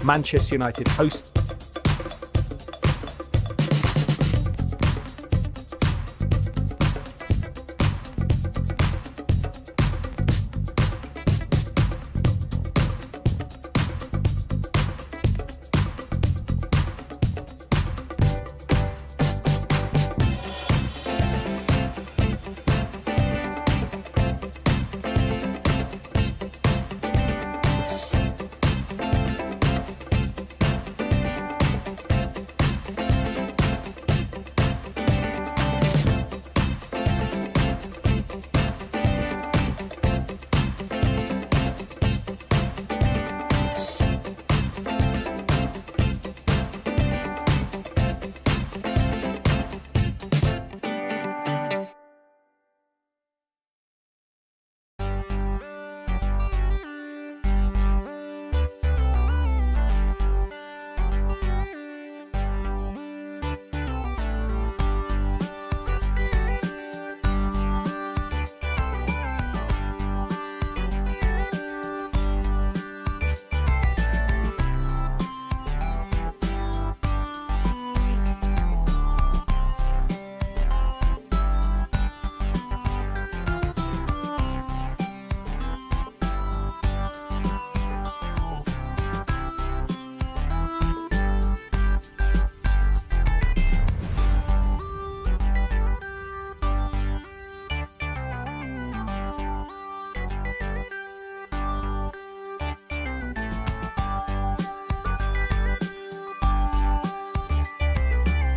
Manchester United host.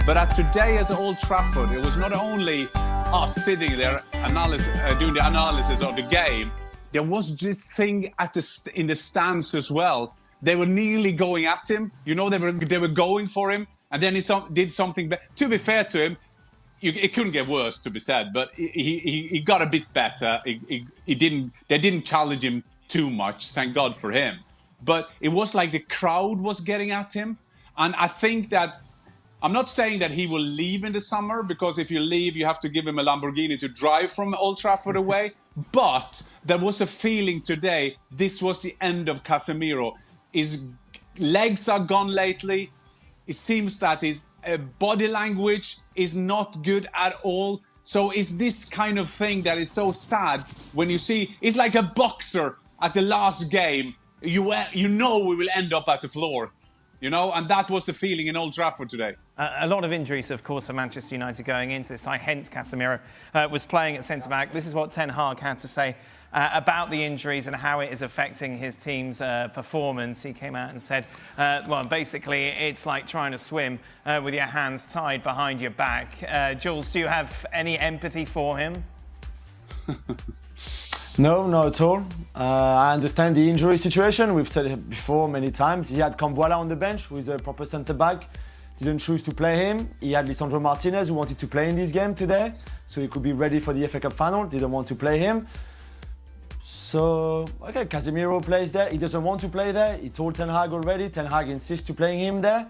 But today at Old Trafford, it was not only us sitting there doing the analysis of the game. There was this thing in the stands as well. They were nearly going at him. You know, they were going for him, and then he did something. To be fair to him, it couldn't get worse, to be said. But he got a bit better. They didn't challenge him too much. Thank God for him. But it was like the crowd was getting at him, and I think that. I'm not saying that he will leave in the summer, because if you leave, you have to give him a Lamborghini to drive from Old Trafford away. But there was a feeling today, this was the end of Casemiro. His legs are gone lately. It seems that his body language is not good at all. So it's this kind of thing that is so sad when you see, it's like a boxer at the last game. You know we will end up at the floor. You know, and that was the feeling in Old Trafford today. A lot of injuries, of course, for Manchester United going into this side. Hence, Casemiro was playing at centre-back. This is what Ten Hag had to say about the injuries and how it is affecting his team's performance. He came out and said, well, basically, it's like trying to swim with your hands tied behind your back. Jules, do you have any empathy for him? No, not at all. I understand the injury situation. We've said it before many times. He had Cambuala on the bench, who is a proper centre-back. Didn't choose to play him. He had Lisandro Martinez, who wanted to play in this game today, so he could be ready for the FA Cup final. Didn't want to play him. So, okay, Casemiro plays there. He doesn't want to play there. He told Ten Hag already. Ten Hag insists to playing him there.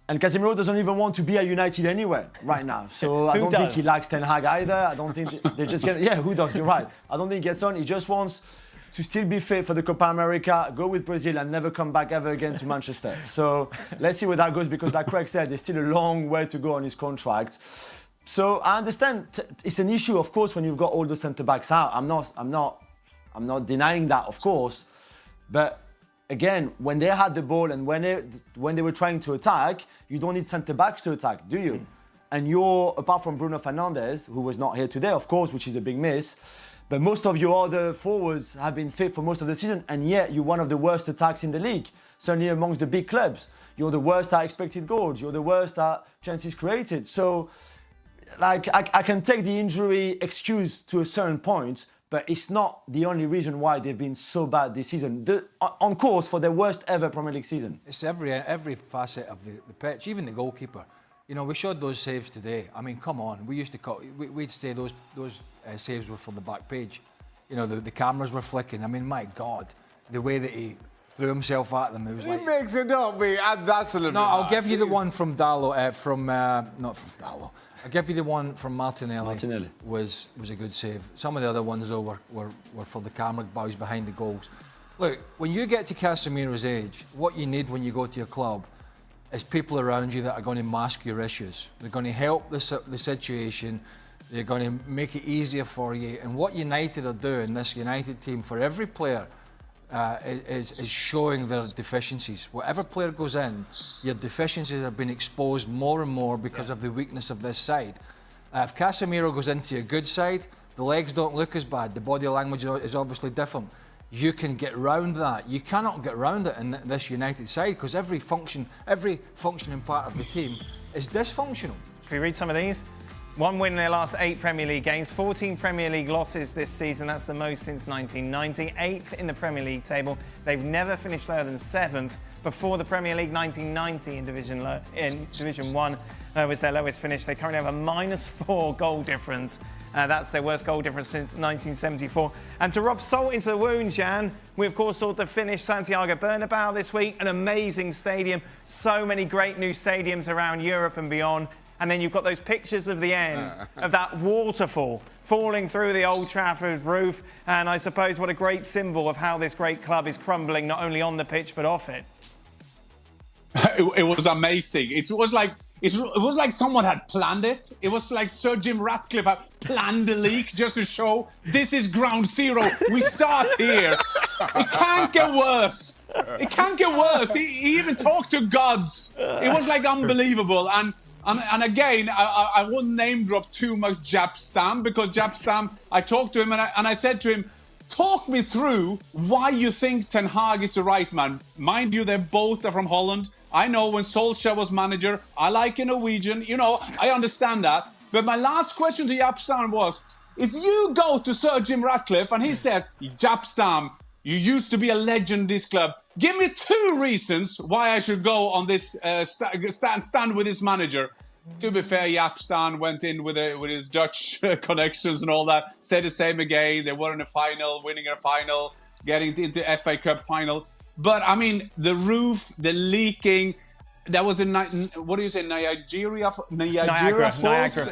And Casemiro doesn't even want to be at United anyway right now. So I don't think he likes Ten Hag either. I don't think they just get... Yeah, who does? You're right. I don't think he gets on. He just wants to still be fit for the Copa America, go with Brazil and never come back ever again to Manchester. So let's see where that goes, because like Craig said, there's still a long way to go on his contract. So I understand it's an issue, of course, when you've got all the centre-backs out. I'm not denying that, of course. But again, when they had the ball and when they were trying to attack, you don't need centre-backs to attack, do you? And you're, apart from Bruno Fernandes, who was not here today, of course, which is a big miss, but most of your other forwards have been fit for most of the season, and yet you're one of the worst attacks in the league, certainly amongst the big clubs. You're the worst at expected goals. You're the worst at chances created. So, like, I can take the injury excuse to a certain point, but it's not the only reason why they've been so bad this season. On course for their worst ever Premier League season. It's every facet of the pitch, even the goalkeeper. You know, we showed those saves today. I mean, come on. We used to call, we'd say those saves were from the back page. You know, the cameras were flicking. I mean, my God, the way that he threw himself at them, it was like... He makes it up, mate. That's a little bit I'll give you the one from Dallo, not from Dallo. I'll give you the one from Martinelli. Was a good save. Some of the other ones, though, were for the camera boys behind the goals. Look, when you get to Casemiro's age, what you need when you go to your club is people around you that are going to mask your issues. They're going to help the situation. They're going to make it easier for you. And what United are doing, this United team, for every player, is showing their deficiencies. Whatever player goes in, your deficiencies are being exposed more and more because of the weakness of this side. If Casemiro goes into a good side, the legs don't look as bad. The body language is obviously different. You can get round that. You cannot get round it in this United side because every functioning part of the team is dysfunctional. Should we read some of these? 1 win in their last 8 Premier League games, 14 Premier League losses this season. That's the most since 1990. 8th in the Premier League table. They've never finished lower than 7th. Before the Premier League, 1990 in Division 1 was their lowest finish. They currently have a -4 goal difference. That's their worst goal difference since 1974. And to rub salt into the wound, Jan, we of course saw the finish Santiago Bernabeu this week. An amazing stadium. So many great new stadiums around Europe and beyond. And then you've got those pictures of the end of that waterfall falling through the Old Trafford roof. And I suppose what a great symbol of how this great club is crumbling, not only on the pitch, but off it. It was amazing. It was like someone had planned it. It was like Sir Jim Ratcliffe had planned the leak just to show this is ground zero. We start here. It can't get worse. It can't get worse. He even talked to gods. It was like unbelievable. And again, I wouldn't name drop too much Jaap Stam, because Jaap Stam, I talked to him and I said to him, talk me through why you think Ten Hag is the right man. Mind you, they're both from Holland. I know when Solskjaer was manager, I like a Norwegian, you know, I understand that. But my last question to Jaap Stam was, if you go to Sir Jim Ratcliffe and he says, Jaap Stam, you used to be a legend in this club, give me 2 reasons why I should go on this stand with this manager. To be fair, Jaap Stam went in with his Dutch connections and all that, said the same again. They were in a final, winning a final, getting into FA Cup final. But, I mean, the roof, the leaking, that was in, what do you say, Niagara Falls?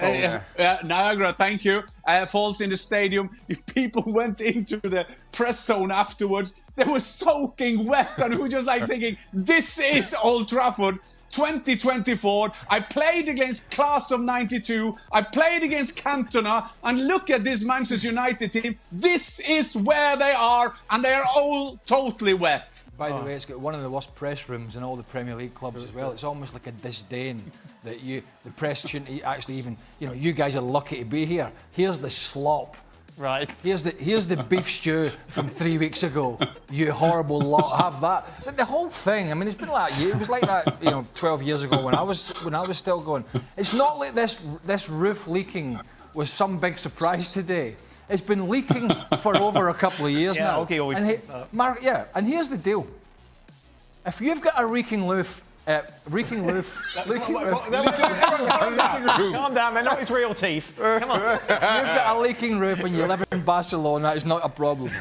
Niagara, thank you. Falls in the stadium. If people went into the press zone afterwards, they were soaking wet and we were just like thinking, this is Old Trafford 2024. I played against Class of 92. I played against Cantona. And look at this Manchester United team. This is where they are, and they are all totally wet. By the way, it's got one of the worst press rooms in all the Premier League clubs as well. It's almost like a disdain that the press shouldn't actually even, you know, you guys are lucky to be here. Here's the slop Right. Here's the beef stew from 3 weeks ago. You horrible lot, have that. It's like the whole thing. I mean, it's been like it was like that, 12 years ago when I was still going. It's not like this roof leaking was some big surprise today. It's been leaking for over a couple of years now. Okay, always. And here's the deal. If you've got a leaking roof. Calm down, man. Not his real teeth. Come on. If you've got a leaking roof and you live in Barcelona, it's not a problem.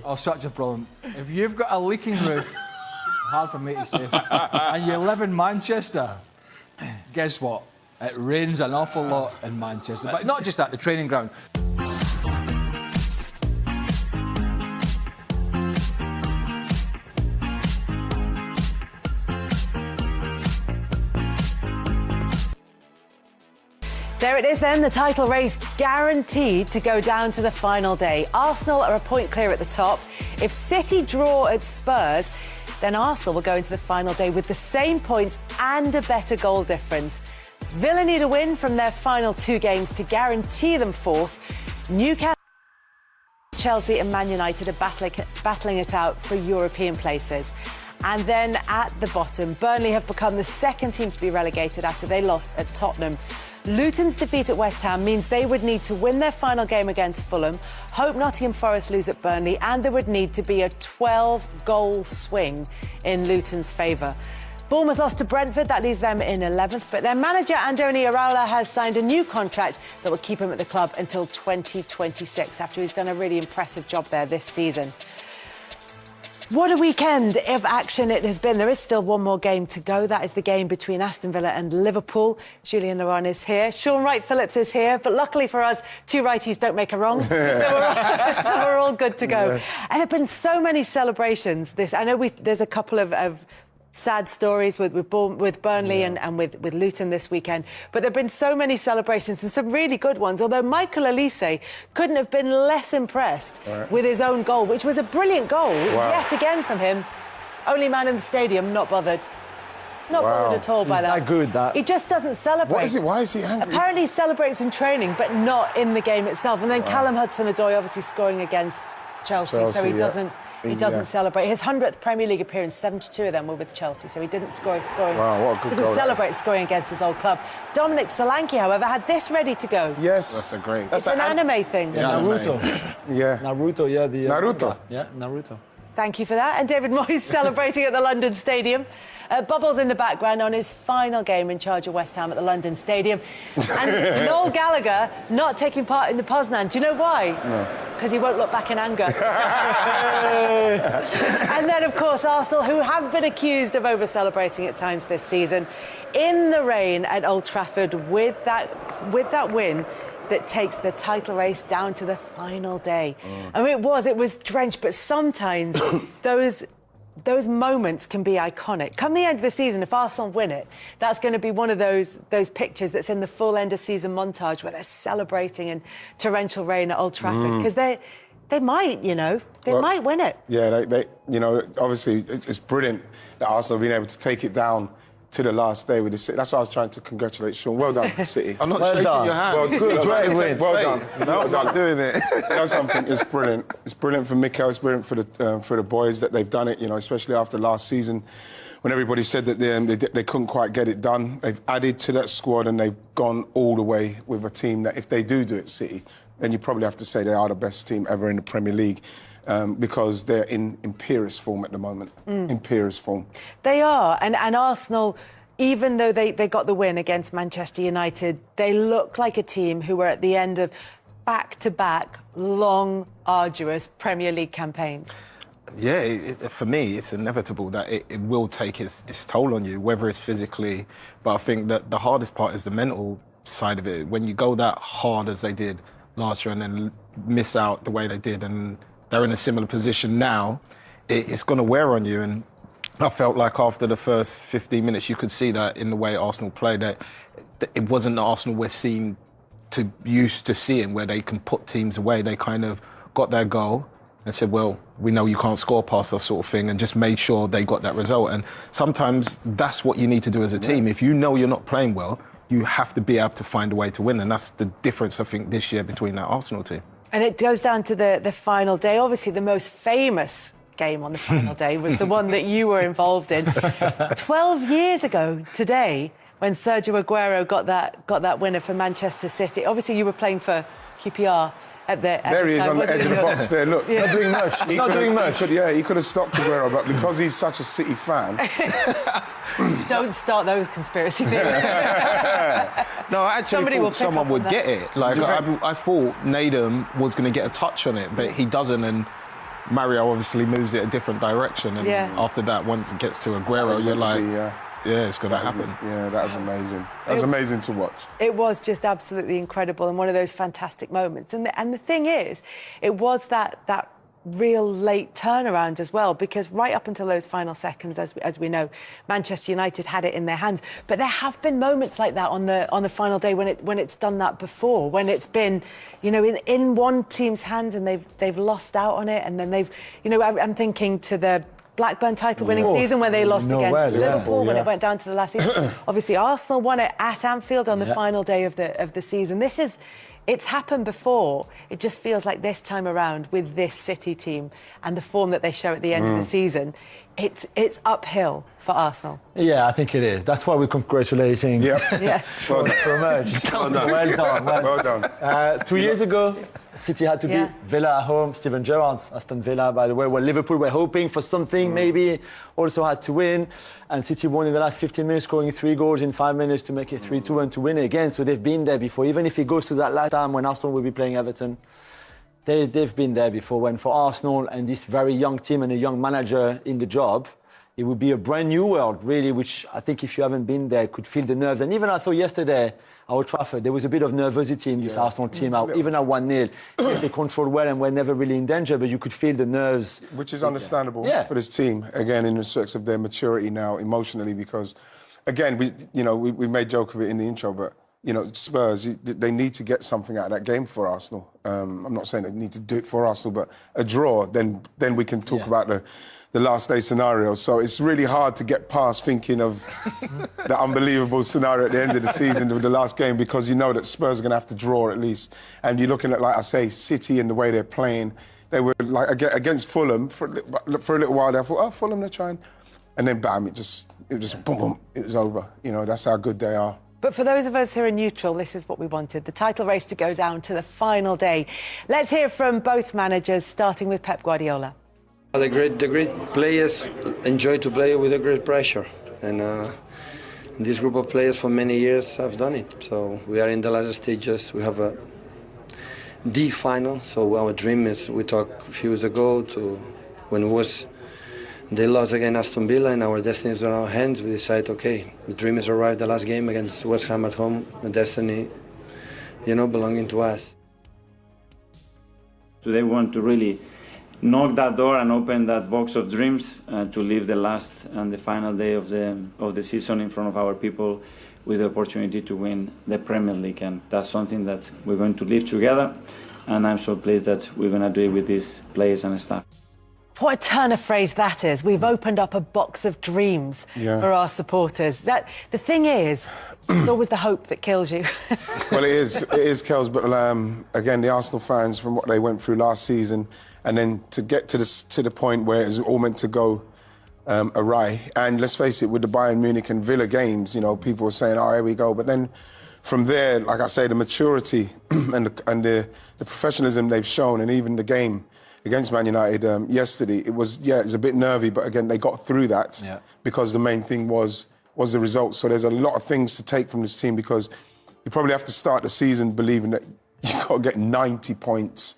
Or such a problem. If you've got a leaking roof, hard for me to say, and you live in Manchester, guess what? It rains an awful lot in Manchester, but not just at the training ground. There it is then, the title race guaranteed to go down to the final day. Arsenal are a point clear at the top. If City draw at Spurs, then Arsenal will go into the final day with the same points and a better goal difference. Villa need a win from their final 2 games to guarantee them fourth. Newcastle, Chelsea and Man United are battling it out for European places. And then at the bottom, Burnley have become the second team to be relegated after they lost at Tottenham. Luton's defeat at West Ham means they would need to win their final game against Fulham, hope Nottingham Forest lose at Burnley, and there would need to be a 12-goal swing in Luton's favour. Bournemouth lost to Brentford, that leaves them in 11th, but their manager Andoni Iraola has signed a new contract that will keep him at the club until 2026, after he's done a really impressive job there this season. What a weekend of action it has been. There is still one more game to go. That is the game between Aston Villa and Liverpool. Julian Laurent is here. Sean Wright-Phillips is here. But luckily for us, 2 righties don't make a wrong. So we're all good to go. Yes. And there have been so many celebrations. I know there's a couple of sad stories with Burnley and with Luton this weekend. But there have been so many celebrations and some really good ones, although Mikel Olise couldn't have been less impressed with his own goal, which was a brilliant goal, yet again from him. Only man in the stadium, not bothered. Not bothered at all by that. That good, that. He just doesn't celebrate. What is it? Why is he angry? Apparently he celebrates in training, but not in the game itself. And then Callum Hudson-Odoi obviously scoring against Chelsea, so he doesn't... He doesn't celebrate. His 100th Premier League appearance, 72 of them were with Chelsea, so he didn't scoring. Wow, what a good goal. Didn't celebrate scoring against his old club. Dominic Solanke, however, had this ready to go. Yes. It's an anime thing. Yeah, Naruto. Naruto, Naruto. Yeah, Naruto. Thank you for that. And David Moyes celebrating at the London Stadium. Bubbles in the background on his final game in charge of West Ham at the London Stadium. And Noel Gallagher not taking part in the Poznan. Do you know why? No. Because he won't look back in anger. And then, of course, Arsenal, who have been accused of over-celebrating at times this season, in the rain at Old Trafford with that win that takes the title race down to the final day. I mean, it was drenched, but sometimes those moments can be iconic. Come the end of the season, if Arsenal win it, that's going to be one of those pictures that's in the full end of season montage where they're celebrating in torrential rain at Old Trafford, because they might, they might win it. Yeah, they obviously it's brilliant that Arsenal have been able to take it down to the last day with the City. That's why I was trying to congratulate Sean. Well done, City. I'm not shaking your hand. Well, good. Well done. No, I'm not doing it. You know something? It's brilliant. It's brilliant for Mikel. It's brilliant for the boys that they've done it. Especially after last season, when everybody said that they couldn't quite get it done. They've added to that squad and they've gone all the way with a team that if they do it, City, then you probably have to say they are the best team ever in the Premier League. Because they're in imperious form at the moment. Imperious form. They are, and Arsenal, even though they got the win against Manchester United, they look like a team who were at the end of back-to-back, long, arduous Premier League campaigns. Yeah, for me, it's inevitable that it will take its toll on you, whether it's physically. But I think that the hardest part is the mental side of it. When you go that hard as they did last year and then miss out the way they did, and they're in a similar position now, it's going to wear on you. And I felt like after the first 15 minutes, you could see that in the way Arsenal played, that it wasn't the Arsenal we're used to seeing, where they can put teams away. They kind of got their goal and said, well, we know you can't score past us, sort of thing, and just made sure they got that result. And sometimes that's what you need to do as a team. If you know you're not playing well, you have to be able to find a way to win. And that's the difference, I think, this year between that Arsenal team. And it goes down to the final day. Obviously, the most famous game on the final day was the one that you were involved in. 12 years ago today, when Sergio Aguero got that winner for Manchester City. Obviously, you were playing for QPR at the There he is on the edge of the box there, look. Not doing much. He's not doing much. He could have stopped Aguero, but because he's such a City fan... Don't start those conspiracy theories. No, I actually thought someone would get it. Like, I thought Nadum was going to get a touch on it, but he doesn't, and Mario obviously moves it a different direction, and after that, once it gets to Aguero, you're like... Yeah, it's going to happen. Yeah, that was amazing. That was amazing to watch. It was just absolutely incredible and one of those fantastic moments. And the thing is, it was that real late turnaround as well, because right up until those final seconds, as we know, Manchester United had it in their hands. But there have been moments like that on the final day when it's done that before, when it's been, you know, in one team's hands and they've lost out on it, and then they've, you know, I'm thinking to the Blackburn title-winning season when they lost against Liverpool when it went down to the last season. Obviously, Arsenal won it at Anfield on the final day of the season. It's happened before. It just feels like this time around with this City team and the form that they show at the end of the season, it's uphill for Arsenal. Yeah, I think it is. That's why we're congratulating. Well done. Well done. 2 years ago, City had to beat Villa at home. Steven Gerrard's Aston Villa, by the way, where Liverpool were hoping for something, maybe also had to win. And City won in the last 15 minutes, scoring 3 goals in 5 minutes to make it 3-2 and to win it again. So they've been there before. Even if it goes to that last time when Arsenal will be playing Everton, they've been there before. When for Arsenal and this very young team and a young manager in the job, it would be a brand new world, really, which I think if you haven't been there, could feel the nerves. And even I thought yesterday at Old Trafford, there was a bit of nervosity in this Arsenal team, even at 1-0. Yes, they controlled well and were never really in danger, but you could feel the nerves. Which is understandable for this team, again, in respect of their maturity now, emotionally, because, again, we made joke of it in the intro, but, you know, Spurs, they need to get something out of that game for Arsenal. I'm not saying they need to do it for Arsenal, but a draw, then we can talk about the last day scenario. So it's really hard to get past thinking of the unbelievable scenario at the end of the season with the last game, because you know that Spurs are going to have to draw at least. And you're looking at, like I say, City and the way they're playing. They were like against Fulham for a little while. I thought, oh, Fulham, they're trying, and then bam, it just boom, boom, it was over. You know, that's how good they are. But for those of us who are neutral, this is what we wanted, the title race to go down to the final day. Let's hear from both managers, starting with Pep Guardiola. The great players enjoy to play with a great pressure, and this group of players for many years have done it. So we are in the last stages. We have the final. So our dream is, we talked a few years ago to when they lost against Aston Villa and our destiny is in our hands. We decided, okay, the dream has arrived. The last game against West Ham at home, the destiny, belonging to us. Today we want to really knock that door and open that box of dreams to live the last and the final day of the season in front of our people with the opportunity to win the Premier League. And that's something that we're going to live together, and I'm so pleased that we're going to do it with these players and staff. What a turn of phrase that is. We've opened up a box of dreams for our supporters. The thing is, it's always the hope that kills you. Well, it is, Kels, but again, the Arsenal fans, from what they went through last season, and then to get to the point where it's all meant to go awry. And let's face it, with the Bayern Munich and Villa games, people were saying, oh, here we go. But then from there, like I say, the maturity and the professionalism they've shown, and even the game against Man United yesterday, it was a bit nervy, but again, they got through that because the main thing was the result. So there's a lot of things to take from this team, because you probably have to start the season believing that you've got to get 90 points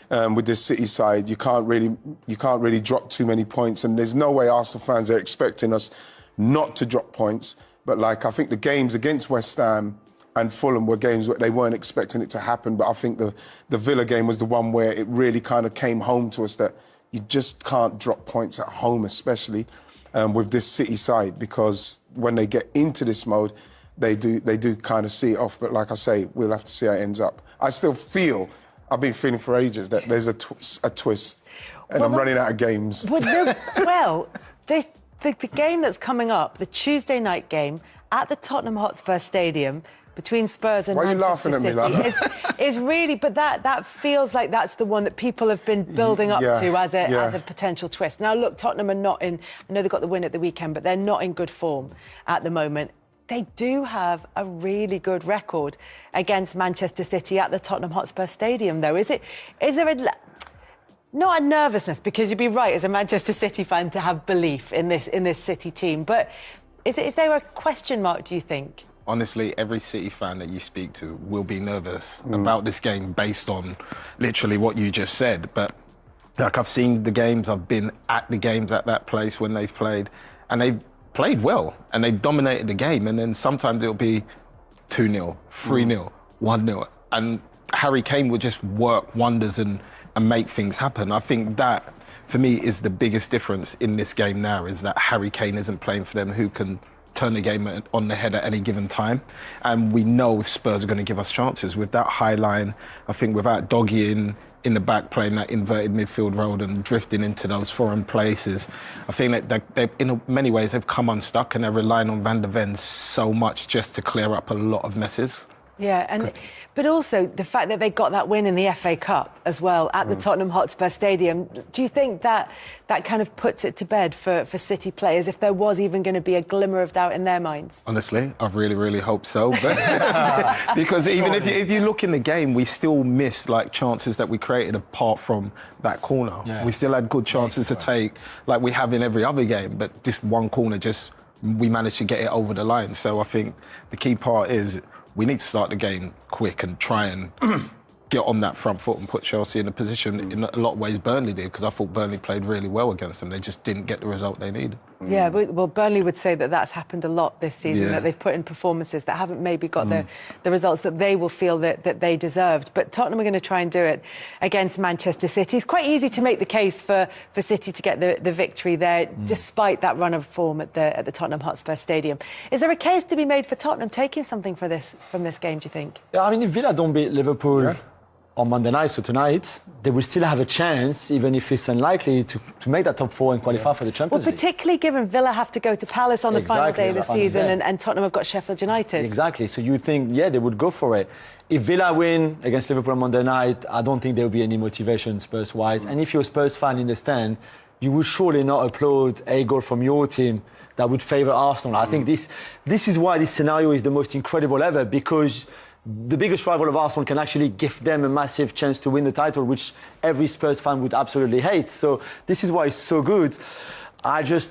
with this City side. You can't really drop too many points, and there's no way Arsenal fans are expecting us not to drop points. But I think the games against West Ham and Fulham were games where they weren't expecting it to happen. But I think the Villa game was the one where it really kind of came home to us that you just can't drop points at home, especially with this City side, because when they get into this mode, they do kind of see it off. But like I say, we'll have to see how it ends up. I still feel, I've been feeling for ages, that there's a twist, and I'm running out of games. The game that's coming up, the Tuesday night game at the Tottenham Hotspur Stadium, between Spurs and Why are you Manchester laughing at me, City is really, but that feels like that's the one that people have been building up to as a potential twist. Now, look, Tottenham are not in, I know they got the win at the weekend, but they're not in good form at the moment. They do have a really good record against Manchester City at the Tottenham Hotspur Stadium, though. Is there not a nervousness, because you'd be right as a Manchester City fan to have belief in this City team, but is there a question mark, do you think? Honestly, every City fan that you speak to will be nervous about this game based on literally what you just said. But like, I've seen the games, I've been at the games at that place when they've played, and they've played well and they've dominated the game. And then sometimes it'll be 2-0, 3-0, 1-0, and Harry Kane will just work wonders and make things happen. I think that, for me, is the biggest difference in this game now, is that Harry Kane isn't playing for them, who can turn the game on the head at any given time. And we know Spurs are going to give us chances. With that high line, I think without Doggy in the back playing that inverted midfield role and drifting into those foreign places, I think that they, in many ways, they've come unstuck and they're relying on Van der Ven so much just to clear up a lot of messes. Yeah, but also the fact that they got that win in the FA Cup as well at the Tottenham Hotspur Stadium. Do you think that kind of puts it to bed for City players, if there was even going to be a glimmer of doubt in their minds? Honestly, I really, really hope so. But because even if you look in the game, we still missed like chances that we created apart from that corner. Yeah. We still had good chances to take, like we have in every other game. But this one corner, we managed to get it over the line. So I think the key part is, we need to start the game quick and try and get on that front foot and put Chelsea in a position in a lot of ways Burnley did, because I thought Burnley played really well against them. They just didn't get the result they needed. Yeah, well, Burnley would say that that's happened a lot this season, that they've put in performances that haven't maybe got the results that they will feel that they deserved. But Tottenham are going to try and do it against Manchester City. It's quite easy to make the case for City to get the victory there, despite that run of form at the Tottenham Hotspur Stadium. Is there a case to be made for Tottenham taking something from this game, do you think? Yeah, I mean, if Villa don't beat Liverpool on Monday night, so tonight, they will still have a chance, even if it's unlikely, to make that top four and qualify for the Champions League. Particularly given Villa have to go to Palace on the final day of the season, and Tottenham have got Sheffield United. Exactly, so you think, they would go for it. If Villa win against Liverpool on Monday night, I don't think there will be any motivation Spurs-wise. And if you're a Spurs fan in the stand, you would surely not applaud a goal from your team that would favour Arsenal. I think this is why this scenario is the most incredible ever, because the biggest rival of Arsenal can actually give them a massive chance to win the title, which every Spurs fan would absolutely hate. So this is why it's so good. I just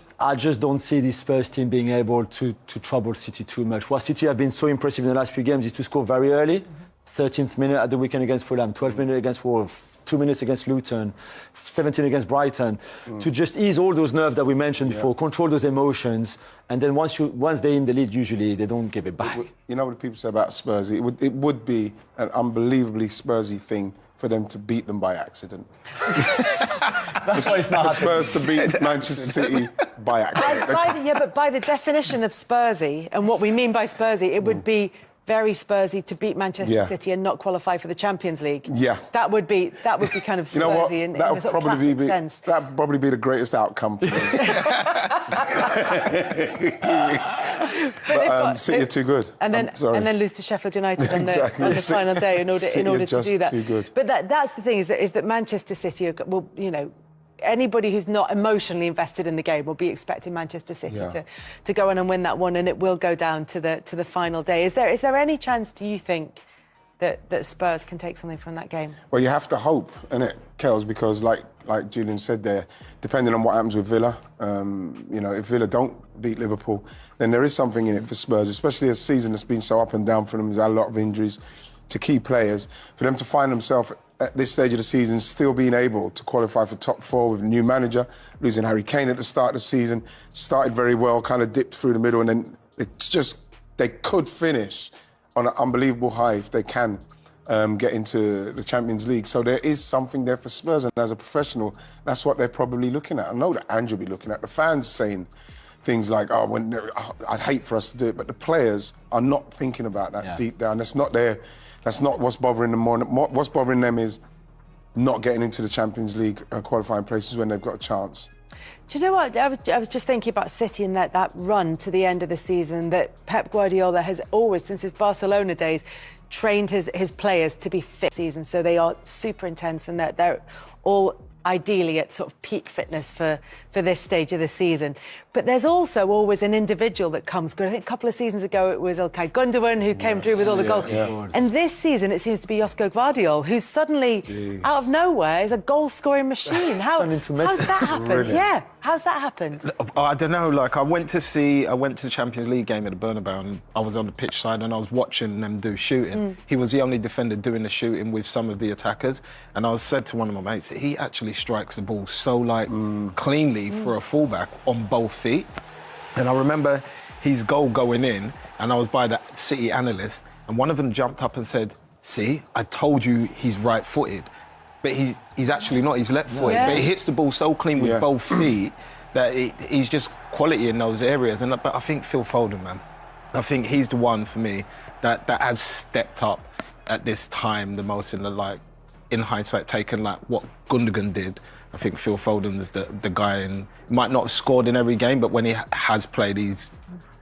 don't see this Spurs team being able to trouble City too much. What City have been so impressive in the last few games is to score very early. 13th minute at the weekend against Fulham, 12th minute against Wolves, 2 minutes against Luton, 17 against Brighton, to just ease all those nerves that we mentioned before, control those emotions, and then once they're in the lead, usually they don't give it back. You know what people say about Spurs? It would be an unbelievably Spursy thing for them to beat them by accident. That's why it's not for Spurs to beat Manchester City by accident. But by the definition of Spursy, and what we mean by Spursy, it would be very Spursy to beat Manchester City and not qualify for the Champions League. Yeah. That would be kind of Spursy in a sort of classic sense. That would probably be the greatest outcome for me. but City are too good. And then lose to Sheffield United on the final day in order to do that. Too good. But that's the thing, is that Manchester City will, anybody who's not emotionally invested in the game will be expecting Manchester City to go on and win that one, and it will go down to the final day. Is there any chance, do you think, that Spurs can take something from that game? Well, you have to hope, innit, Kels, because like Julian said there, depending on what happens with Villa, if Villa don't beat Liverpool, then there is something in it for Spurs, especially a season that's been so up and down for them. There's had a lot of injuries to key players. For them to find themselves at this stage of the season still being able to qualify for top four with a new manager, losing Harry Kane at the start of the season, started very well, kind of dipped through the middle, and then they could finish on an unbelievable high if they can get into the Champions League. So there is something there for Spurs, and as a professional, that's what they're probably looking at. I know that Andrew will be looking at. The fans saying things like, I'd hate for us to do it, but the players are not thinking about that deep down. That's not what's bothering them more. What's bothering them is not getting into the Champions League qualifying places when they've got a chance. Do you know what? I was just thinking about City and that run to the end of the season that Pep Guardiola has always, since his Barcelona days, trained his players to be fit season. So they are super intense and they're all ideally at sort of peak fitness for this stage of the season. But there's also always an individual that comes good. I think a couple of seasons ago it was Ilkay Gundogan who came through with all the goals. Yeah. And this season it seems to be Josko Gvardiol, who's suddenly, out of nowhere, is a goal-scoring machine. How's that happened? Brilliant. Yeah, how's that happened? I don't know, like I went to the Champions League game at the Bernabeu and I was on the pitch side and I was watching them do shooting. He was the only defender doing the shooting with some of the attackers, and I said to one of my mates, he actually strikes the ball so cleanly for a fullback on both feet. And I remember his goal going in and I was by the City analyst and one of them jumped up and said, see, I told you he's right-footed, but he's actually not, he's left-footed. Yeah. But he hits the ball so clean with both feet that he's just quality in those areas. But I think Phil Foden, man, I think he's the one for me that has stepped up at this time the most in hindsight, taken what Gundogan did. I think Phil Foden's the guy, and might not have scored in every game, but when he has played, he's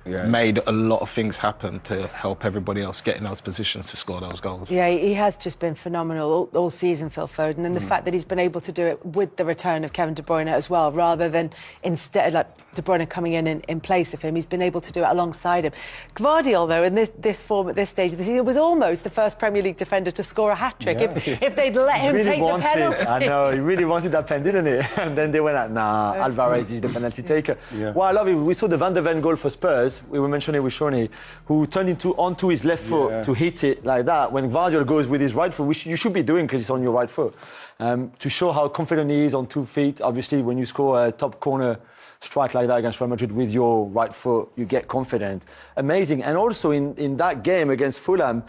made a lot of things happen to help everybody else get in those positions to score those goals. Yeah, he has just been phenomenal all season, Phil Foden, and the fact that he's been able to do it with the return of Kevin De Bruyne as well, rather than instead De Bruyne coming in place of him, he's been able to do it alongside him. Gvardiol, though, in this form at this stage of the season, was almost the first Premier League defender to score a hat-trick if they'd let him take the penalty. I know, he really wanted that pen, didn't he? And then they went out, nah, Alvarez is the penalty taker. Well, I love it. We saw the Van der Ven goal for Spurs. We were mentioning with Shoney, who turned onto his left foot to hit it like that. When Gvardiol goes with his right foot, which you should be doing because it's on your right foot, to show how confident he is on 2 feet. Obviously, when you score a top corner strike like that against Real Madrid with your right foot, you get confident. Amazing. And also in that game against Fulham,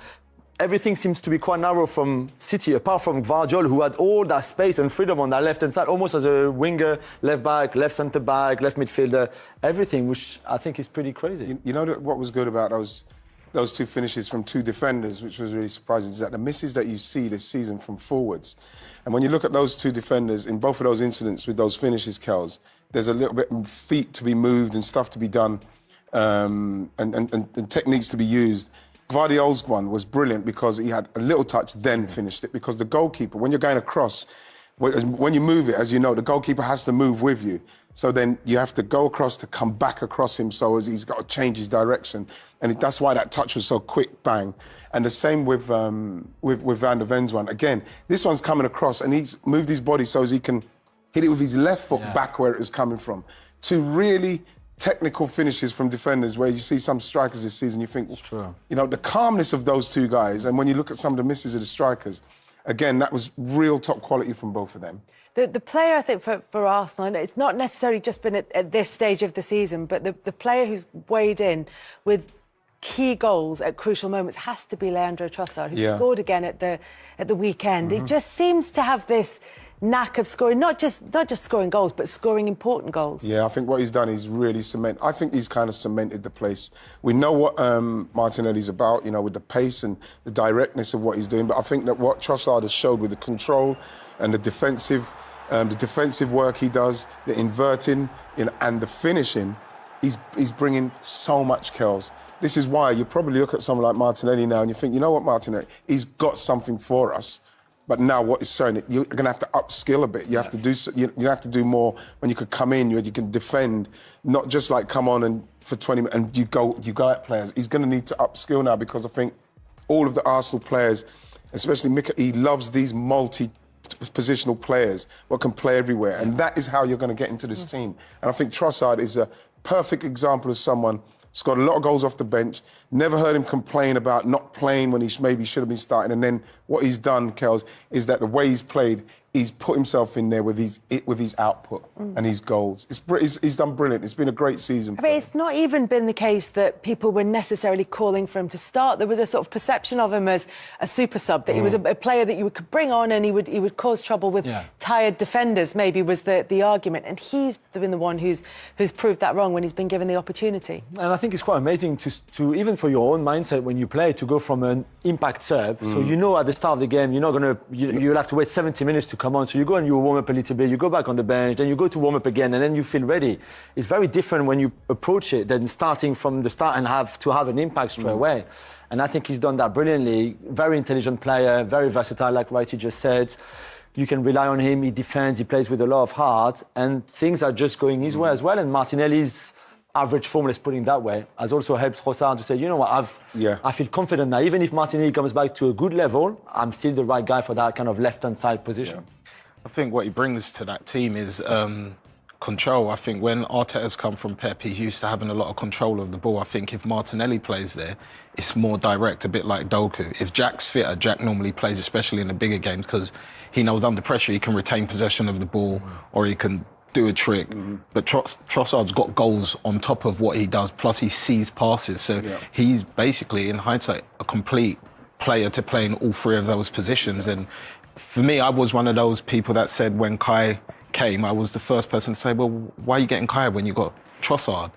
everything seems to be quite narrow from City, apart from Gvardiol, who had all that space and freedom on that left-hand side, almost as a winger, left-back, left centre-back, left midfielder, everything, which I think is pretty crazy. You know what was good about those two finishes from two defenders, which was really surprising, is that the misses that you see this season from forwards, and when you look at those two defenders in both of those incidents with those finishes, Kels, there's a little bit of feet to be moved and stuff to be done, and techniques to be used. Gvardiol's one was brilliant because he had a little touch, then finished it. Because the goalkeeper, when you're going across, when you move it, as you know, the goalkeeper has to move with you. So then you have to go across to come back across him, so as he's got to change his direction. And that's why that touch was so quick, bang. And the same with Van der Ven's one. Again, this one's coming across and he's moved his body so as he can hit it with his left foot back where it was coming from. Two really technical finishes from defenders where you see some strikers this season, you think, you know, the calmness of those two guys, and when you look at some of the misses of the strikers, again, that was real top quality from both of them. The player, I think, for Arsenal, and it's not necessarily just been at this stage of the season, but the player who's weighed in with key goals at crucial moments has to be Leandro Trossard, who scored again at the weekend. He just seems to have this knack of scoring, not just scoring goals, but scoring important goals. Yeah, I think what he's done is really I think he's kind of cemented the place. We know what Martinelli's about, you know, with the pace and the directness of what he's doing, but I think that what Trossard has showed with the control and the defensive work he does, the inverting, you know, and the finishing, he's bringing so much, Kels. This is why you probably look at someone like Martinelli now and you think, you know what, Martinelli, he's got something for us. But now what is showing it, you're going to have to upskill a bit. You have to do you have to do more when you could come in, you can defend, not just like come on and for 20 minutes and you go at players. He's going to need to upskill now because I think all of the Arsenal players, especially Mikel, he loves these multi-positional players what can play everywhere, and that is how you're going to get into this team. And I think Trossard is a perfect example of someone. Scored a lot of goals off the bench. Never heard him complain about not playing when he maybe should have been starting. And then what he's done, Kels, is that the way he's played, he's put himself in there with his output and his goals. He's done brilliant. It's been a great season. I mean, it's not even been the case that people were necessarily calling for him to start. There was a sort of perception of him as a super sub, that he was a player that you could bring on and he would cause trouble with tired defenders, maybe was the argument. And he's been the one who's proved that wrong when he's been given the opportunity. And I think it's quite amazing to even for your own mindset when you play, to go from an impact sub. So you know at the start of the game, you'll have to wait 70 minutes to come on. So you go and you warm up a little bit, you go back on the bench, then you go to warm up again, and then you feel ready. It's very different when you approach it than starting from the start and have to have an impact straight away. And I think he's done that brilliantly. Very intelligent player, very versatile, like Righty just said. You can rely on him, he defends, he plays with a lot of heart, and things are just going his way as well. And Martinelli's average form, let's put it that way, has also helped Trossard to say, you know what, I feel confident now. Even if Martinelli comes back to a good level, I'm still the right guy for that kind of left-hand side position. Yeah. I think what he brings to that team is control. I think when Arteta's come from Pep, he's used to having a lot of control of the ball. I think if Martinelli plays there, it's more direct, a bit like Doku. If Jack's fitter, Jack normally plays, especially in the bigger games, because he knows under pressure he can retain possession of the ball or he can do a trick. But Trossard's got goals on top of what he does, plus he sees passes. So he's basically, in hindsight, a complete player to play in all three of those positions. And for me, I was one of those people that said when Kai came, I was the first person to say, well, why are you getting Kai when you got Trossard?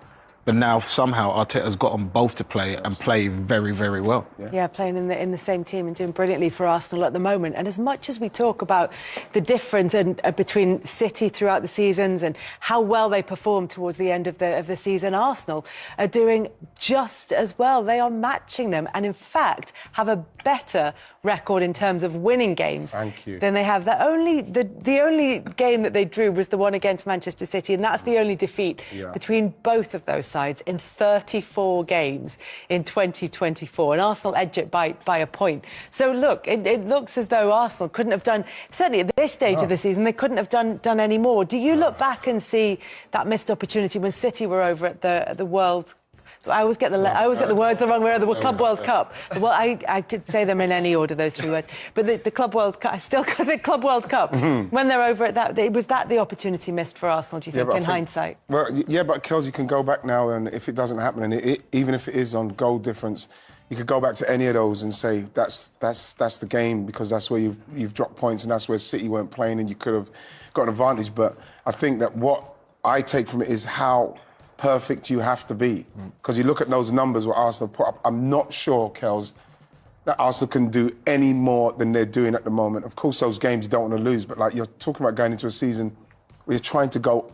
But now somehow Arteta's got them both to play and play very, very well. Yeah, playing in the same team and doing brilliantly for Arsenal at the moment. And as much as we talk about the difference between City throughout the seasons and how well they perform towards the end of the season, Arsenal are doing just as well. They are matching them, and in fact have a better record in terms of winning games than they have. The only game that they drew was the one against Manchester City, and that's the only defeat between both of those sides in 34 games in 2024, and Arsenal edge it by a point. So look, it looks as though Arsenal couldn't have done, certainly at this stage of the season, they couldn't have done any more. Do you look back and see that missed opportunity when City were over at the World? I always get the words the wrong way. The Club World Cup. Well, I could say them in any order, those three words. But the Club World Cup, I still got the Club World Cup. When they're over at that, was that the opportunity missed for Arsenal, do you think, in hindsight? Well, yeah, but Kels, you can go back now, and if it doesn't happen, and even if it is on goal difference, you could go back to any of those and say that's the game, because that's where you've dropped points, and that's where City weren't playing, and you could have got an advantage. But I think that what I take from it is how perfect you have to be, because you look at those numbers what Arsenal put up. I'm not sure, Kels, that Arsenal can do any more than they're doing at the moment. Of course, those games you don't want to lose, but like you're talking about going into a season where you're trying to go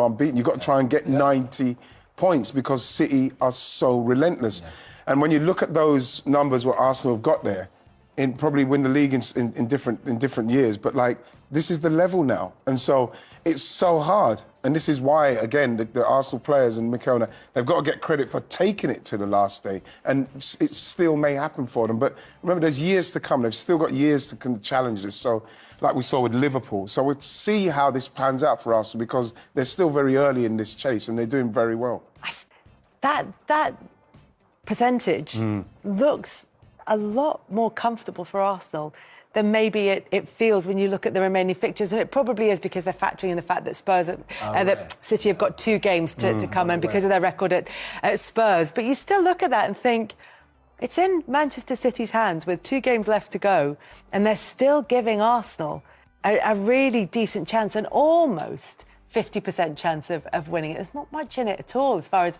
unbeaten. You've got to try and get 90 points because City are so relentless. And when you look at those numbers what Arsenal have got there, in probably win the league in different years, but like this is the level now, and so it's so hard. And this is why, again, the Arsenal players and Mikel, they've got to get credit for taking it to the last day, and it still may happen for them. But remember, there's years to come. They've still got years to challenge this. So, like we saw with Liverpool, so we'll see how this pans out for Arsenal, because they're still very early in this chase and they're doing very well. That percentage looks a lot more comfortable for Arsenal than maybe it feels when you look at the remaining fixtures. And it probably is because they're factoring in the fact that that City have got 2 games to come, and because of their record at Spurs. But you still look at that and think, it's in Manchester City's hands with 2 games left to go, and they're still giving Arsenal a really decent chance, and almost 50% chance of winning it. There's not much in it at all as far as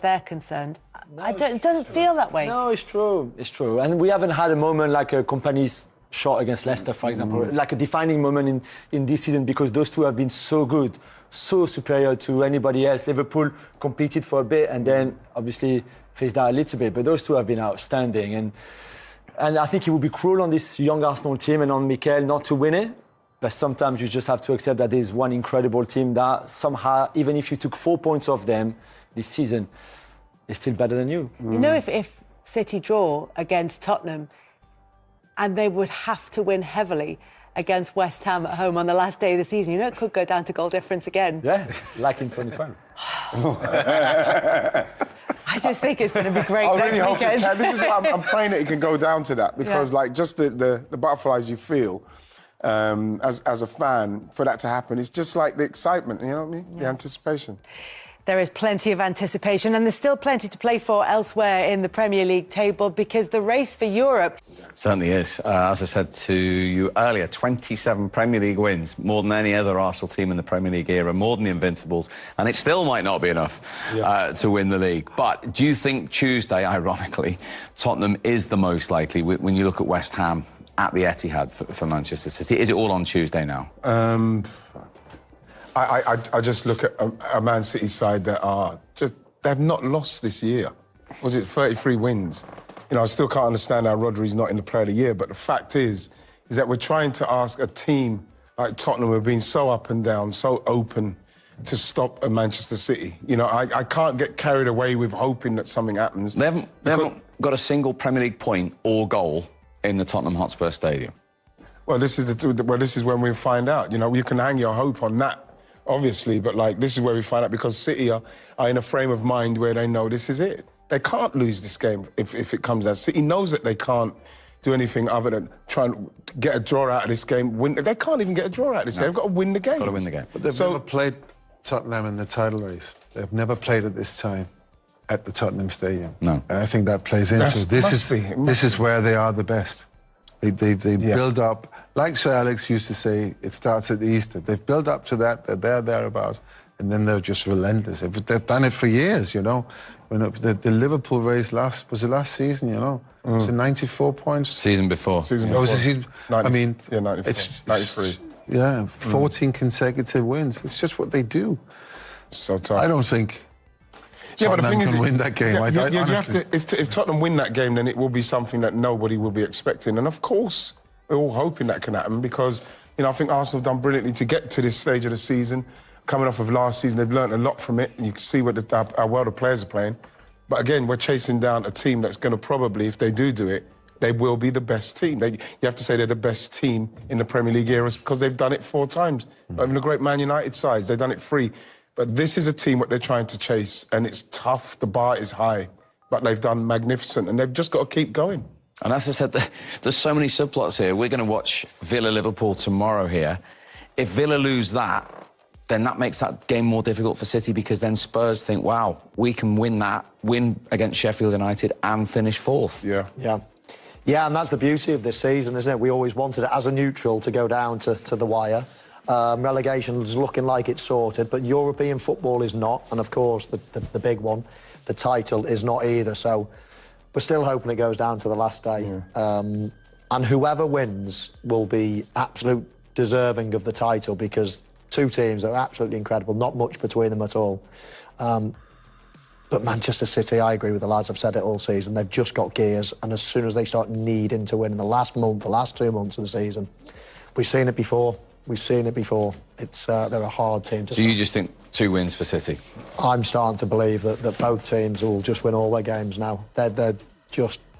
they're concerned. No, it doesn't feel that way. No, it's true. It's true. And we haven't had a moment like a Company's shot against Leicester, for example, like a defining moment in this season, because those two have been so good, so superior to anybody else. Liverpool competed for a bit and then obviously phased out a little bit, but those two have been outstanding. And I think it would be cruel on this young Arsenal team and on Mikel not to win it. But sometimes you just have to accept that there's one incredible team that somehow, even if you took 4 points off them this season, they're still better than you. You know, if City draw against Tottenham and they would have to win heavily against West Ham at home on the last day of the season, you know, it could go down to goal difference again. Yeah, like in 2020. I just think it's going to be great next weekend. This is why I'm praying that it can go down to that, because like just the butterflies you feel as a fan, for that to happen, it's just like the excitement, you know what I mean? The anticipation. There is plenty of anticipation, and there's still plenty to play for elsewhere in the Premier League table, because the race for Europe certainly is. As I said to you earlier, 27 Premier League wins, more than any other Arsenal team in the Premier League era, more than the Invincibles, and it still might not be enough to win the league. But do you think Tuesday, ironically, Tottenham is the most likely? When you look at West Ham, at the Etihad for Manchester City? Is it all on Tuesday now? I just look at a Man City side that are just, they've not lost this year. Was it 33 wins? You know, I still can't understand how Rodri's not in the Player of the Year, but the fact is that we're trying to ask a team like Tottenham, who have been so up and down, so open, to stop a Manchester City. You know, I can't get carried away with hoping that something happens. They haven't got a single Premier League point or goal in the Tottenham Hotspur Stadium. Well, this is when we find out. You know, you can hang your hope on that, obviously, but like this is where we find out, because City are in a frame of mind where they know this is it. They can't lose this game if it comes out. City knows that they can't do anything other than try and get a draw out of this game. They can't even get a draw out of this game. They've got to win the game. Got to win the game. But they've never played Tottenham in the title race. They've never played at this time at the Tottenham Stadium. No. And I think that plays into this is where they are the best. They build up, like Sir Alex used to say, it starts at Easter. They've built up to that, they're thereabouts, and then they're just relentless. They've done it for years, you know. When the Liverpool race last season, you know. Was it 94 points? Season before. I mean, yeah, 94, it's 93. Yeah, 14 consecutive wins. It's just what they do. So tough. I don't think but the thing is, can win that game. You have to. If Tottenham win that game, then it will be something that nobody will be expecting. And of course, we're all hoping that can happen, because you know I think Arsenal have done brilliantly to get to this stage of the season. Coming off of last season, they've learned a lot from it. And you can see how well the players are playing. But again, we're chasing down a team that's going to probably, if they do it, they will be the best team. You have to say they're the best team in the Premier League era because they've done it 4 times. Not even a great Man United sides, they've done it 3. But this is a team what they're trying to chase, and it's tough, the bar is high, but they've done magnificent, and they've just got to keep going. And as I said, there's so many subplots here. We're going to watch Villa-Liverpool tomorrow here. If Villa lose that, then that makes that game more difficult for City, because then Spurs think, wow, we can win against Sheffield United and finish 4th. Yeah, and that's the beauty of this season, isn't it? We always wanted it as a neutral to go down to the wire. Relegation is looking like it's sorted, but European football is not. And, of course, the big one, the title, is not either. So we're still hoping it goes down to the last day. Yeah. And whoever wins will be absolute deserving of the title, because 2 teams that are absolutely incredible, not much between them at all. But Manchester City, I agree with the lads, I've said it all season, they've just got gears, and as soon as they start needing to win in the last 2 months of the season, we've seen it before. It's they're a hard team to stop. So you just think 2 wins for City? I'm starting to believe that both teams will just win all their games now.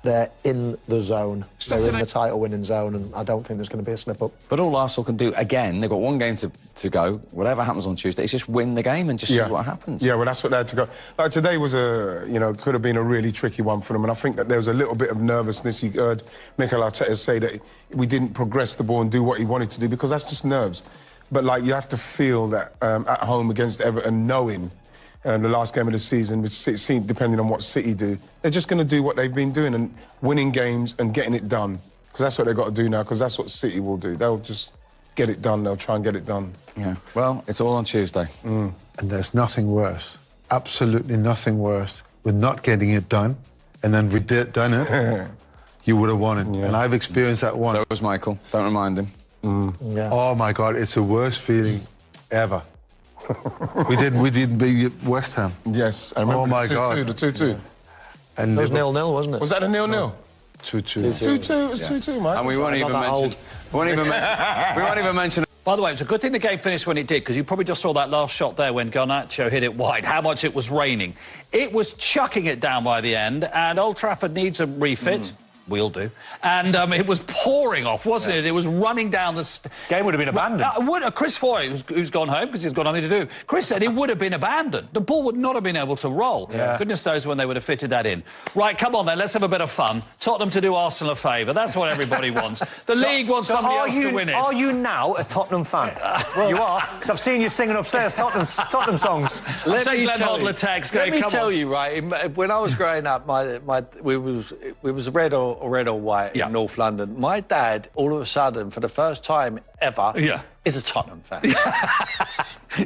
They're in the zone. They're in the title-winning zone, and I don't think there's going to be a slip-up. But all Arsenal can do, again, they've got 1 game to go. Whatever happens on Tuesday, it's just win the game and just see what happens. Yeah, well, that's what they had to go. Like, today was could have been a really tricky one for them, and I think that there was a little bit of nervousness. You heard Mikel Arteta say that we didn't progress the ball and do what he wanted to do, because that's just nerves. But, like, you have to feel that at home against Everton, knowing the last game of the season, depending on what City do, they're just going to do what they've been doing and winning games and getting it done. Because that's what they've got to do now, because that's what City will do. They'll just get it done. They'll try and get it done. Yeah. Well, it's all on Tuesday. And there's nothing worse, absolutely nothing worse, with not getting it done, and then we done it, you would have won it. Yeah. And I've experienced that once. So was Michael. Don't remind him. Yeah. Oh, my God, it's the worst feeling ever. we did beat West Ham. Yes, I remember. Oh my God, the 2-2. Yeah. And it was 0-0, wasn't it? Was that a 0-0? 2-2. 2-2. It was 2-2, mate. And we won't even mention. By the way, it's a good thing the game finished when it did, because you probably just saw that last shot there when Garnacho hit it wide, how much it was raining. It was chucking it down by the end, and Old Trafford needs a refit. We'll do. And it was pouring off, wasn't it? It was running down the... Game would have been abandoned. Chris Foy, who's gone home because he's got nothing to do, Chris said it would have been abandoned. The ball would not have been able to roll. Yeah. Goodness knows when they would have fitted that in. Right, come on then, let's have a bit of fun. Tottenham to do Arsenal a favour. That's what everybody wants. The league wants somebody else to win it. Are you now a Tottenham fan? Well, you are, because I've seen you singing upstairs Tottenham songs. I've seen Glenn Hodler text going, Let me tell you, right, when I was growing up, we was red or white in North London. My dad, all of a sudden, for the first time ever, is a Tottenham fan.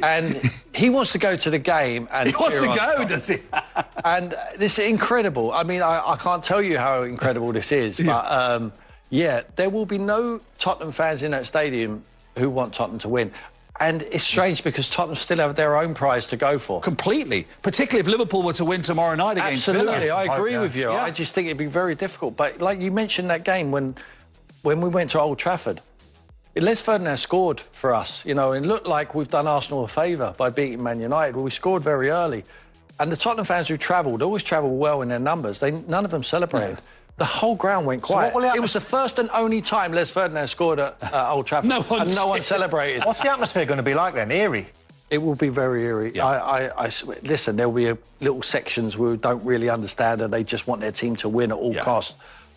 And he wants to go to the game and he wants to go, does he? And this is incredible. I mean, I can't tell you how incredible this is, but Yeah, there will be no Tottenham fans in that stadium who want Tottenham to win. And it's strange because Tottenham still have their own prize to go for. Completely. Particularly if Liverpool were to win tomorrow night against Villa. Absolutely, I agree with you. I just think it'd be very difficult. But like you mentioned that game when we went to Old Trafford, Les Fernandes scored for us, you know, and it looked like we've done Arsenal a favour by beating Man United. Well, we scored very early. And the Tottenham fans who travelled always travel well in their numbers. None of them celebrated. The whole ground went quiet. It was the first and only time Les Fernandes scored at Old Trafford. No one celebrated. What's the atmosphere going to be like then? Eerie? It will be very eerie. Yeah. Listen, there'll be little sections who don't really understand and they just want their team to win at all costs.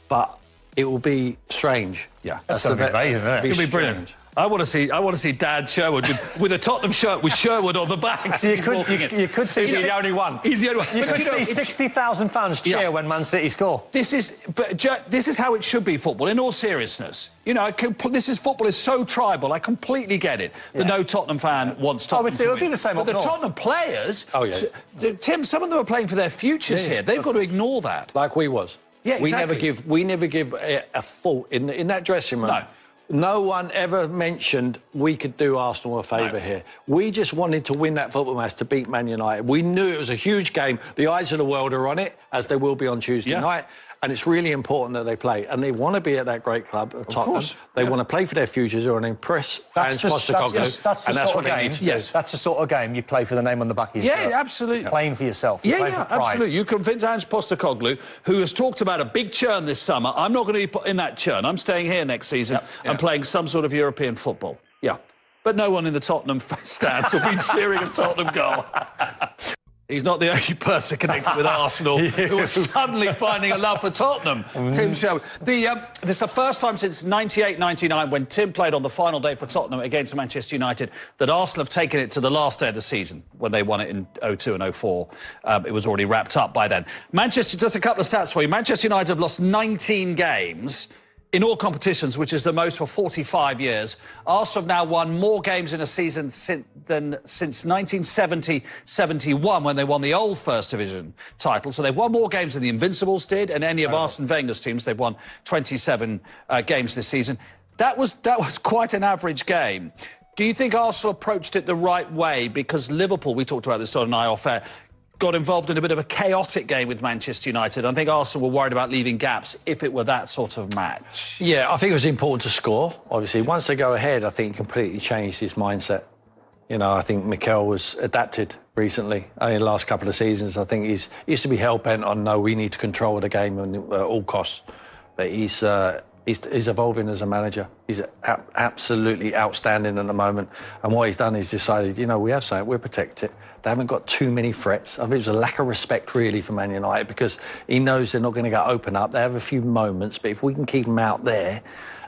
But it will be strange. Yeah, that's going to be amazing, isn't it? It'll be brilliant. I want to see Dad Sherwood with a Tottenham shirt with Sherwood on the back. So you could see he's the only one. He's the only one. You could see 60,000 fans cheer when Man City score. This is how it should be, football. In all seriousness, you know, football is so tribal. I completely get it. No Tottenham fan wants Tottenham. It would be the same. But the Tottenham players, Tim, some of them are playing for their futures here. They've got to ignore that. Like we was. Yeah, exactly. We never give a fault in that dressing room. No. No one ever mentioned we could do Arsenal a favour here. We just wanted to win that football match to beat Man United. We knew it was a huge game. The eyes of the world are on it, as they will be on Tuesday night. And it's really important that they play. And they want to be at that great club, Tottenham. Of course. They want to play for their futures. They want to impress fans. That's the sort of game. Yes, that's the sort of game you play for the name on the back of your shirt. Yeah, absolutely. Playing for yourself. Yeah, absolutely. You convince Ange Postecoglou, who has talked about a big churn this summer. I'm not going to be in that churn. I'm staying here next season and playing some sort of European football. Yeah. But no one in the Tottenham stands will be cheering a Tottenham goal. He's not the only person connected with Arsenal who is suddenly finding a love for Tottenham. Tim Sherwood. This is the first time since 98-99, when Tim played on the final day for Tottenham against Manchester United, that Arsenal have taken it to the last day of the season, when they won it in 02 and 04. It was already wrapped up by then. Manchester, just a couple of stats for you. Manchester United have lost 19 games in all competitions, which is the most for 45 years. Arsenal have now won more games in a season since 1970-71, when they won the old First Division title. So they've won more games than the Invincibles did, and any of Arsene Wenger's teams. They've won 27 games this season. That was quite an average game. Do you think Arsenal approached it the right way? Because Liverpool, we talked about this on and I off air, got involved in a bit of a chaotic game with Manchester United. I think Arsenal were worried about leaving gaps if it were that sort of match. Yeah, I think it was important to score, obviously. Once they go ahead, I think it completely changed his mindset. You know, I think Mikel was adapted recently. In the last couple of seasons, I think he used to be hell-bent on, no, we need to control the game at all costs. But he's evolving as a manager. He's absolutely outstanding at the moment. And what he's done is decided, you know, we have something, we'll protect it. They haven't got too many threats. I think it was a lack of respect, really, for Man United, because he knows they're not going to go open up. They have a few moments, but if we can keep them out there,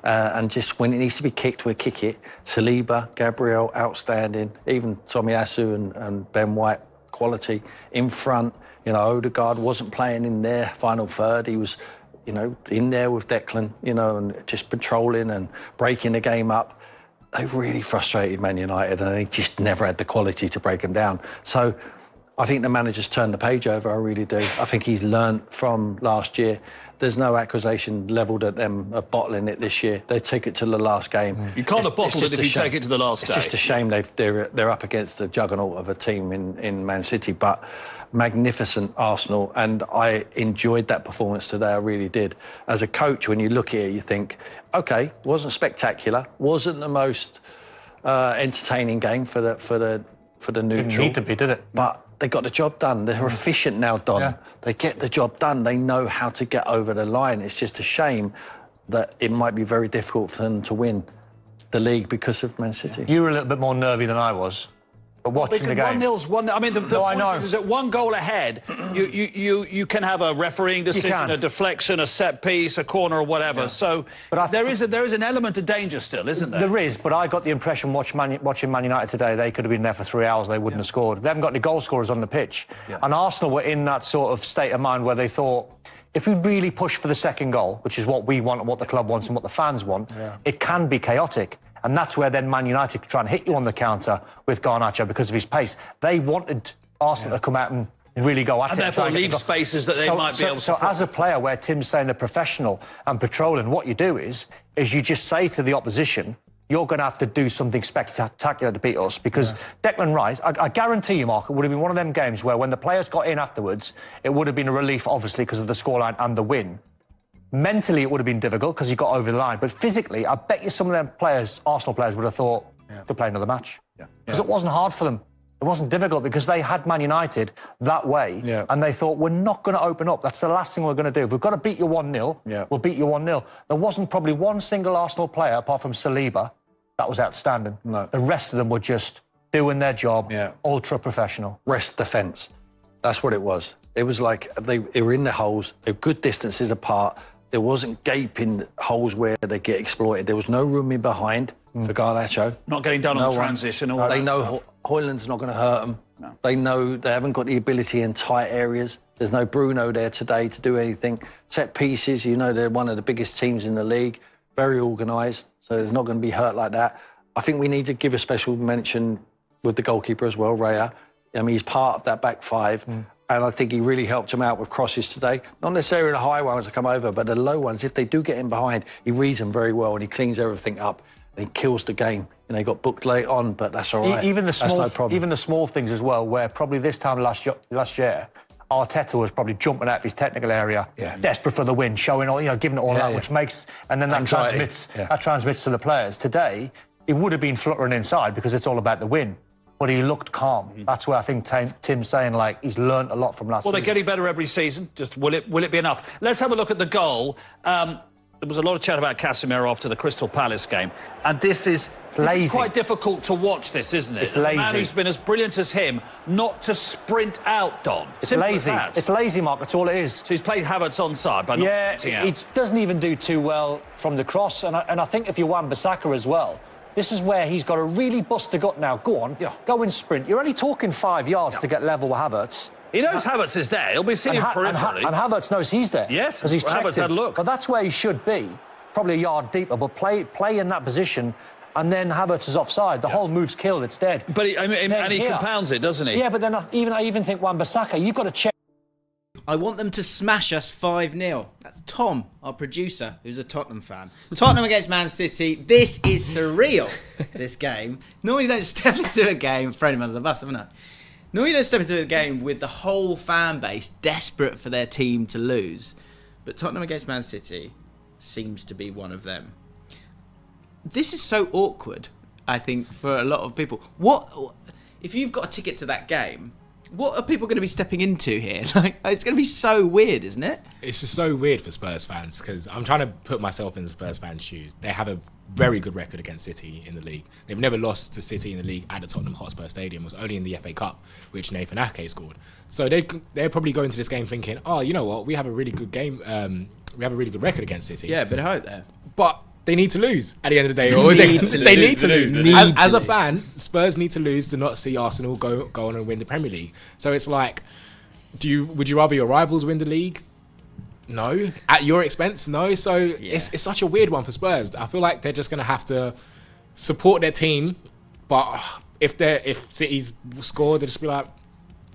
and just when it needs to be kicked, we'll kick it. Saliba, Gabriel, outstanding. Even Tomiyasu and Ben White, quality. In front, you know, Odegaard wasn't playing in their final third. He was, you know, in there with Declan, you know, and just patrolling and breaking the game up. They've really frustrated Man United, and they just never had the quality to break them down. So I think the manager's turned the page over, I really do. I think he's learnt from last year. There's no accusation levelled at them of bottling it this year. They take it to the last game. You can't have bottled it if you take it to the last day. It's just a shame they're up against the juggernaut of a team in Man City, but magnificent Arsenal, and I enjoyed that performance today, I really did. As a coach, when you look here, you think, OK, wasn't spectacular, wasn't the most entertaining game for the neutral. Didn't need to be, did it? But they got the job done. They're efficient now, Don. Yeah. They get the job done. They know how to get over the line. It's just a shame that it might be very difficult for them to win the league because of Man City. You were a little bit more nervy than I was. But watching the game, 1-0's one. I mean, the point is that one goal ahead, you can have a refereeing decision, a deflection, a set piece, a corner, or whatever. Yeah. So, but there is an element of danger still, isn't there? There is, but I got the impression watching Man United today, they could have been there for 3 hours. They wouldn't have scored. They haven't got any goal scorers on the pitch, and Arsenal were in that sort of state of mind where they thought, if we really push for the second goal, which is what we want and what the club wants and what the fans want, it can be chaotic. And that's where then Man United could try and hit you on the counter with Garnacho because of his pace. They wanted Arsenal to come out and really go at and it. Therefore leave spaces that they might be able to... So as a player, where Tim's saying they're professional and patrolling, what you do is you just say to the opposition, you're going to have to do something spectacular to beat us, because Declan Rice, I guarantee you, Mark, it would have been one of them games where when the players got in afterwards, it would have been a relief, obviously, because of the scoreline and the win. Mentally, it would have been difficult because you got over the line. But physically, I bet you some of them players, Arsenal players, would have thought, could play another match. Because it wasn't hard for them. It wasn't difficult because they had Man United that way. And they thought, we're not going to open up. That's the last thing we're going to do. If we've got to beat you 1-0, we'll beat you 1-0. There wasn't probably one single Arsenal player, apart from Saliba, that was outstanding. No. The rest of them were just doing their job, ultra professional. Rest defence. That's what it was. It was like they were in the holes, they're good distances apart. There wasn't gaping holes where they get exploited. There was no room in behind for Garnacho. Not getting done on transition. All they that know stuff. Højlund's not going to hurt them. No. They know they haven't got the ability in tight areas. There's no Bruno there today to do anything. Set pieces, you know, they're one of the biggest teams in the league. Very organised, so it's not going to be hurt like that. I think we need to give a special mention with the goalkeeper as well, Raya. I mean, he's part of that back five. And I think he really helped him out with crosses today. Not necessarily the high ones to come over, but the low ones, if they do get in behind, he reads them very well and he cleans everything up and he kills the game. You know, he got booked late on, but that's all right. Even the small, no problem. even the small things as well, where probably this time last year, Arteta was probably jumping out of his technical area, desperate for the win, showing all, you know, giving it all out, which makes, and then that transmits to the players. Today, he would have been fluttering inside because it's all about the win. But he looked calm. That's where I think Tim's saying, like, he's learned a lot from last season. Well, they're getting better every season. Just will it be enough? Let's have a look at the goal. There was a lot of chat about Casemiro after the Crystal Palace game. And this is quite difficult to watch, this, isn't it? It's as lazy. A man who's been as brilliant as him, not to sprint out, Don. It's lazy. It's lazy, Mark. That's all it is. So he's played Havertz onside by not sprinting out. He doesn't even do too well from the cross. And I think if you're Wan-Bissaka as well, this is where he's got to really bust the gut now. Go on, go and sprint. You're only talking 5 yards to get level with Havertz. He knows Havertz is there. He'll be seeing him peripherally. And Havertz knows he's there. Yes, because he's Havertz had a look. But that's where he should be, probably a yard deeper. But play in that position, and then Havertz is offside. The whole move's killed. It's dead. But he compounds it, doesn't he? Yeah, but then I even think Wan-Bissaka, you've got to check. I want them to smash us 5-0. That's Tom, our producer, who's a Tottenham fan. Tottenham against Man City. This is surreal, this game. Normally you don't step into a game, throwing him under the bus, haven't I? Normally you don't step into a game with the whole fan base desperate for their team to lose. But Tottenham against Man City seems to be one of them. This is so awkward, I think, for a lot of people. What if you've got a ticket to that game? What are people going to be stepping into here? Like, it's going to be so weird, isn't it? It's just so weird for Spurs fans because I'm trying to put myself in the Spurs fans' shoes. They have a very good record against City in the league. They've never lost to City in the league at the Tottenham Hotspur Stadium. It was only in the FA Cup, which Nathan Ake scored. So they're probably going to this game thinking, oh, you know what? We have a really good game. We have a really good record against City. Yeah, but hope there. But they need to lose at the end of the day. Or they need to lose. As a fan, Spurs need to lose to not see Arsenal go on and win the Premier League. So it's like, would you rather your rivals win the league? No. At your expense? No. So it's such a weird one for Spurs. I feel like they're just going to have to support their team. But if City's scored, they'll just be like,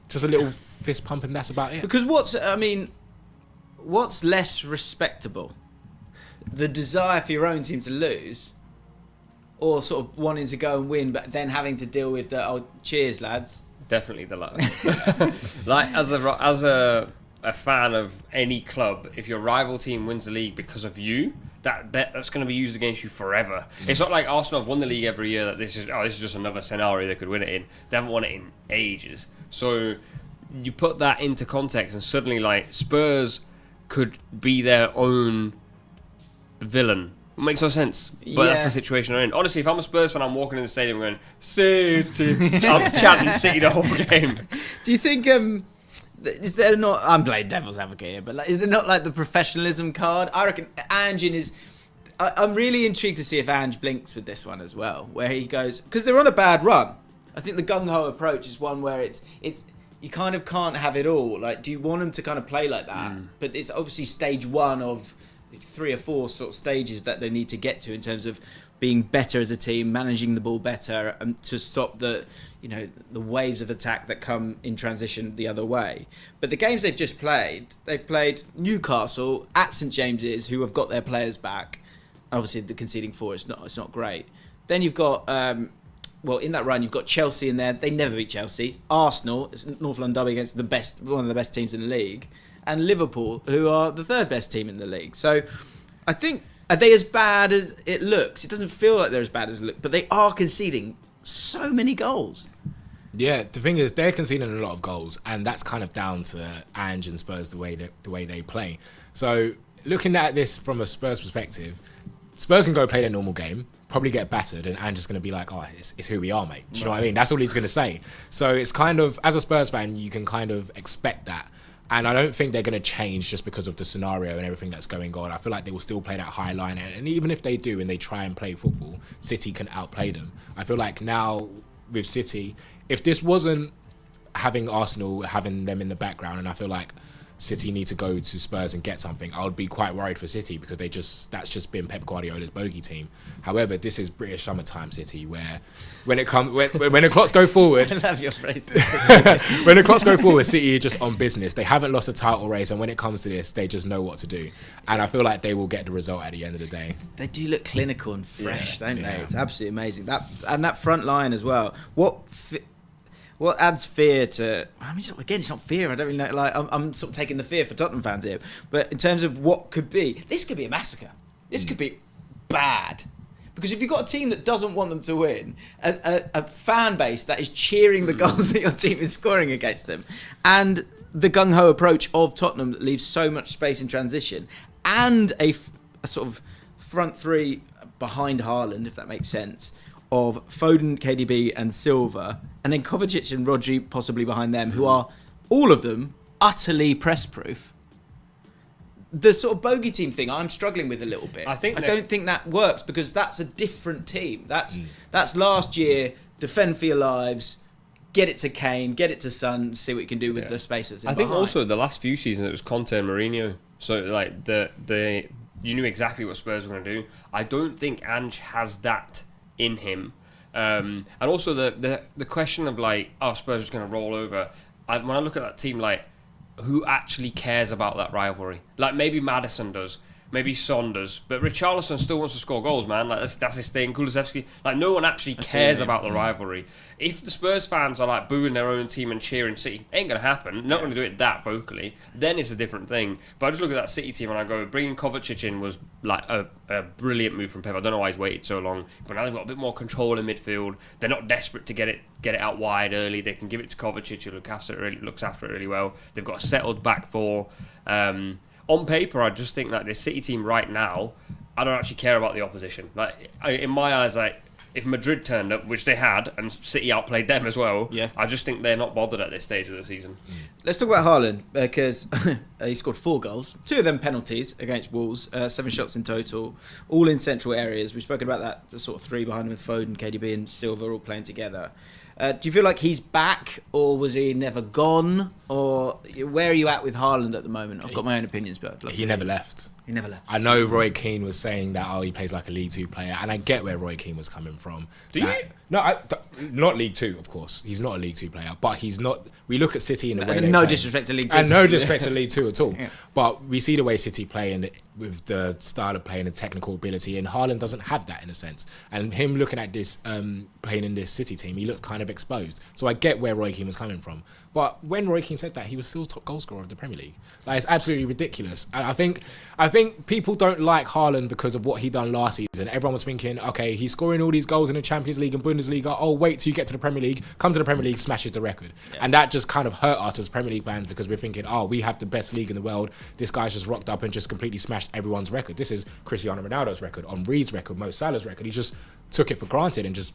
just a little fist pump and that's about it. Because what's less respectable? The desire for your own team to lose, or sort of wanting to go and win, but then having to deal with the cheers, lads. Definitely the latter. Like as a fan of any club, if your rival team wins the league because of you, that's going to be used against you forever. It's not like Arsenal have won the league every year. That this is just another scenario they could win it in. They haven't won it in ages. So you put that into context, and suddenly like Spurs could be their own villain. It makes no sense, but that's the situation they're in. Honestly, if I'm a Spurs fan, I'm walking in the stadium going City. I'm chanting City the whole game. Do you think is there not? I'm playing devil's advocate here, but like, is there not like the professionalism card? I reckon Ange I'm really intrigued to see if Ange blinks with this one as well, where he goes, because they're on a bad run. I think the gung ho approach is one where it's you kind of can't have it all. Like, do you want them to kind of play like that? But it's obviously stage one of 3 or 4 sort of stages that they need to get to in terms of being better as a team, managing the ball better, to stop the waves of attack that come in transition the other way. But the games they've played Newcastle at St James's, who have got their players back. Obviously, the conceding 4 it's not great. Then you've got in that run you've got Chelsea in there. They never beat Chelsea. Arsenal, it's North London derby against one of the best teams in the league, and Liverpool, who are the third best team in the league. So, I think, are they as bad as it looks? It doesn't feel like they're as bad as it looks, but they are conceding so many goals. Yeah, the thing is, they're conceding a lot of goals, and that's kind of down to Ange and Spurs, the way they play. So, looking at this from a Spurs perspective, Spurs can go play their normal game, probably get battered, and Ange is going to be like, oh, it's who we are, mate. Do you know what I mean? That's all he's going to say. So it's kind of, as a Spurs fan, you can kind of expect that. And I don't think they're going to change just because of the scenario and everything that's going on. I feel like they will still play that high line. And even if they do and they try and play football, City can outplay them. I feel like now with City, if this wasn't having Arsenal, having them in the background, and I feel like City need to go to Spurs and get something, I would be quite worried for City, because that's just been Pep Guardiola's bogey team. However, this is British summertime City, where when the clocks go forward, I love your phrase. when the clocks go forward, City are just on business. They haven't lost a title race, and when it comes to this, they just know what to do. And I feel like they will get the result at the end of the day. They do look clinical and fresh, don't they? It's absolutely amazing. That front line as well. What adds fear to? I mean, it's not fear. I don't really know. Like, I'm sort of taking the fear for Tottenham fans here. But in terms of what could be, this could be a massacre. This could be bad. Because if you've got a team that doesn't want them to win, a fan base that is cheering the goals that your team is scoring against them, and the gung-ho approach of Tottenham that leaves so much space in transition, and a sort of front three behind Haaland, if that makes sense, of Foden, KDB and Silva, and then Kovacic and Rodri possibly behind them, who are, all of them, utterly press-proof. The sort of bogey team thing I'm struggling with a little bit. I don't think that works, because that's a different team. That's last year, defend for your lives, get it to Kane, get it to Son, see what you can do with the spaces. I think also the last few seasons it was Conte and Mourinho. So like you knew exactly what Spurs were going to do. I don't think Ange has that in him, and also the question of like, Spurs are going to roll over. When I look at that team, like, who actually cares about that rivalry? Like, maybe Maddison does, maybe Son does, but Richarlison still wants to score goals, man. Like, that's his thing. Kulusevski, like, no one actually cares about the rivalry. If the Spurs fans are like booing their own team and cheering City, ain't gonna happen. Not gonna do it that vocally. Then it's a different thing. But I just look at that City team and I go, bringing Kovacic in was like a brilliant move from Pep. I don't know why he's waited so long, but now they've got a bit more control in midfield. They're not desperate to get it out wide early. They can give it to Kovacic, who looks after it really well. They've got a settled back four. On paper, I just think that this City team right now, I don't actually care about the opposition. Like, in my eyes, like, if Madrid turned up, which they had, and City outplayed them as well, I just think they're not bothered at this stage of the season. Let's talk about Haaland, because he scored 4 goals, 2 of them penalties against Wolves, 7 shots in total, all in central areas. We've spoken about that, the sort of 3 behind him with Foden, KDB and Silva all playing together. Do you feel like he's back, or was he never gone? Or where are you at with Haaland at the moment? I've got my own opinions, but he never left. He never left. I know Roy Keane was saying that, he plays like a League 2 player, and I get where Roy Keane was coming from. Do you? No, not League 2, of course. He's not a League 2 player, but he's not. We look at City in the way they no play. Disrespect to League 2. And no disrespect to League 2 at all. But we see the way City play and with the style of play and the technical ability, and Haaland doesn't have that in a sense. And him looking at this, playing in this City team, he looks kind of exposed. So I get where Roy Keane was coming from. But when Roy Keane said that, he was still top goal scorer of the Premier League. Like, it's absolutely ridiculous. And I think people don't like Haaland because of what he done last season. Everyone was thinking, okay, he's scoring all these goals in the Champions League and Bundesliga. Oh, wait till you get to the Premier League. Come to the Premier League, smashes the record. And that just kind of hurt us as Premier League fans, because we're thinking, we have the best league in the world. This guy's just rocked up and just completely smashed everyone's record. This is Cristiano Ronaldo's record, Henry's record, Mo Salah's record. He just took it for granted and just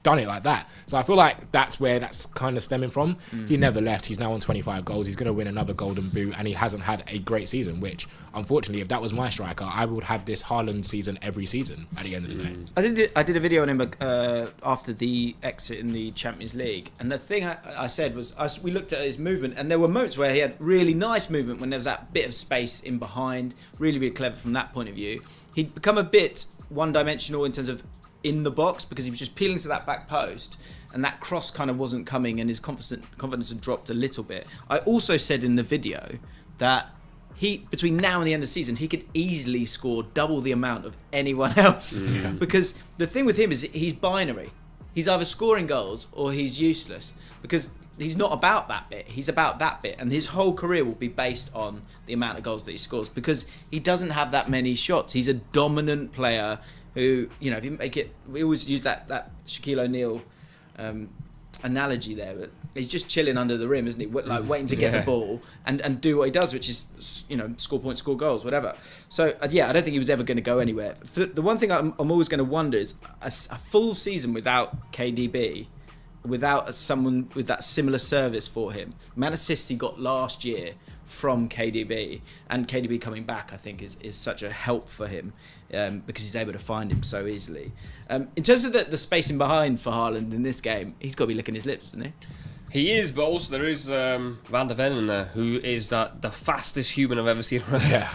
done it like that. So I feel like that's where that's kind of stemming from. He never left. He's now on 25 goals. He's going to win another Golden Boot, and he hasn't had a great season, which, unfortunately, if that was my striker, I would have this Haaland season every season at the end of the day. I did a video on him after the exit in the Champions League, and the thing I said was, we looked at his movement, and there were moments where he had really nice movement when there was that bit of space in behind, really, really clever from that point of view. He'd become a bit one-dimensional in terms of in the box because he was just peeling to that back post, and that cross kind of wasn't coming, and his confidence had dropped a little bit. I also said in the video that between now and the end of the season, he could easily score double the amount of anyone else. Because the thing with him is he's binary. He's either scoring goals or he's useless, because he's not about that bit. He's about that bit, and his whole career will be based on the amount of goals that he scores, because he doesn't have that many shots. He's a dominant player who, if you make it, we always use that Shaquille O'Neal analogy there, but he's just chilling under the rim, isn't he? Like waiting to get the ball and do what he does, which is score points, score goals, whatever. So I don't think he was ever going to go anywhere. The one thing I'm always going to wonder is a full season without KDB, without someone with that similar service for him. Man assists he got last year from KDB, and KDB coming back, I think, is such a help for him because he's able to find him so easily. In terms of the spacing behind for Haaland in this game, he's got to be licking his lips, isn't he? He is, but also there is Van der Ven in there, who is the fastest human I've ever seen run. Yeah.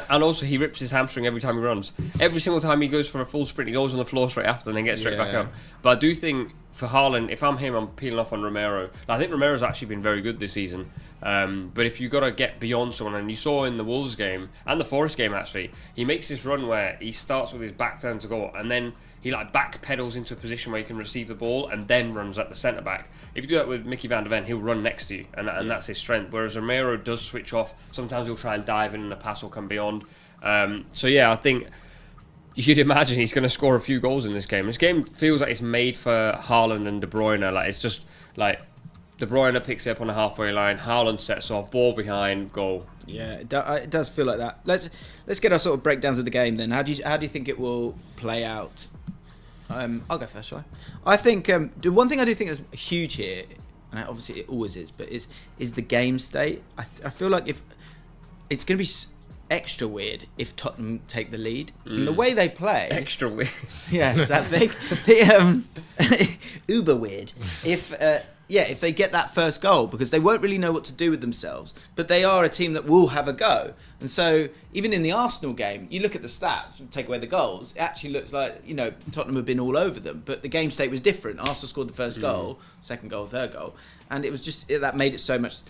And also he rips his hamstring every time he runs. Every single time he goes for a full sprint, he goes on the floor straight after and then gets straight back up. But I do think for Haaland, if I'm him, I'm peeling off on Romero. I think Romero's actually been very good this season. But if you've got to get beyond someone, and you saw in the Wolves game and the Forest game actually, he makes this run where he starts with his back turn to goal, and then he back pedals into a position where he can receive the ball and then runs at the centre back. If you do that with Mickey Van der Ven, he'll run next to you, and that's his strength. Whereas Romero does switch off. Sometimes he'll try and dive in, and the pass will come beyond. So yeah, I think you should imagine he's going to score a few goals in this game. This game feels like it's made for Haaland and De Bruyne. It's just De Bruyne picks it up on the halfway line, Haaland sets off, ball behind, goal. Yeah, it does feel like that. Let's get our sort of breakdowns of the game then. How do you think it will play out? I'll go first, shall I? I think the one thing I do think is huge here, and obviously it always is, but is the game state. I feel like if it's going to be extra weird if Tottenham take the lead. And the way they play, extra weird. Yeah, is that thing? The uber weird. If they get that first goal, because they won't really know what to do with themselves, but they are a team that will have a go. And so even in the Arsenal game, you look at the stats, take away the goals, it actually looks like, Tottenham have been all over them, but the game state was different. Arsenal scored the first goal, second goal, third goal, and it was just, that made it so much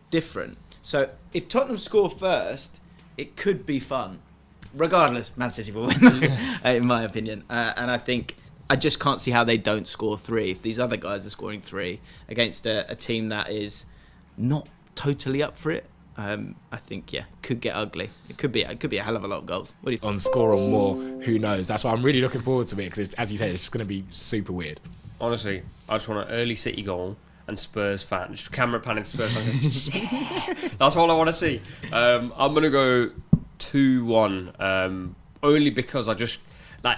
different. So if Tottenham score first, it could be fun. Regardless, Man City will win, in my opinion. And I think I just can't see how they don't score 3 if these other guys are scoring 3 against a team that is not totally up for it. I think could get ugly. It could be a hell of a lot of goals. What do you think? On score or more, who knows? That's why I'm really looking forward to it, because as you said, it's just going to be super weird. Honestly, I just want an early City goal and Spurs fan, just camera panning Spurs fan. That's all I want to see. I'm gonna go 2-1, only because I just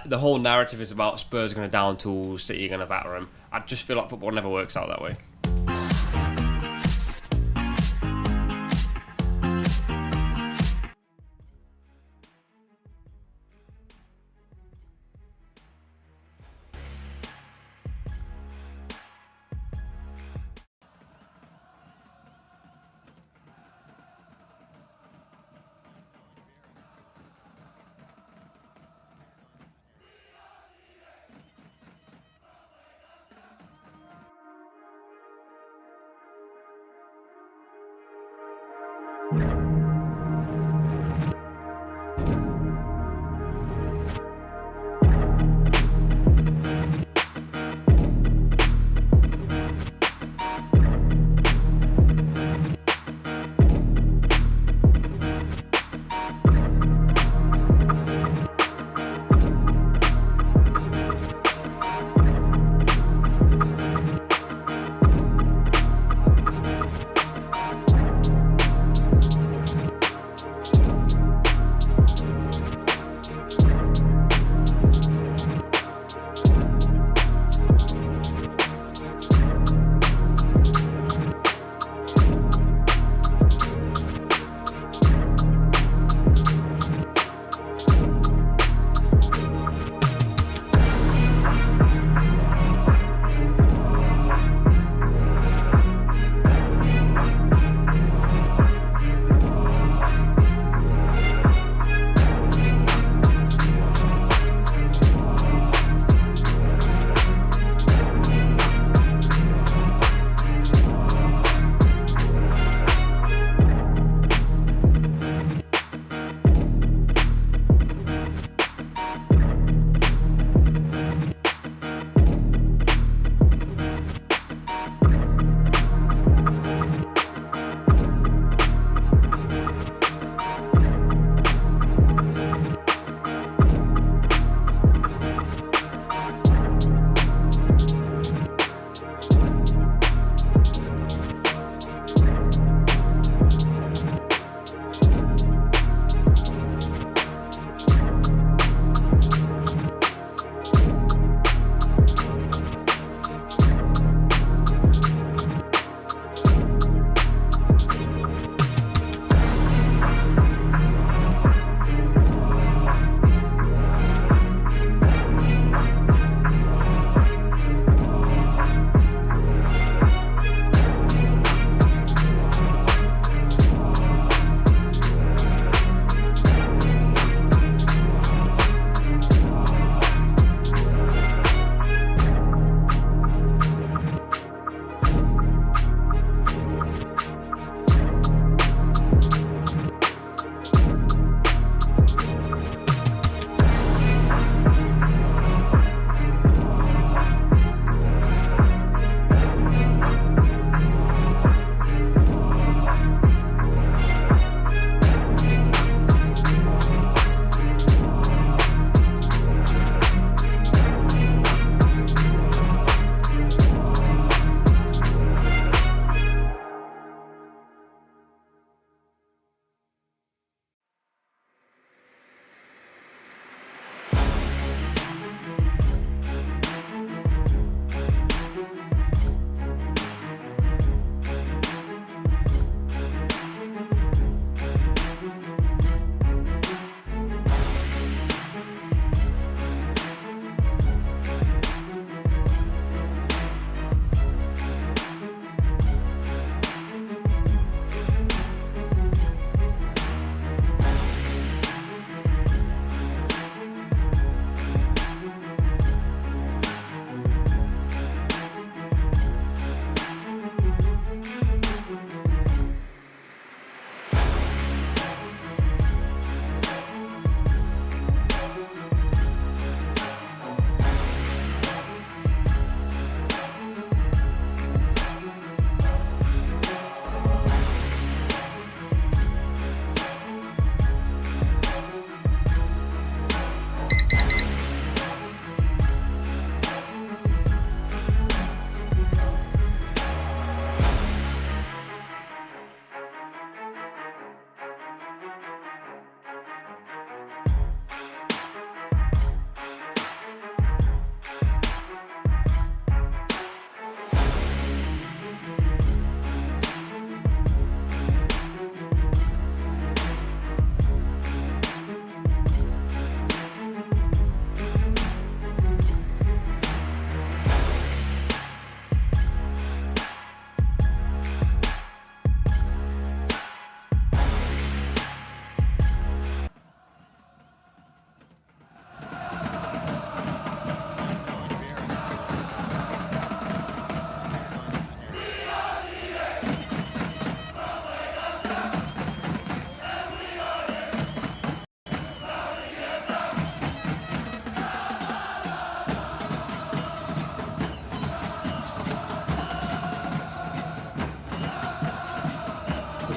the whole narrative is about Spurs going to down tools, City going to batter them. I just feel like football never works out that way.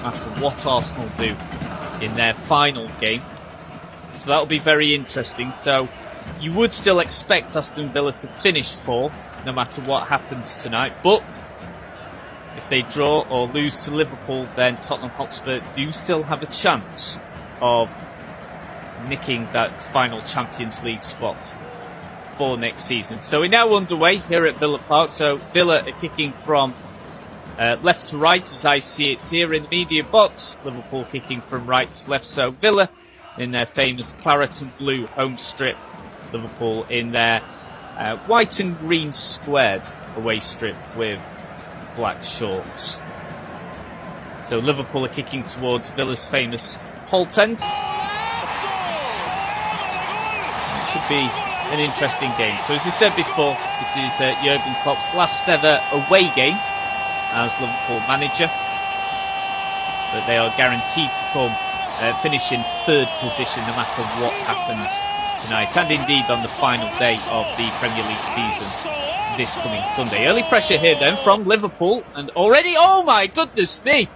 matter what Arsenal do in their final game. So that'll be very interesting. So you would still expect Aston Villa to finish 4th, no matter what happens tonight. But if they draw or lose to Liverpool, then Tottenham Hotspur do still have a chance of nicking that final Champions League spot for next season. So we're now underway here at Villa Park. So Villa are kicking from left to right, as I see it here in the media box. Liverpool kicking from right to left. So Villa in their famous claret and blue home strip. Liverpool in their white and green squared away strip with black shorts. So Liverpool are kicking towards Villa's famous Holt end. It should be an interesting game. So as I said before, this is Jurgen Klopp's last ever away game as Liverpool manager. But they are guaranteed to come finish in 3rd position no matter what happens tonight, and indeed on the final day of the Premier League season this coming Sunday. Early pressure here then from Liverpool, and already, oh my goodness me,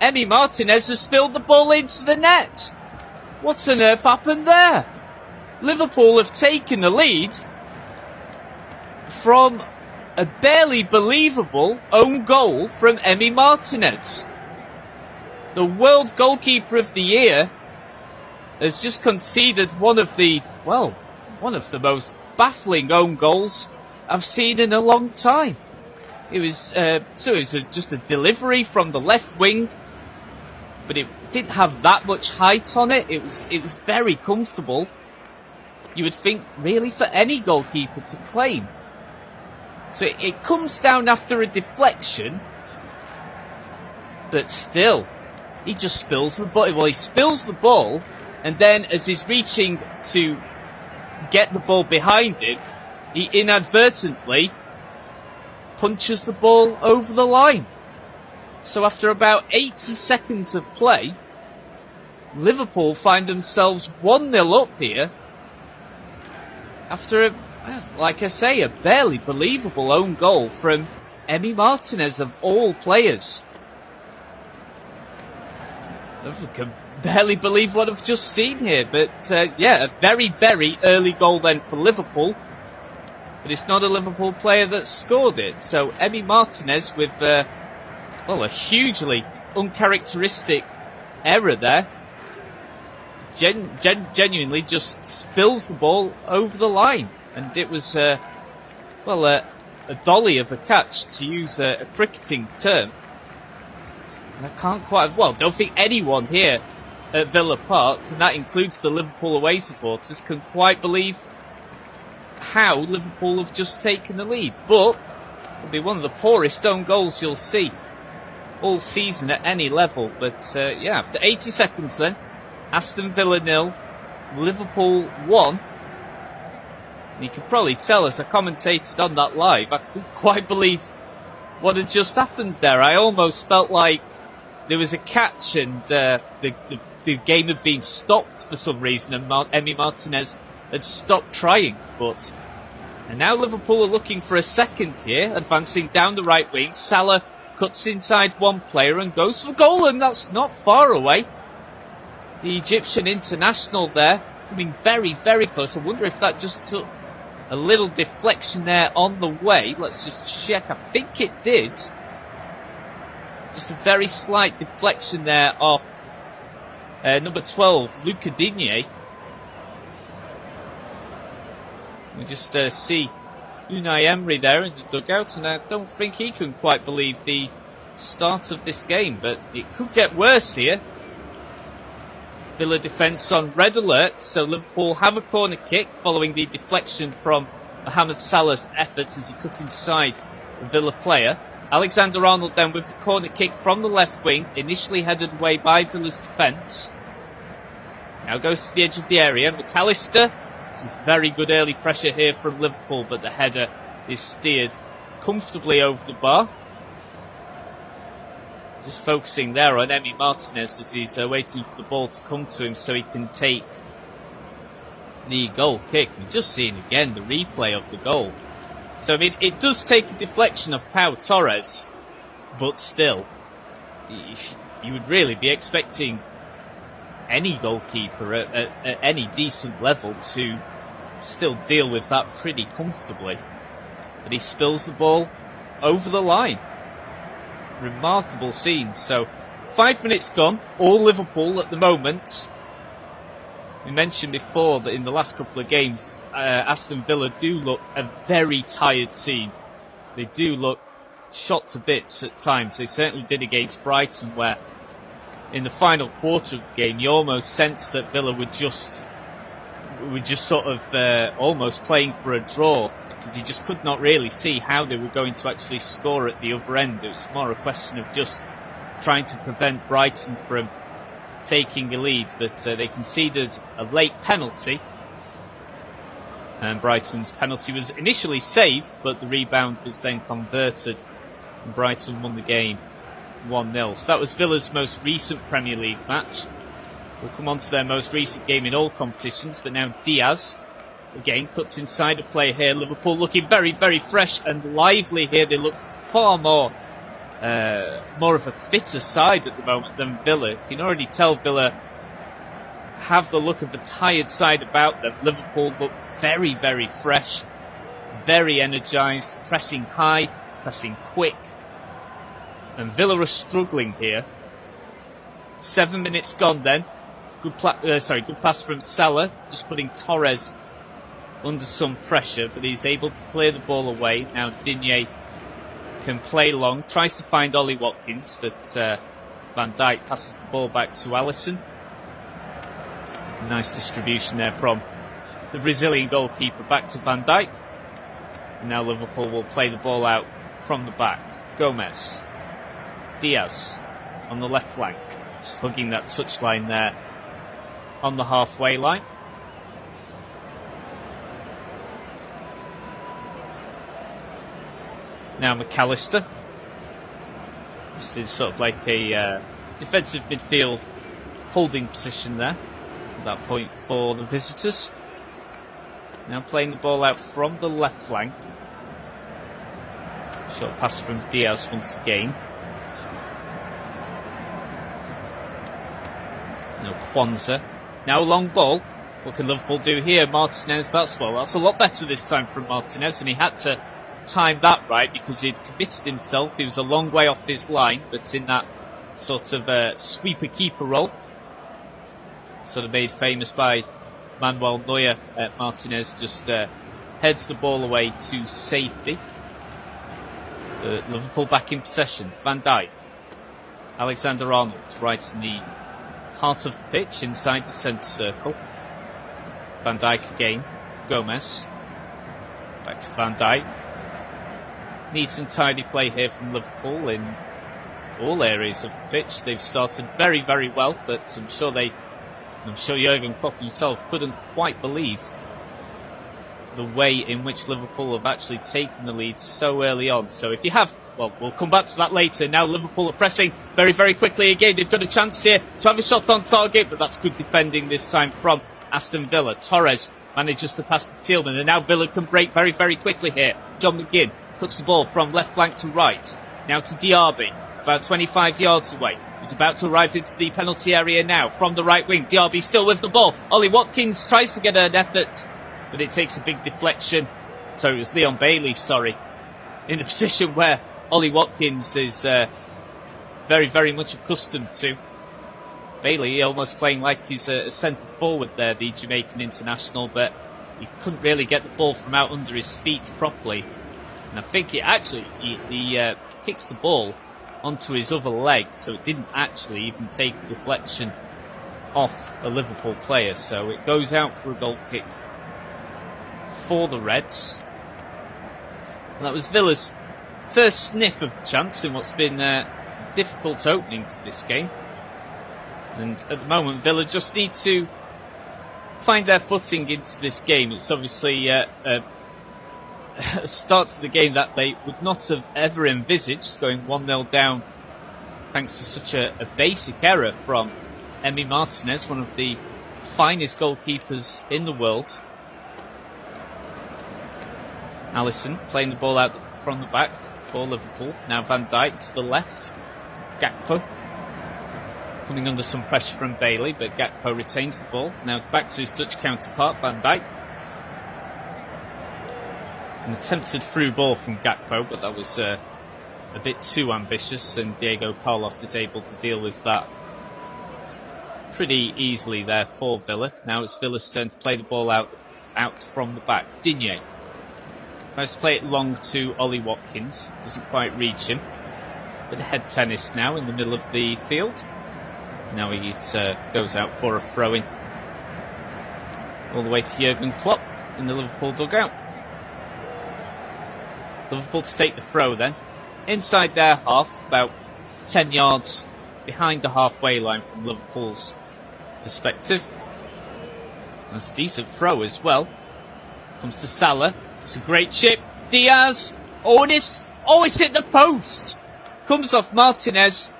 Emi Martinez has spilled the ball into the net. What on earth happened there? Liverpool have taken the lead from a barely believable own goal from Emi Martinez. The world goalkeeper of the year has just conceded one of the most baffling own goals I've seen in a long time. It was just a delivery from the left wing, but it didn't have that much height on it. It was very comfortable. You would think really for any goalkeeper to claim. So it comes down after a deflection, but still, he just spills the ball. Well, he spills the ball, and then as he's reaching to get the ball behind him, he inadvertently punches the ball over the line. So after about 80 seconds of play, Liverpool find themselves 1-0 up here after, like I say, a barely believable own goal from Emi Martinez of all players. I can barely believe what I've just seen here, but yeah, a very, very early goal then for Liverpool. But it's not a Liverpool player that scored it. So Emi Martinez with, a hugely uncharacteristic error there. Genuinely just spills the ball over the line. And it was, a dolly of a catch, to use a cricketing term. And I don't think anyone here at Villa Park, and that includes the Liverpool away supporters, can quite believe how Liverpool have just taken the lead. But it'll be one of the poorest own goals you'll see all season at any level. But after 80 seconds then, Aston Villa 0, Liverpool 1. And you could probably tell as I commentated on that live, I couldn't quite believe what had just happened there. I almost felt like there was a catch and the game had been stopped for some reason, and Emi Martinez had stopped trying. And now Liverpool are looking for a second here, advancing down the right wing. Salah cuts inside one player and goes for goal, and that's not far away. The Egyptian international there, coming very, very close. I wonder if that just took a little deflection there on the way. Let's just check. I think it did. Just a very slight deflection there off number 12, Luca Digne. We just see Unai Emery there in the dugout, and I don't think he can quite believe the start of this game, but it could get worse here. Villa defence on red alert, so Liverpool have a corner kick following the deflection from Mohamed Salah's effort as he cut inside the Villa player. Alexander-Arnold then with the corner kick from the left wing, initially headed away by Villa's defence. Now goes to the edge of the area. McAllister. This is very good early pressure here from Liverpool, but the header is steered comfortably over the bar. Just focusing there on Emi Martinez as he's waiting for the ball to come to him so he can take the goal kick. We're just seeing again the replay of the goal. So, I mean, it does take a deflection of Pau Torres, but still, you would really be expecting any goalkeeper at any decent level to still deal with that pretty comfortably. But he spills the ball over the line. Remarkable scene. So 5 minutes gone, all Liverpool at the moment. We mentioned before that in the last couple of games, Aston Villa do look a very tired team. They do look shot to bits at times. They certainly did against Brighton, where in the final quarter of the game, you almost sensed that Villa were just sort of almost playing for a draw, because you just could not really see how they were going to actually score at the other end. It was more a question of just trying to prevent Brighton from taking a lead, but they conceded a late penalty, and Brighton's penalty was initially saved, but the rebound was then converted, and Brighton won the game 1-0. So that was Villa's most recent Premier League match. We'll come on to their most recent game in all competitions, but now Diaz again cuts inside a play here. Liverpool looking very, very fresh and lively here. They look far more of a fitter side at the moment than Villa. You can already tell Villa have the look of a tired side about them. Liverpool look very, very fresh, very energised, pressing high, pressing quick. And Villa are struggling here. 7 minutes gone then. Good pass from Salah, just putting Torres under some pressure, but he's able to clear the ball away. Now Digne can play long, tries to find Ollie Watkins, but Van Dijk passes the ball back to Alisson. Nice distribution there from the Brazilian goalkeeper back to Van Dijk. And now Liverpool will play the ball out from the back. Gomez. Diaz on the left flank, just hugging that touchline there on the halfway line. Now McAllister. Just in sort of like a defensive midfield holding position there at that point for the visitors. Now playing the ball out from the left flank. Short pass from Diaz once again. No, Kwanzaa. Now a long ball. What can Liverpool do here? Martinez, that's a lot better this time from Martinez, and he had to time that right because he'd committed himself. He was a long way off his line, but in that sort of sweeper-keeper role. Sort of made famous by Manuel Neuer. Martinez just heads the ball away to safety. Liverpool back in possession. Van Dijk. Alexander-Arnold right in the heart of the pitch, inside the centre circle. Van Dijk again. Gomez. Back to Van Dijk. Neat and tidy play here from Liverpool in all areas of the pitch. They've started very, very well, but I'm sure Jurgen Klopp himself couldn't quite believe the way in which Liverpool have actually taken the lead so early on. So if you have, well, we'll come back to that later. Now Liverpool are pressing very, very quickly again. They've got a chance here to have a shot on target, but that's good defending this time from Aston Villa. Torres manages to pass to Tielemans, and now Villa can break very, very quickly here. John McGinn cuts the ball from left flank to right. Now to Diaby, about 25 yards away. He's about to arrive into the penalty area now from the right wing. Diaby still with the ball. Ollie Watkins tries to get an effort, but it takes a big deflection. So it was Leon Bailey, in a position where Ollie Watkins is very, very much accustomed to. Bailey almost playing like he's a centre forward there, the Jamaican international, but he couldn't really get the ball from out under his feet properly. And I think he kicks the ball onto his other leg, so it didn't actually even take a deflection off a Liverpool player. So it goes out for a goal kick for the Reds. And that was Villa's first sniff of a chance in what's been a difficult opening to this game. And at the moment, Villa just need to find their footing into this game. It's obviously a start to the game that they would not have ever envisaged, going 1-0 down thanks to such a basic error from Emi Martinez, one of the finest goalkeepers in the world. Alisson playing the ball out from the back for Liverpool. Now Van Dijk to the left. Gakpo. coming under some pressure from Bailey, but Gakpo retains the ball. Now back to his Dutch counterpart, Van Dijk. An attempted through ball from Gakpo, but that was a bit too ambitious, and Diego Carlos is able to deal with that pretty easily there for Villa. Now it's Villa's turn to play the ball out from the back. Digne tries to play it long to Ollie Watkins, doesn't quite reach him. Bit of head tennis now in the middle of the field. Now he goes out for a throw-in. All the way to Jurgen Klopp in the Liverpool dugout. Liverpool to take the throw then. Inside their half, about 10 yards behind the halfway line from Liverpool's perspective. That's a decent throw as well. Comes to Salah. It's a great chip. Diaz. Oh, it's hit the post. Comes off Martinez.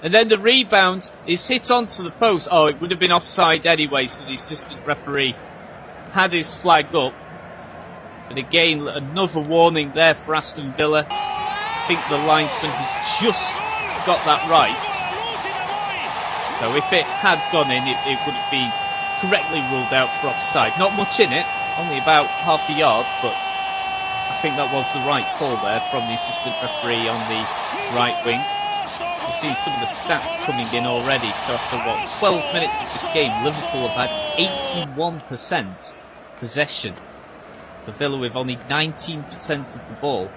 And then the rebound is hit onto the post. Oh, it would have been offside anyway, so the assistant referee had his flag up. But again, another warning there for Aston Villa. I think the linesman has just got that right. So if it had gone in, it would have been correctly ruled out for offside. Not much in it, only about half a yard, but I think that was the right call there from the assistant referee on the right wing. You see some of the stats coming in already. So after, 12 minutes of this game, Liverpool have had 81% possession. So Villa with only 19% of the ball.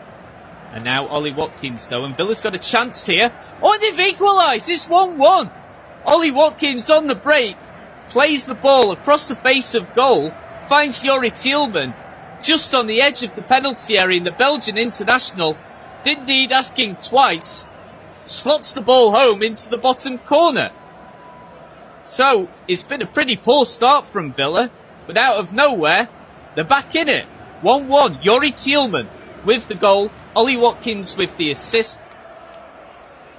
And now Ollie Watkins, though, and Villa's got a chance here. Oh, they've equalised! It's 1-1! Ollie Watkins on the break, plays the ball across the face of goal, finds Youri Tielemans just on the edge of the penalty area, and the Belgian international didn't need asking twice, slots the ball home into the bottom corner. So, it's been a pretty poor start from Villa, but out of nowhere, they're back in it. 1-1, Youri Tielemans with the goal, Ollie Watkins with the assist.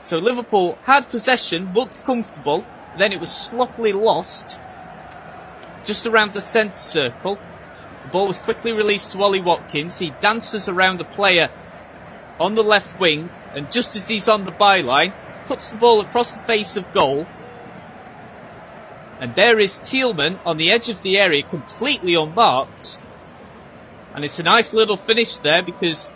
So Liverpool had possession, looked comfortable, then it was sloppily lost just around the centre circle. The ball was quickly released to Ollie Watkins. He dances around the player on the left wing, and just as he's on the byline, cuts the ball across the face of goal. And there is Tielemans on the edge of the area, completely unmarked. And it's a nice little finish there, because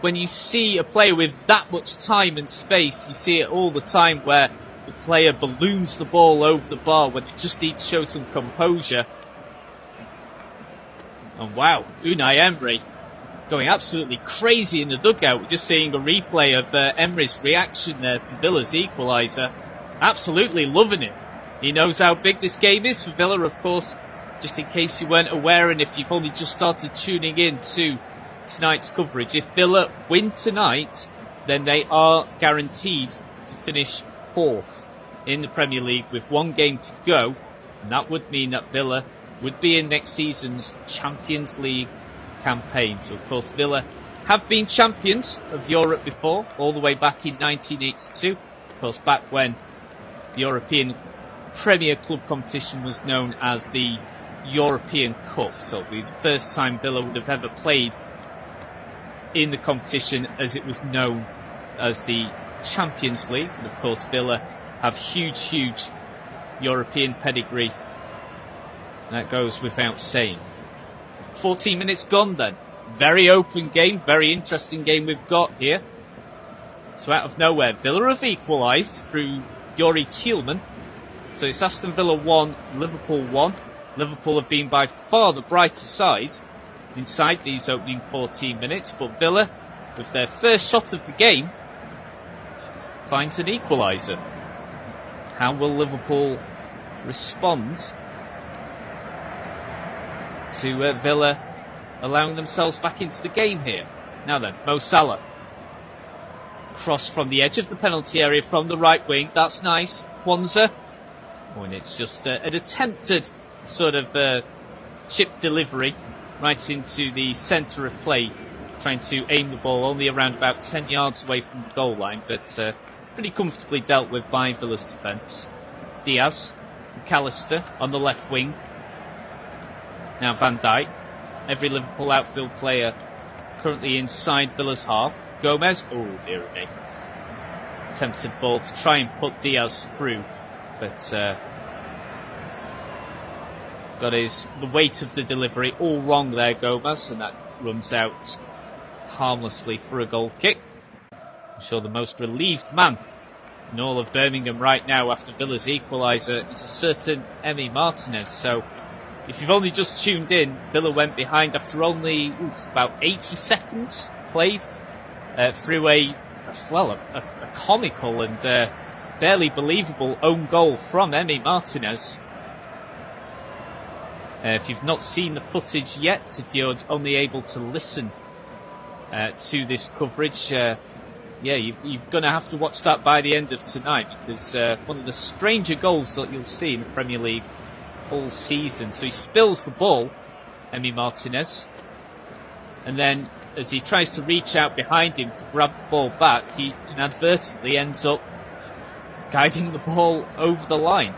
when you see a player with that much time and space, you see it all the time where the player balloons the ball over the bar when it just needs to show some composure. And wow, Unai Emery going absolutely crazy in the dugout. We're just seeing a replay of Emery's reaction there to Villa's equaliser. Absolutely loving it. He knows how big this game is for Villa, of course, just in case you weren't aware, and if you've only just started tuning in to tonight's coverage. If Villa win tonight, then they are guaranteed to finish 4th in the Premier League with one game to go, and that would mean that Villa would be in next season's Champions League campaign. So of course Villa have been champions of Europe before, all the way back in 1982, of course back when the European Premier Club competition was known as the European Cup. So it'll be the first time Villa would have ever played in the competition as it was known as the Champions League. And of course Villa have huge European pedigree. And that goes without saying. 14 minutes gone then. Very open game, very interesting game we've got here. So out of nowhere, Villa have equalised through Youri Tielemans. So it's Aston Villa 1, Liverpool 1. Liverpool have been by far the brighter side inside these opening 14 minutes, but Villa, with their first shot of the game, finds an equaliser. How will Liverpool respond to Villa allowing themselves back into the game here? Now then, Mo Salah. Cross from the edge of the penalty area from the right wing. That's nice. Kwanzaa. Oh, and it's just an attempted sort of chip delivery right into the centre of play, trying to aim the ball only around about 10 yards away from the goal line, but pretty comfortably dealt with by Villa's defence. Diaz, McAllister on the left wing. Now Van Dijk. Every Liverpool outfield player currently inside Villa's half. Gomez. Oh, dear me. attempted ball to try and put Diaz through, but got the weight of the delivery all wrong there, Gomez, and that runs out harmlessly for a goal kick. I'm sure the most relieved man in all of Birmingham right now after Villa's equaliser is a certain Emi Martinez. So if you've only just tuned in, Villa went behind after only about 80 seconds played through a comical and barely believable own goal from Emi Martinez. If you've not seen the footage yet, if you're only able to listen to this coverage, you're going to have to watch that by the end of tonight, because one of the stranger goals that you'll see in the Premier League all season. So he spills the ball, Emi Martinez, and then as he tries to reach out behind him to grab the ball back, he inadvertently ends up guiding the ball over the line.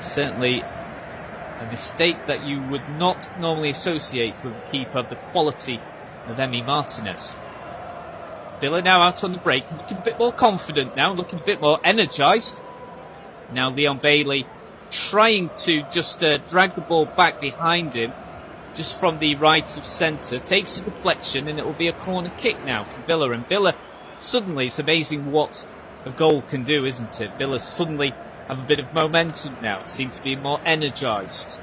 Certainly a mistake that you would not normally associate with a keeper of the quality of Emi Martinez. Villa now out on the break, looking a bit more confident now, looking a bit more energised. Now Leon Bailey trying to just drag the ball back behind him, just from the right of centre, takes a deflection, and it will be a corner kick now for Villa. And Villa, suddenly, it's amazing what a goal can do, isn't it? Villa suddenly have a bit of momentum now, seem to be more energised.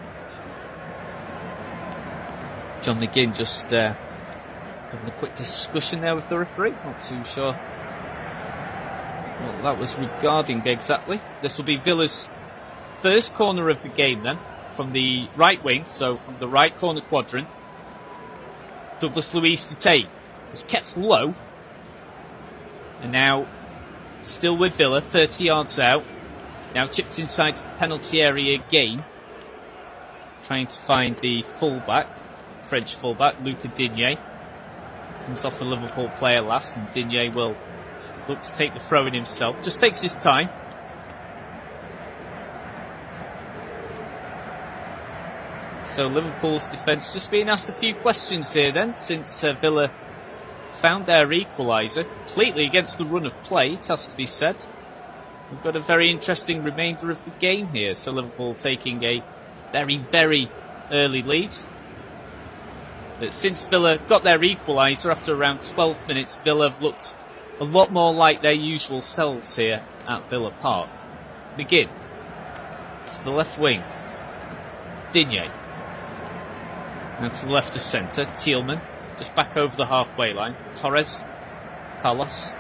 John McGinn just having a quick discussion there with the referee, not too sure what that was regarding exactly. This will be Villa's first corner of the game then, from the right wing, so from the right corner quadrant. Douglas Luiz to take. It's kept low, and now still with Villa, 30 yards out. Now chipped inside to the penalty area again. Trying to find the fullback, French fullback, Luca Digne. Comes off a Liverpool player last, and Digne will look to take the throw in himself. Just takes his time. So Liverpool's defence just being asked a few questions here then, since Villa found their equaliser completely against the run of play, it has to be said. We've got a very interesting remainder of the game here. So Liverpool taking a very, very early lead. But since Villa got their equaliser after around 12 minutes, Villa have looked a lot more like their usual selves here at Villa Park. McGinn to the left wing. Digne. And to the left of centre, Thielmann. Just back over the halfway line. Torres. Carlos.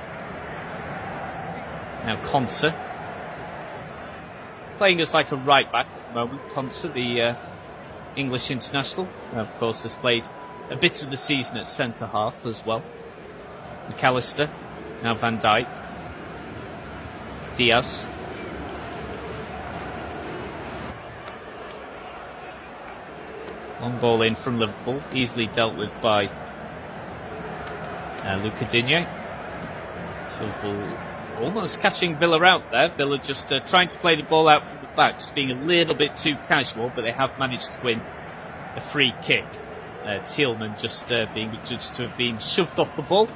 Now Konsa. Playing as like a right back at the moment. Konsa, the English international. And of course has played a bit of the season at centre half as well. McAllister. Now Van Dijk. Diaz. Long ball in from Liverpool. Easily dealt with by Luca Digne. Liverpool almost catching Villa out there. Villa just trying to play the ball out from the back, just being a little bit too casual, but they have managed to win a free kick. Thielmann just being judged to have been shoved off the ball.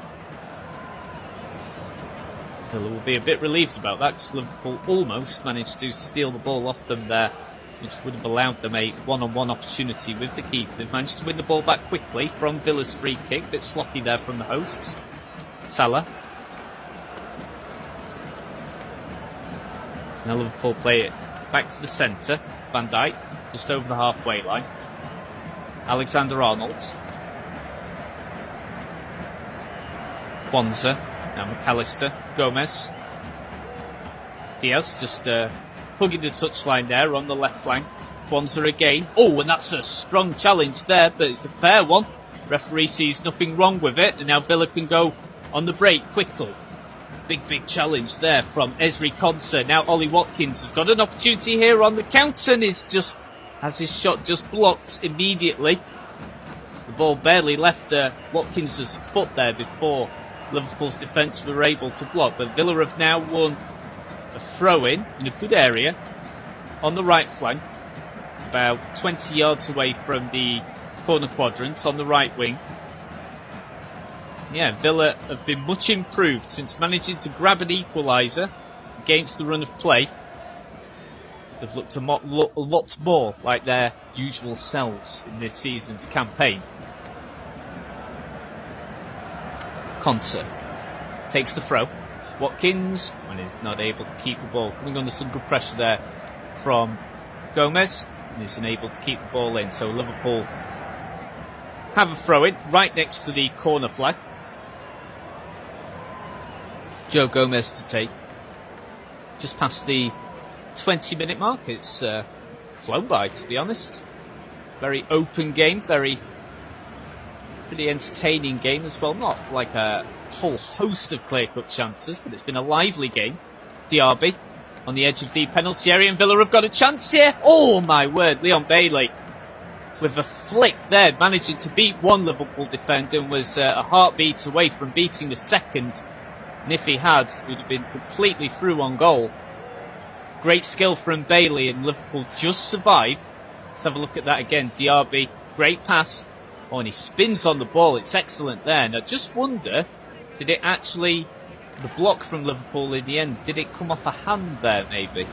Villa will be a bit relieved about that, because Liverpool almost managed to steal the ball off them there, which would have allowed them a one-on-one opportunity with the keeper. They've managed to win the ball back quickly from Villa's free kick. A bit sloppy there from the hosts. Salah. Now Liverpool play it back to the centre. Van Dijk, just over the halfway line. Alexander-Arnold. Kwanzaa. Now McAllister. Gomez. Diaz just hugging the touchline there on the left flank. Kwanzaa again. Oh, and that's a strong challenge there, but it's a fair one. Referee sees nothing wrong with it, and now Villa can go on the break quickly. Big challenge there from Ezri Konsa. Now Ollie Watkins has got an opportunity here on the counter, and has his shot just blocked immediately. The ball barely left Watkins' foot there before Liverpool's defence were able to block. But Villa have now won a throw-in a good area on the right flank, about 20 yards away from the corner quadrant on the right wing. Yeah, Villa have been much improved since managing to grab an equaliser against the run of play. They've looked a lot more like their usual selves in this season's campaign. Concert takes the throw. Watkins, and is not able to keep the ball. Coming under some good pressure there from Gomez, and is unable to keep the ball in. So Liverpool have a throw-in right next to the corner flag. Joe Gomez to take. Just past the 20-minute mark. It's flown by, to be honest. Very open game, pretty entertaining game as well. Not like a whole host of clear-cut chances, but it's been a lively game. Diaby on the edge of the penalty area, and Villa have got a chance here. Oh my word, Leon Bailey with a flick there, managing to beat one Liverpool defender, and was a heartbeat away from beating the second. And if he had, we'd have been completely through on goal. Great skill from Bailey, and Liverpool just survive. Let's have a look at that again. Diaby, great pass. Oh, and he spins on the ball. It's excellent there. And I just wonder, did it actually, the block from Liverpool in the end, did it come off a hand there maybe?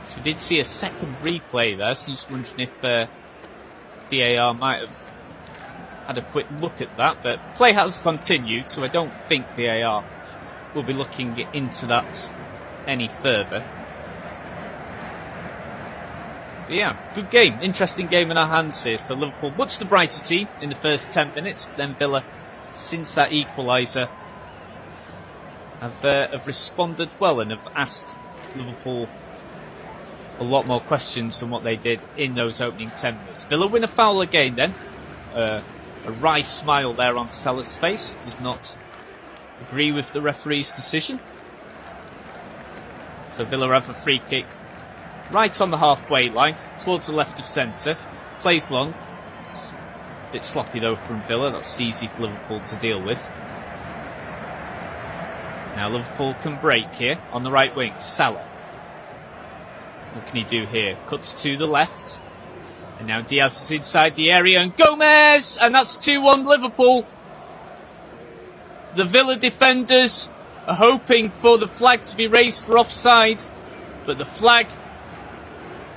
So we did see a second replay there, so just wondering if VAR might have had a quick look at that. But play has continued, so I don't think VAR will be looking into that any further. But yeah, good game. Interesting game in our hands here. So Liverpool, much the brighter team in the first 10 minutes. But then Villa, since that equaliser, have responded well and have asked Liverpool a lot more questions than what they did in those opening 10 minutes. Villa win a foul again then. A wry smile there on Salah's face. Does not agree with the referee's decision. So Villa have a free kick right on the halfway line, towards the left of centre. Plays long. It's a bit sloppy though from Villa. That's easy for Liverpool to deal with. Now Liverpool can break here on the right wing. Salah. What can he do here? Cuts to the left. And now Diaz is inside the area, and Gomez! And that's 2-1 Liverpool. The Villa defenders are hoping for the flag to be raised for offside, but the flag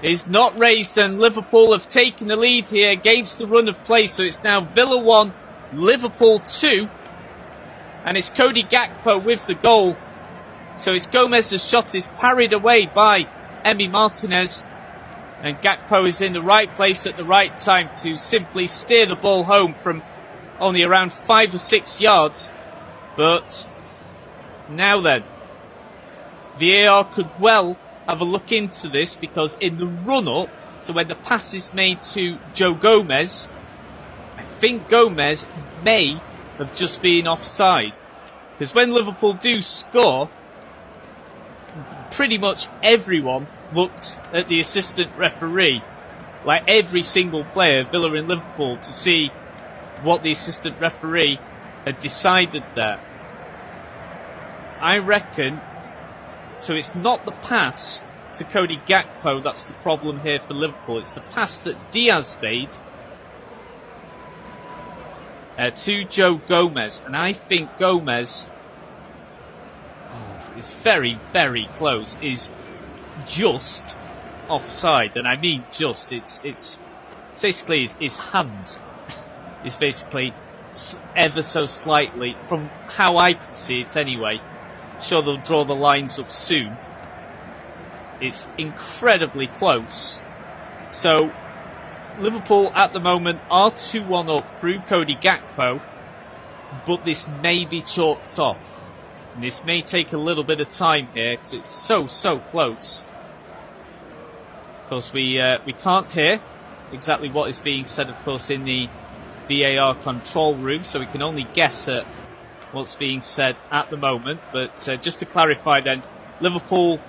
is not raised, and Liverpool have taken the lead here against the run of play. So it's now Villa 1, Liverpool 2, and it's Cody Gakpo with the goal. So it's Gomez's shot is parried away by Emi Martinez, and Gakpo is in the right place at the right time to simply steer the ball home from only around 5 or 6 yards. But now then, VAR could well have a look into this, because in the run-up, so when the pass is made to Joe Gomez, I think Gomez may have just been offside. Because when Liverpool do score, pretty much everyone looked at the assistant referee, like every single player, Villa and Liverpool, to see what the assistant referee had decided there. I reckon, so it's not the pass to Cody Gakpo that's the problem here for Liverpool. It's the pass that Diaz made to Joe Gomez. And I think Gomez is very, very close, is just offside. And I mean just, it's basically his hand is basically ever so slightly, from how I can see it anyway. Sure, they'll draw the lines up soon. It's incredibly close. So Liverpool at the moment are 2-1 up through Cody Gakpo, but this may be chalked off. And this may take a little bit of time here, because it's so close. Of course, we can't hear exactly what is being said, of course, in the VAR control room, so we can only guess at what's being said at the moment. But just to clarify then, Liverpool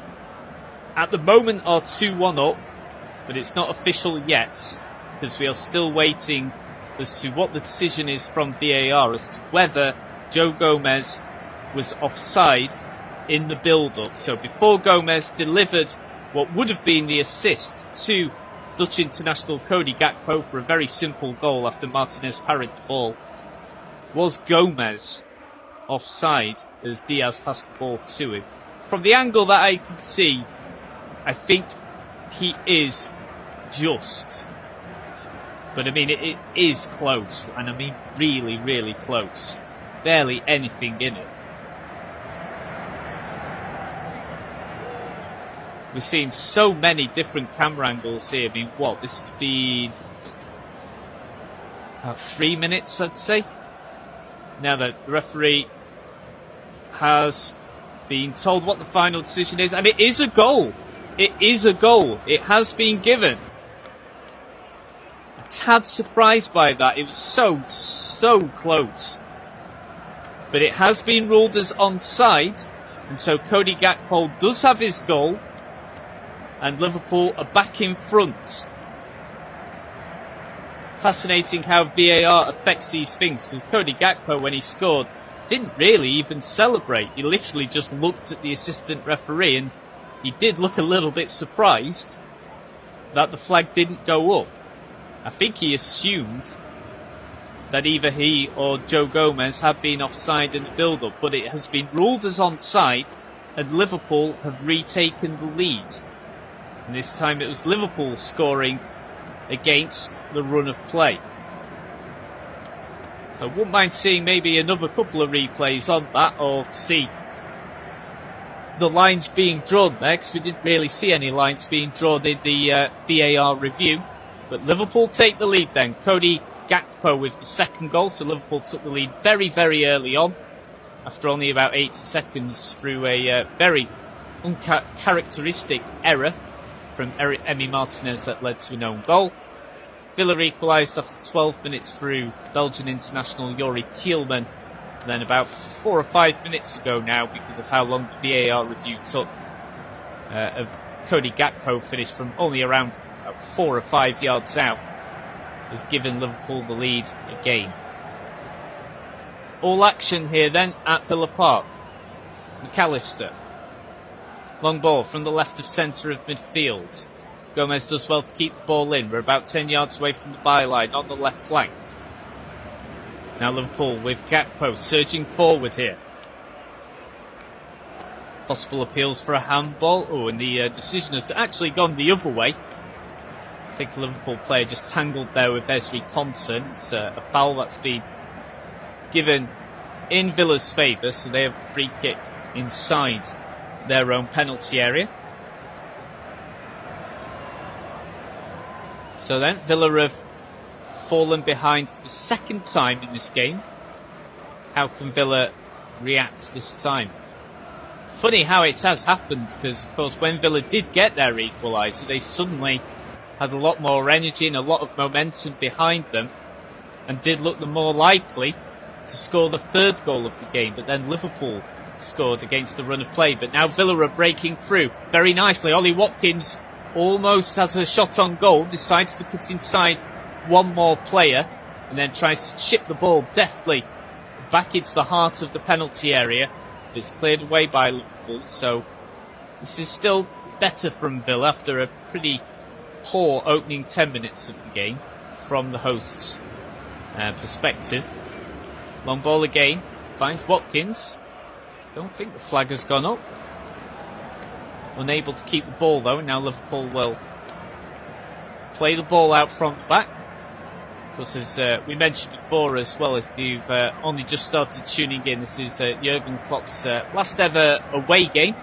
at the moment are 2-1 up, but it's not official yet, because we are still waiting as to what the decision is from VAR as to whether Joe Gomez was offside in the build-up. So before Gomez delivered what would have been the assist to Dutch international Cody Gakpo for a very simple goal after Martinez parried the ball, Was Gomez offside as Diaz passed the ball to him? From the angle that I could see, I think he is just. But I mean, it is close, and I mean really, really close. Barely anything in it. We're seeing so many different camera angles here. I mean, this has been about 3 minutes, I'd say. Now that the referee has been told what the final decision is, and it is a goal. It is a goal. It has been given. A tad surprised by that. It was so close. But it has been ruled as onside, and so Cody Gakpo does have his goal. And Liverpool are back in front. Fascinating how VAR affects these things, because Cody Gakpo, when he scored, didn't really even celebrate. He literally just looked at the assistant referee, and he did look a little bit surprised that the flag didn't go up. I think he assumed that either he or Joe Gomez had been offside in the build-up, but it has been ruled as onside, and Liverpool have retaken the lead. And this time it was Liverpool scoring against the run of play. So I wouldn't mind seeing maybe another couple of replays on that, or see the lines being drawn there, because we didn't really see any lines being drawn in the VAR review. But Liverpool take the lead then. Cody Gakpo with the second goal, so Liverpool took the lead very, very early on, after only about 80 seconds through a very uncharacteristic error from Emi Martinez that led to an own goal. Villa equalised after 12 minutes through Belgian international Yuri Tielemans. Then about 4 or 5 minutes ago now, because of how long the VAR review took, of Cody Gakpo finished from only around 4 or 5 yards out, has given Liverpool the lead again. All action here then at Villa Park. McAllister. Long ball from the left of centre of midfield. Gomez does well to keep the ball in. We're about 10 yards away from the byline on the left flank. Now Liverpool with Gakpo surging forward here. Possible appeals for a handball. Oh, and the decision has actually gone the other way. I think a Liverpool player just tangled there with Esri Konsa. It's a foul that's been given in Villa's favour, so they have a free kick inside their own penalty area. So then Villa have fallen behind for the second time in this game. How can Villa react this time? Funny how it has happened, because of course when Villa did get their equaliser, they suddenly had a lot more energy and a lot of momentum behind them, and did look the more likely to score the third goal of the game. But then Liverpool scored against the run of play. But now Villa are breaking through very nicely. Ollie Watkins almost has a shot on goal, decides to put inside one more player, and then tries to chip the ball deftly back into the heart of the penalty area. But it's cleared away by Liverpool, so this is still better from Villa after a pretty poor opening 10 minutes of the game from the hosts' perspective. Long ball again, finds Watkins. Don't think the flag has gone up. Unable to keep the ball though. Now Liverpool will play the ball out from the back. Of course, as we mentioned before as well, if you've only just started tuning in, this is Jurgen Klopp's last ever away game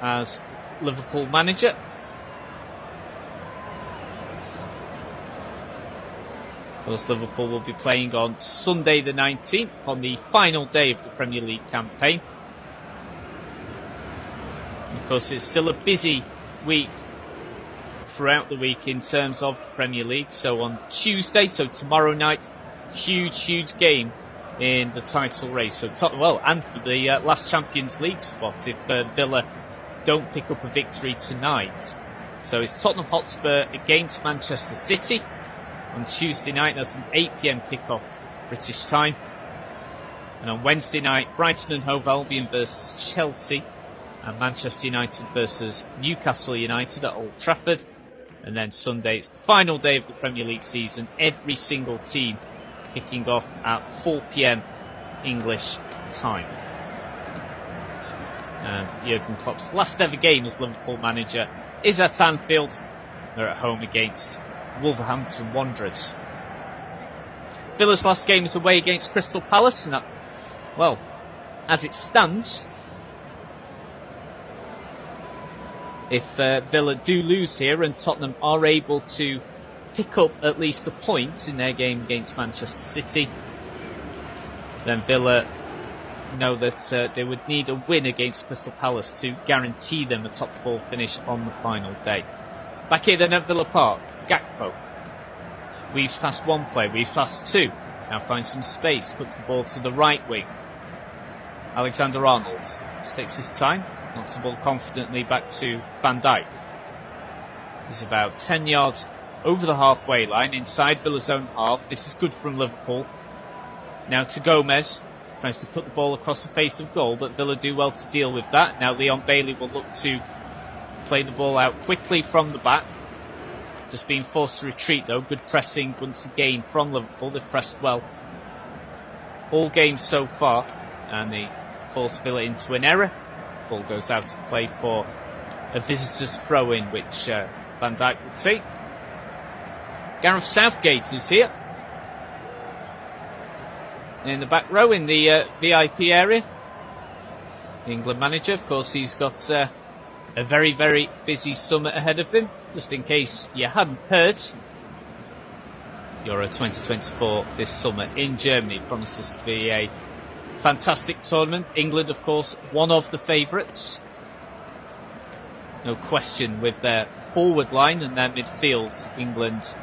as Liverpool manager. Of course, Liverpool will be playing on Sunday the 19th, on the final day of the Premier League campaign. Of course, it's still a busy week throughout the week in terms of the Premier League. So on Tuesday, so tomorrow night, huge game in the title race. So and for the last Champions League spot if Villa don't pick up a victory tonight. So it's Tottenham Hotspur against Manchester City on Tuesday night. That's an 8 p.m. kickoff British time. And on Wednesday night, Brighton and Hove Albion versus Chelsea, and Manchester United versus Newcastle United at Old Trafford. And then Sunday, it's the final day of the Premier League season. Every single team kicking off at 4 p.m. English time. And Jurgen Klopp's last ever game as Liverpool manager is at Anfield. They're at home against Wolverhampton Wanderers. Villa's last game is away against Crystal Palace, and that, well, as it stands, if Villa do lose here and Tottenham are able to pick up at least a point in their game against Manchester City, then Villa know that they would need a win against Crystal Palace to guarantee them a top 4 finish on the final day. Back here then at Villa Park, Gakpo weaves past one player, weaves past two, now finds some space, puts the ball to the right wing. Alexander-Arnold just takes his time, knocks the ball confidently back to Van Dijk. He's about 10 yards over the halfway line, inside Villa's own half. This is good from Liverpool. Now to Gomez, tries to put the ball across the face of goal, but Villa do well to deal with that. Now Leon Bailey will look to play the ball out quickly from the back. Just being forced to retreat though. Good pressing once again from Liverpool. They've pressed well all games so far, and they force Villa into an error. Ball goes out of play for a visitor's throw-in, which Van Dijk would see. Gareth Southgate is here in the back row in the VIP area. The England manager, of course, he's got a very, very busy summer ahead of him. Just in case you hadn't heard, Euro 2024 this summer in Germany promises to be a fantastic tournament. England, of course, one of the favourites. No question with their forward line and their midfield. England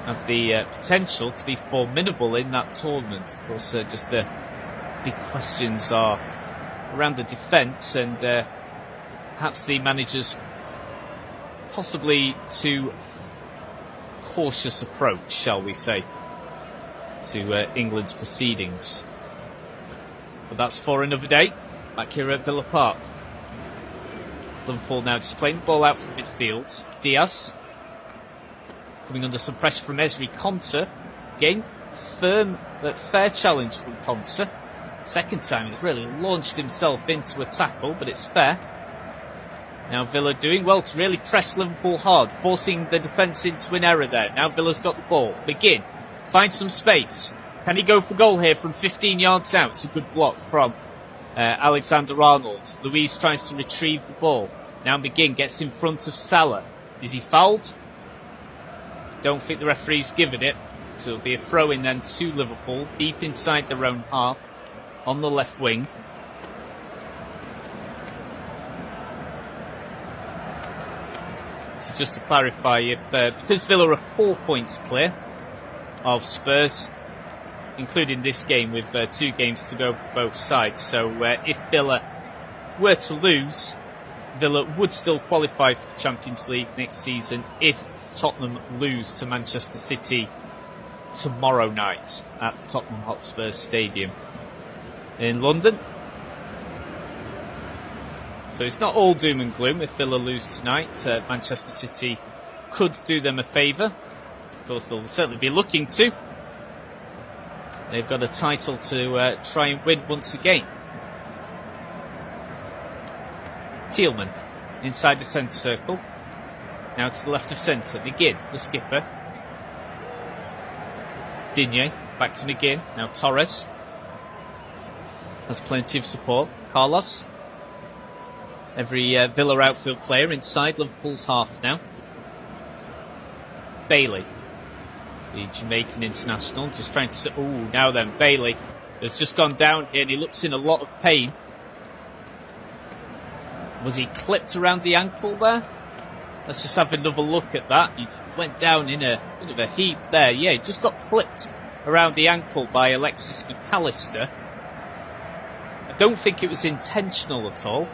have the potential to be formidable in that tournament. Of course, just the big questions are around the defence and perhaps the manager's possibly too cautious approach, shall we say, to England's proceedings. But that's for another day. Back here at Villa Park. Liverpool now just playing the ball out from midfield. Diaz coming under some pressure from Ezri Konsa. Again, firm but fair challenge from Konsa. Second time he's really launched himself into a tackle, but it's fair. Now Villa doing well to really press Liverpool hard, forcing the defence into an error there. Now Villa's got the ball. McGinn finds some space. Can he go for goal here from 15 yards out? It's a good block from Alexander-Arnold. Luiz tries to retrieve the ball. Now McGinn gets in front of Salah. Is he fouled? Don't think the referee's given it. So it'll be a throw-in then to Liverpool, deep inside their own half, on the left wing. So just to clarify, if because Villa are 4 points clear of Spurs, including this game with 2 games to go for both sides. So if Villa were to lose, Villa would still qualify for the Champions League next season if Tottenham lose to Manchester City tomorrow night at the Tottenham Hotspur Stadium in London. So it's not all doom and gloom if Villa lose tonight. Manchester City could do them a favour. Of course, they'll certainly be looking to. They've got a title to try and win once again. Tielemans inside the centre circle. Now to the left of centre. McGinn, the skipper. Digne, back to McGinn. Now Torres has plenty of support. Carlos. Every Villa outfield player inside Liverpool's half now. Bailey, the Jamaican international, just trying to... Ooh, now then, Bailey has just gone down here and he looks in a lot of pain. Was he clipped around the ankle there? Let's just have another look at that. He went down in a bit of a heap there. Yeah, he just got clipped around the ankle by Alexis McAllister. I don't think it was intentional at all.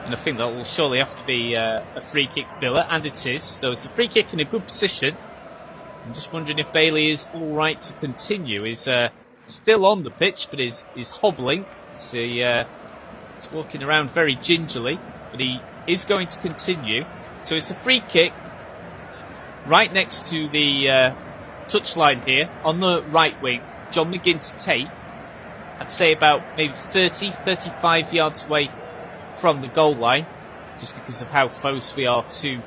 And I think that will surely have to be a free kick to Villa, and it is. So it's a free kick in a good position. I'm just wondering if Bailey is all right to continue. He's still on the pitch, but he's hobbling. So he's walking around very gingerly, but he is going to continue. So it's a free kick right next to the touchline here, on the right wing. John McGinn to take. I'd say about maybe 30, 35 yards away from the goal line, just because of how close we are to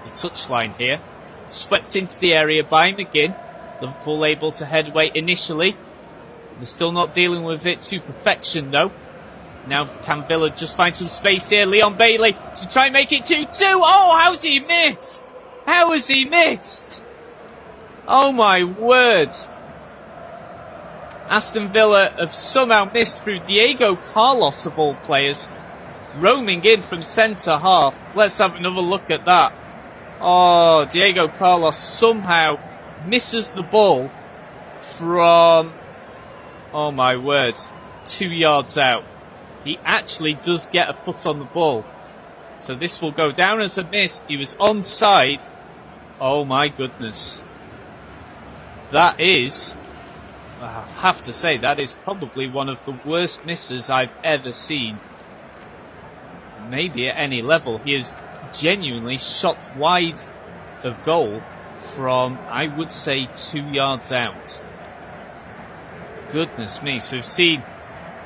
the touchline here. Swept into the area by McGinn. Liverpool able to head away initially. They're still not dealing with it to perfection, though. Now can Villa just find some space here? Leon Bailey to try and make it 2-2. Oh, how's he missed? How has he missed? Oh, my word. Aston Villa have somehow missed through Diego Carlos, of all players, roaming in from centre-half. Let's have another look at that. Oh, Diego Carlos somehow misses the ball from, oh my word, 2 yards out. He actually does get a foot on the ball. So this will go down as a miss. He was onside. Oh my goodness. That is, I have to say, that is probably one of the worst misses I've ever seen. Maybe at any level. He has genuinely shot wide of goal from, I would say, 2 yards out. Goodness me. So we've seen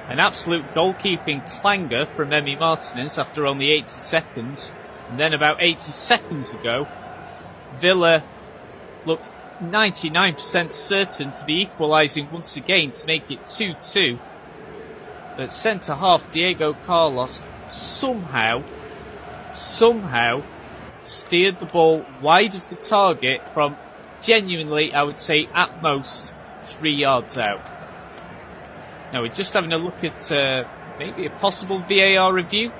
an absolute goalkeeping clanger from Emi Martinez after only 80 seconds. And then about 80 seconds ago, Villa looked 99% certain to be equalising once again to make it 2-2. But centre-half Diego Carlos somehow steered the ball wide of the target from genuinely, I would say, at most 3 yards out. Now we're just having a look at maybe a possible VAR review.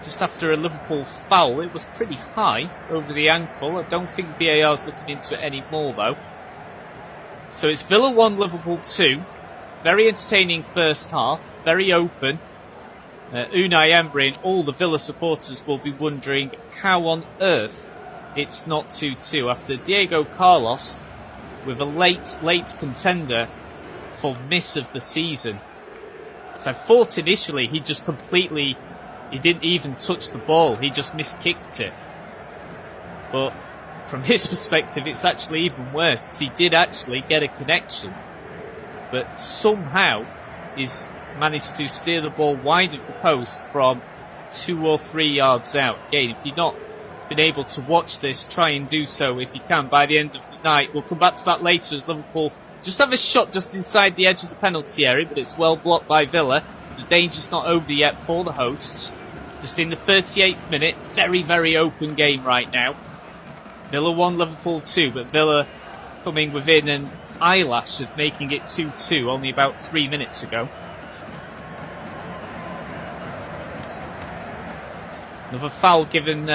Just after a Liverpool foul, it was pretty high over the ankle. I don't think VAR's looking into it anymore though. So it's Villa 1, Liverpool 2. Very entertaining first half, very open. Unai Emery and all the Villa supporters will be wondering how on earth it's not 2-2 after Diego Carlos with a late contender for miss of the season. So I thought initially he didn't even touch the ball, he just miskicked it. But from his perspective it's actually even worse because he did actually get a connection. But somehow he's managed to steer the ball wide of the post from 2 or 3 yards out. Again, if you've not been able to watch this, try and do so if you can by the end of the night. We'll come back to that later as Liverpool just have a shot just inside the edge of the penalty area, but it's well blocked by Villa. The danger's not over yet for the hosts. Just in the 38th minute, very, very open game right now. Villa 1, Liverpool 2, but Villa coming within an eyelash of making it 2-2 only about 3 minutes ago. Another foul given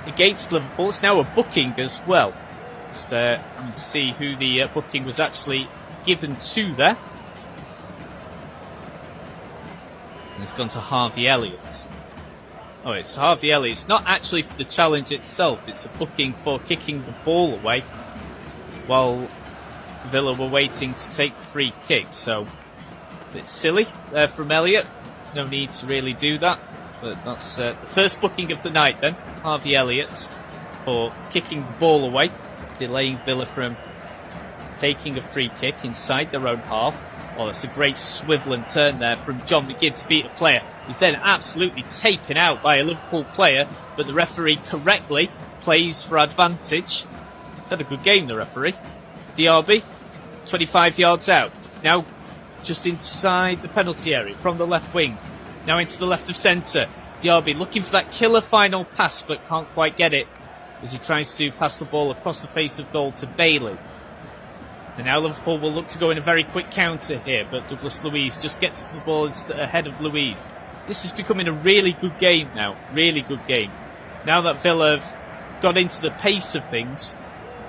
against Liverpool. It's now a booking as well. Just to see who the booking was actually given to there. And it's gone to Harvey Elliott. Oh, it's Harvey Elliott. It's not actually for the challenge itself. It's a booking for kicking the ball away while Villa were waiting to take the free kick. So, a bit silly there from Elliott. No need to really do that. But that's the first booking of the night then. Harvey Elliott for kicking the ball away, delaying Villa from taking a free kick inside their own half. Oh, that's a great swivel and turn there from John McGinn to beat a player. He's then absolutely taken out by a Liverpool player, but the referee correctly plays for advantage. He's had a good game, the referee. DRB, 25 yards out. Now just inside the penalty area from the left wing. Now into the left of centre. Diaby looking for that killer final pass, but can't quite get it as he tries to pass the ball across the face of goal to Bailey. And now Liverpool will look to go in a very quick counter here, but Douglas Luiz just gets the ball ahead of Luiz. This is becoming a really good game now. Really good game. Now that Villa have got into the pace of things,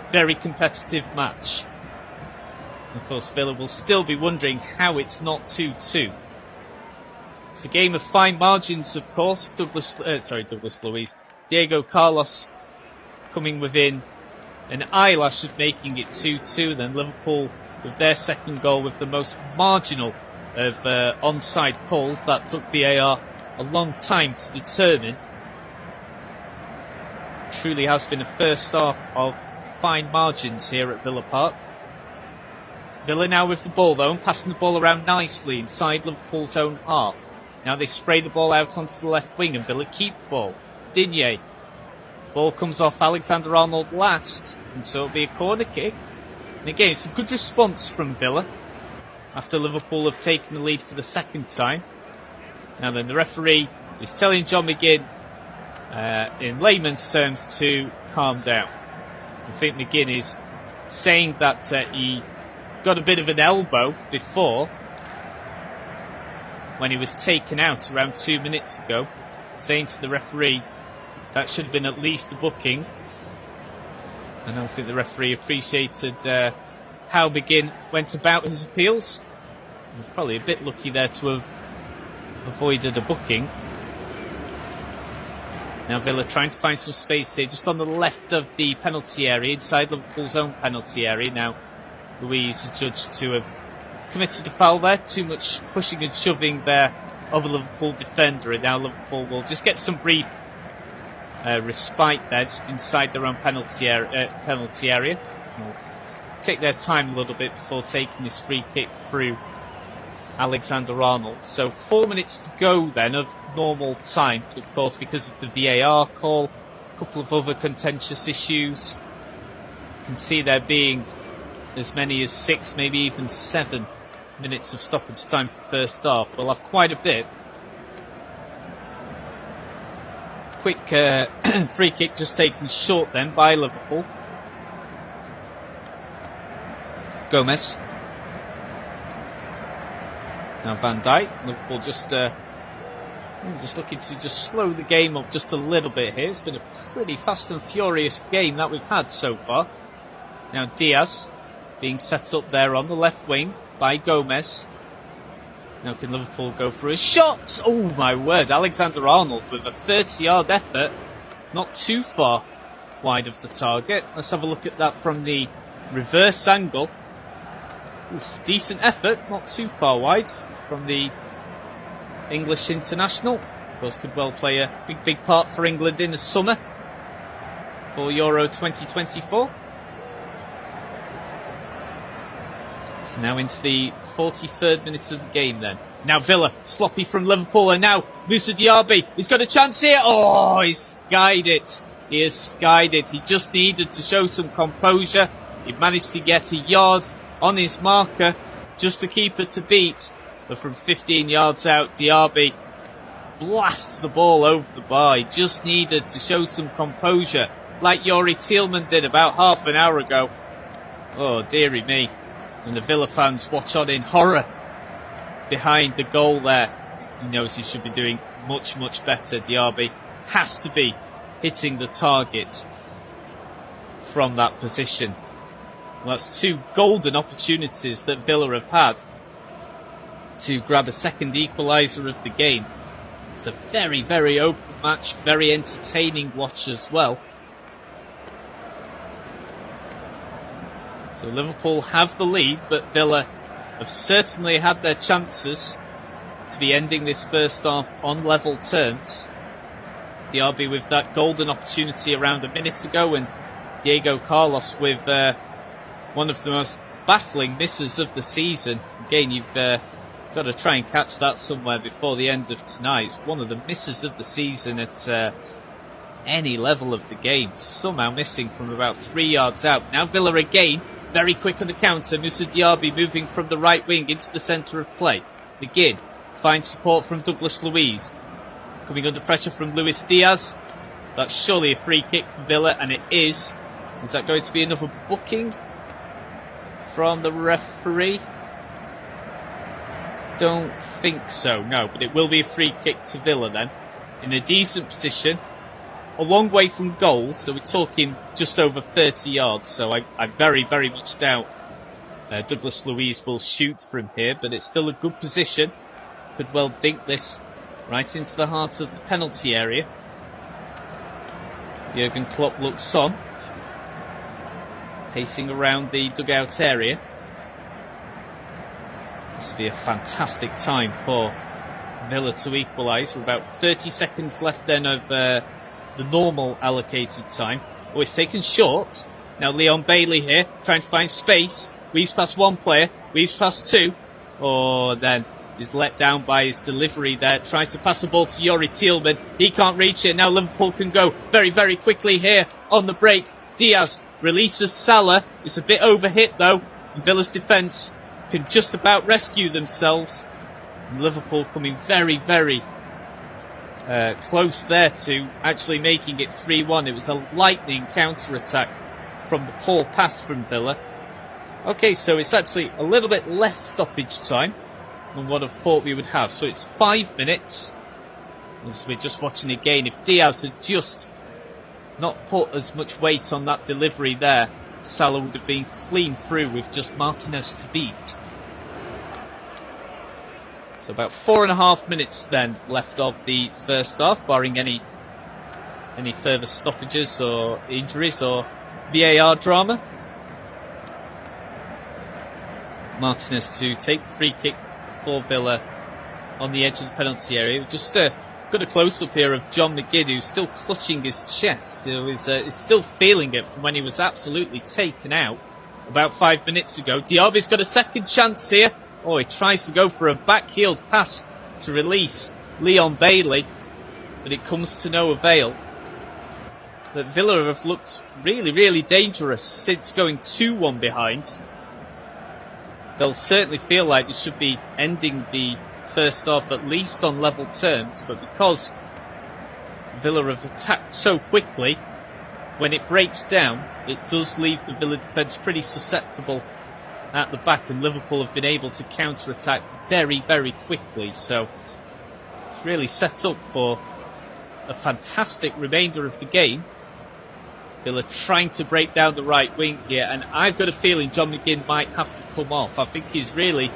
very competitive match. Of course, Villa will still be wondering how it's not 2-2. It's a game of fine margins, of course. Douglas Luiz. Diego Carlos coming within an eyelash of making it 2-2. Then Liverpool with their second goal with the most marginal of onside calls. That took VAR a long time to determine. truly has been a first half of fine margins here at Villa Park. Villa now with the ball though, and passing the ball around nicely inside Liverpool's own half. Now they spray the ball out onto the left wing and Villa keep the ball. Digne. Ball comes off Alexander-Arnold last, and so it'll be a corner kick. And again, it's a good response from Villa after Liverpool have taken the lead for the second time. Now then, the referee is telling John McGinn, in layman's terms, to calm down. I think McGinn is saying that he got a bit of an elbow before when he was taken out around 2 minutes ago, saying to the referee that should have been at least a booking. I don't think the referee appreciated how McGinn went about his appeals. He was probably a bit lucky there to have avoided a booking. Now Villa trying to find some space here, just on the left of the penalty area, inside Liverpool's own penalty area. Now Louise judged to have committed a foul there, too much pushing and shoving there of a Liverpool defender, and now Liverpool will just get some brief respite there, just inside their own penalty area. They'll take their time a little bit before taking this free kick through Alexander-Arnold. So 4 minutes to go then of normal time, but of course because of the VAR call, a couple of other contentious issues, you can see there being as many as 6, maybe even 7 minutes of stoppage time for the first half. We'll have quite a bit. Quick free kick just taken short then by Liverpool. Gomez. Now Van Dijk. Liverpool just looking to just slow the game up just a little bit here. It's been a pretty fast and furious game that we've had so far. Now Diaz being set up there on the left wing by Gomez. Now can Liverpool go for a shot? Oh my word, Alexander-Arnold with a 30-yard effort, not too far wide of the target. Let's have a look at that from the reverse angle. Oof, decent effort, not too far wide from the English international. Of course, could well play a big part for England in the summer for Euro 2024. So now into the 43rd minute of the game then. Now Villa, sloppy from Liverpool, and now Moussa Diaby. He's got a chance here. Oh, he's skied it. He has skied it. He just needed to show some composure. He managed to get a yard on his marker, just the keeper to beat. But from 15 yards out, Diaby blasts the ball over the bar. He just needed to show some composure, like Yori Tielemans did about half an hour ago. Oh, dearie me. And the Villa fans watch on in horror behind the goal there. He knows he should be doing much, much better. Diaby has to be hitting the target from that position. Well, that's 2 golden opportunities that Villa have had to grab a second equaliser of the game. It's a very, very open match, very entertaining watch as well. So Liverpool have the lead, but Villa have certainly had their chances to be ending this first half on level terms. Diaby with that golden opportunity around a minute ago, and Diego Carlos with one of the most baffling misses of the season. Again, you've got to try and catch that somewhere before the end of tonight. It's one of the misses of the season at any level of the game. Somehow missing from about 3 yards out. Now Villa again. Very quick on the counter. Moussa Diaby moving from the right wing into the centre of play. McGinn finds support from Douglas Luiz. Coming under pressure from Luis Diaz. That's surely a free kick for Villa, and it is. Is that going to be another booking from the referee? Don't think so, no. But it will be a free kick to Villa then. In a decent position. A long way from goal, so we're talking just over 30 yards. So I very, very much doubt Douglas Luiz will shoot from here, but it's still a good position. Could well dink this right into the heart of the penalty area. Jurgen Klopp looks on, pacing around the dugout area. This will be a fantastic time for Villa to equalise. We're about 30 seconds left then of the normal allocated time. Oh, it's taken short. Now Leon Bailey here, trying to find space. Weaves past one player, weaves past two. Oh, then is let down by his delivery there. Tries to pass the ball to Yori Tielemans. He can't reach it. Now Liverpool can go very, very quickly here on the break. Diaz releases Salah. It's a bit overhit though. Villa's defence can just about rescue themselves. And Liverpool coming very, very close there to actually making it 3-1. It was a lightning counter-attack from the poor pass from Villa. Okay, so it's actually a little bit less stoppage time than what I thought we would have. So it's 5 minutes. As we're just watching again, if Diaz had just not put as much weight on that delivery there, Salah would have been clean through with just Martinez to beat. So about 4.5 minutes then left of the first half, barring any further stoppages or injuries or VAR drama. Martinez to take the free kick for Villa on the edge of the penalty area. Just got a close-up here of John McGinn, who's still clutching his chest, who is still feeling it from when he was absolutely taken out about 5 minutes ago. Diaby's got a second chance here. Oh, he tries to go for a back-heeled pass to release Leon Bailey, but it comes to no avail. But Villa have looked really, really dangerous since going 2-1 behind. They'll certainly feel like they should be ending the first half at least on level terms, but because Villa have attacked so quickly, when it breaks down, it does leave the Villa defence pretty susceptible at the back, and Liverpool have been able to counter-attack very, very quickly. So it's really set up for a fantastic remainder of the game. Villa trying to break down the right wing here, and I've got a feeling John McGinn might have to come off. I think he's really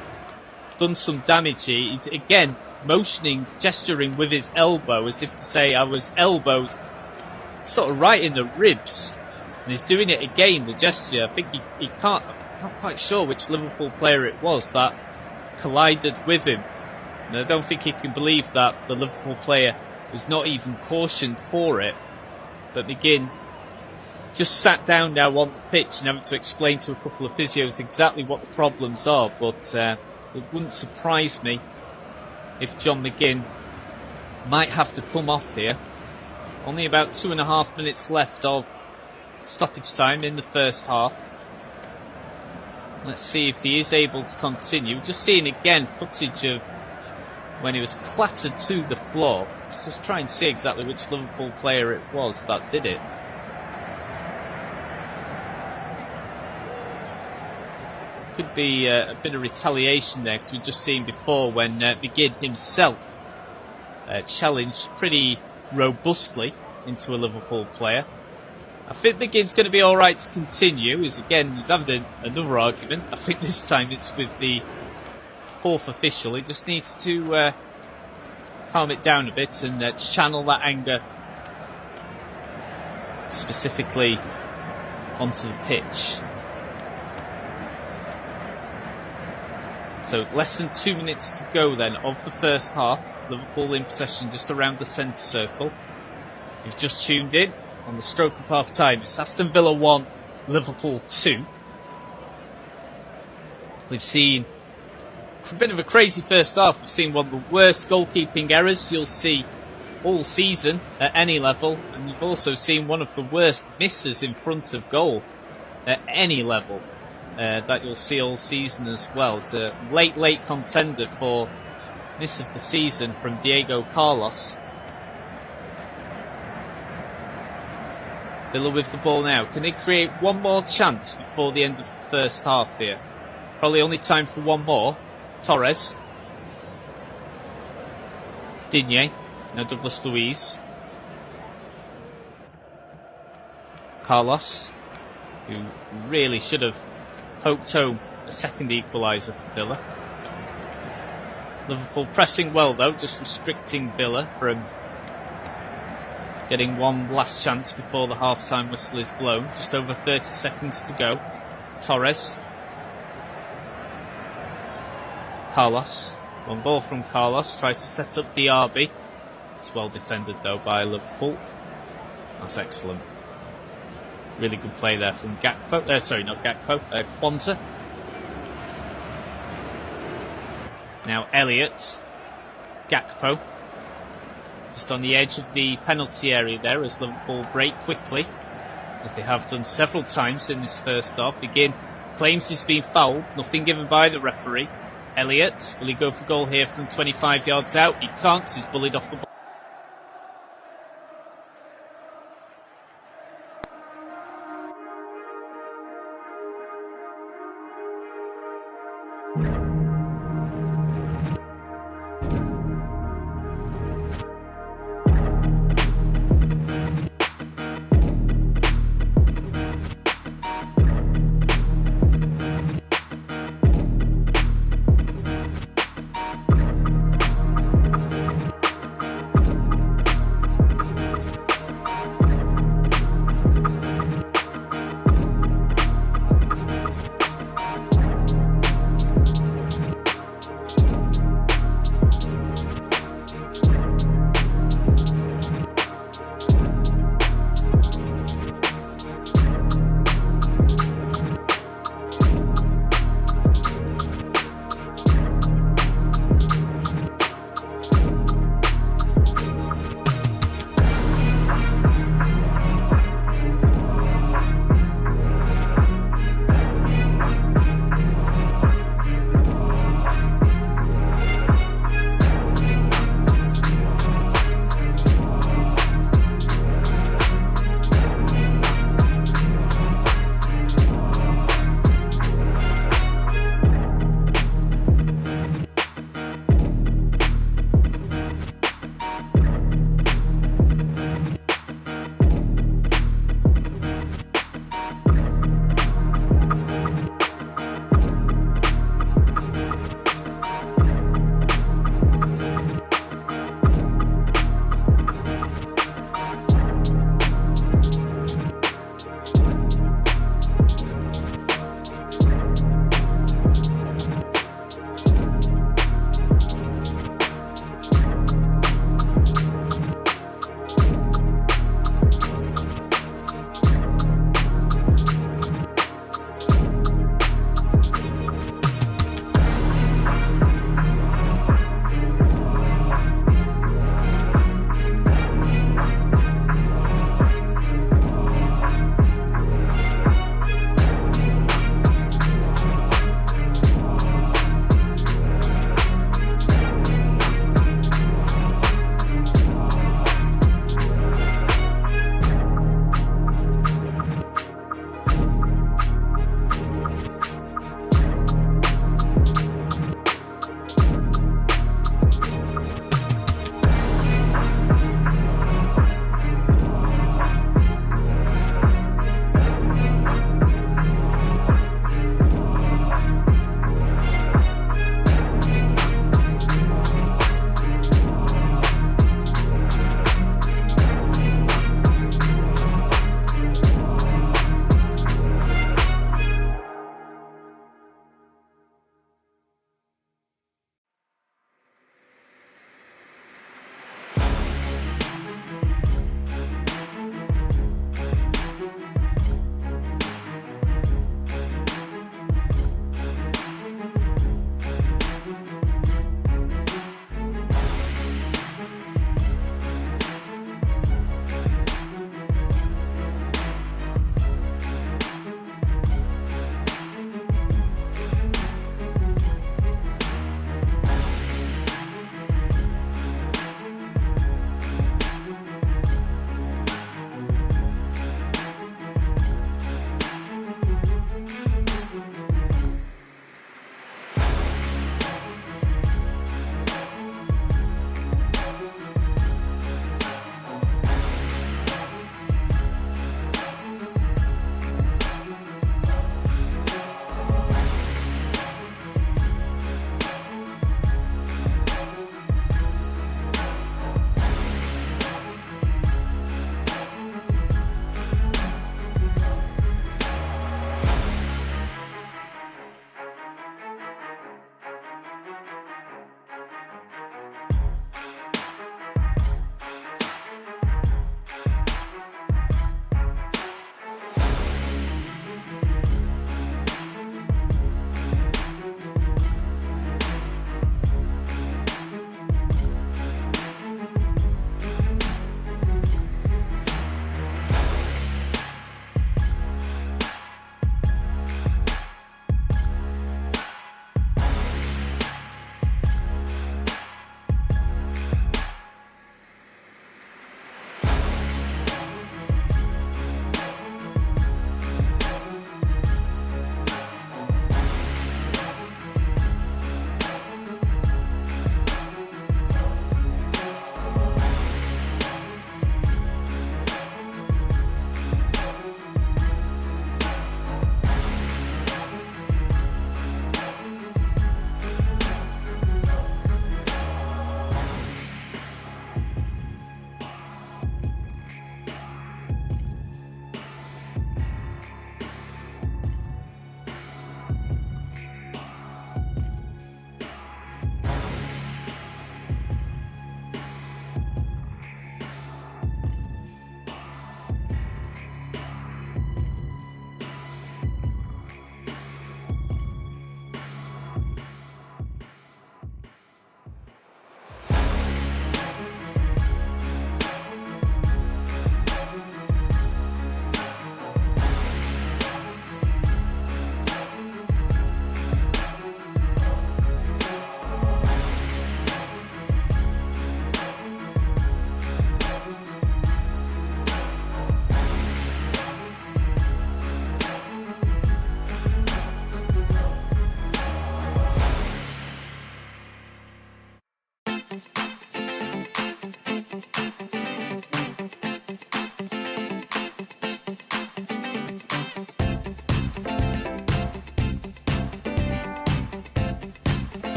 done some damage here. He's again motioning, gesturing with his elbow as if to say, I was elbowed sort of right in the ribs. And he's doing it again, the gesture. I think he can't, I'm not quite sure which Liverpool player it was that collided with him. And I don't think he can believe that the Liverpool player was not even cautioned for it. But McGinn just sat down now on the pitch and having to explain to a couple of physios exactly what the problems are. But it wouldn't surprise me if John McGinn might have to come off here. Only about 2.5 minutes left of stoppage time in the first half. Let's see if he is able to continue. Just seeing again footage of when he was clattered to the floor. Let's just try and see exactly which Liverpool player it was that did it. Could be a bit of retaliation there, because we've just seen before when McGinn himself challenged pretty robustly into a Liverpool player. I think McGinn's going to be alright to continue. He's having another argument. I think this time it's with the fourth official. He just needs to calm it down a bit and channel that anger specifically onto the pitch. So less than 2 minutes to go then of the first half. Liverpool in possession just around the centre circle. If you've just tuned in, on the stroke of half time, it's Aston Villa 1, Liverpool 2. We've seen a bit of a crazy first half. We've seen one of the worst goalkeeping errors you'll see all season at any level, and you've also seen one of the worst misses in front of goal at any level that you'll see all season as well. It's a late contender for miss of the season from Diego Carlos. Villa with the ball now. Can they create one more chance before the end of the first half here? Probably only time for one more. Torres. Digne. Now Douglas Luiz. Carlos, who really should have poked home a second equaliser for Villa. Liverpool pressing well though, just restricting Villa from getting one last chance before the half-time whistle is blown. Just over 30 seconds to go. Torres. Carlos. One ball from Carlos. Tries to set up Diaby. It's well defended though by Liverpool. That's excellent. Really good play there from Gakpo. Sorry, not Gakpo. Kwanzaa. Now Elliott. Gakpo. Just on the edge of the penalty area there as Liverpool break quickly, as they have done several times in this first half. Begin claims he's been fouled. Nothing given by the referee. Elliott, will he go for goal here from 25 yards out? He can't. He's bullied off the ball.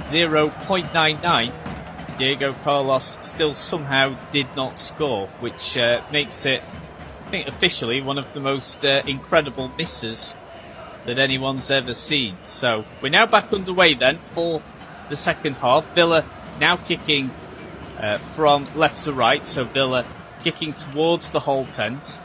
0.99. Diego Carlos still somehow did not score, which makes it, I think, officially one of the most incredible misses that anyone's ever seen. So we're now back underway then for the second half. Villa now kicking from left to right, so Villa kicking towards the Holt end.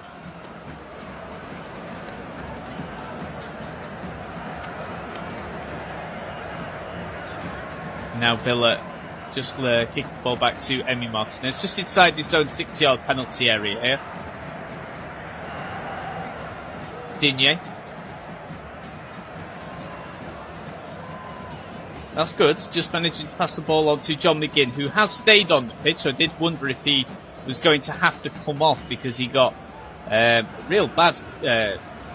Now Villa just kick the ball back to Emi Martinez, just inside his own 6-yard penalty area here. Digne. That's good, just managing to pass the ball on to John McGinn, who has stayed on the pitch. I did wonder if he was going to have to come off because he got a real bad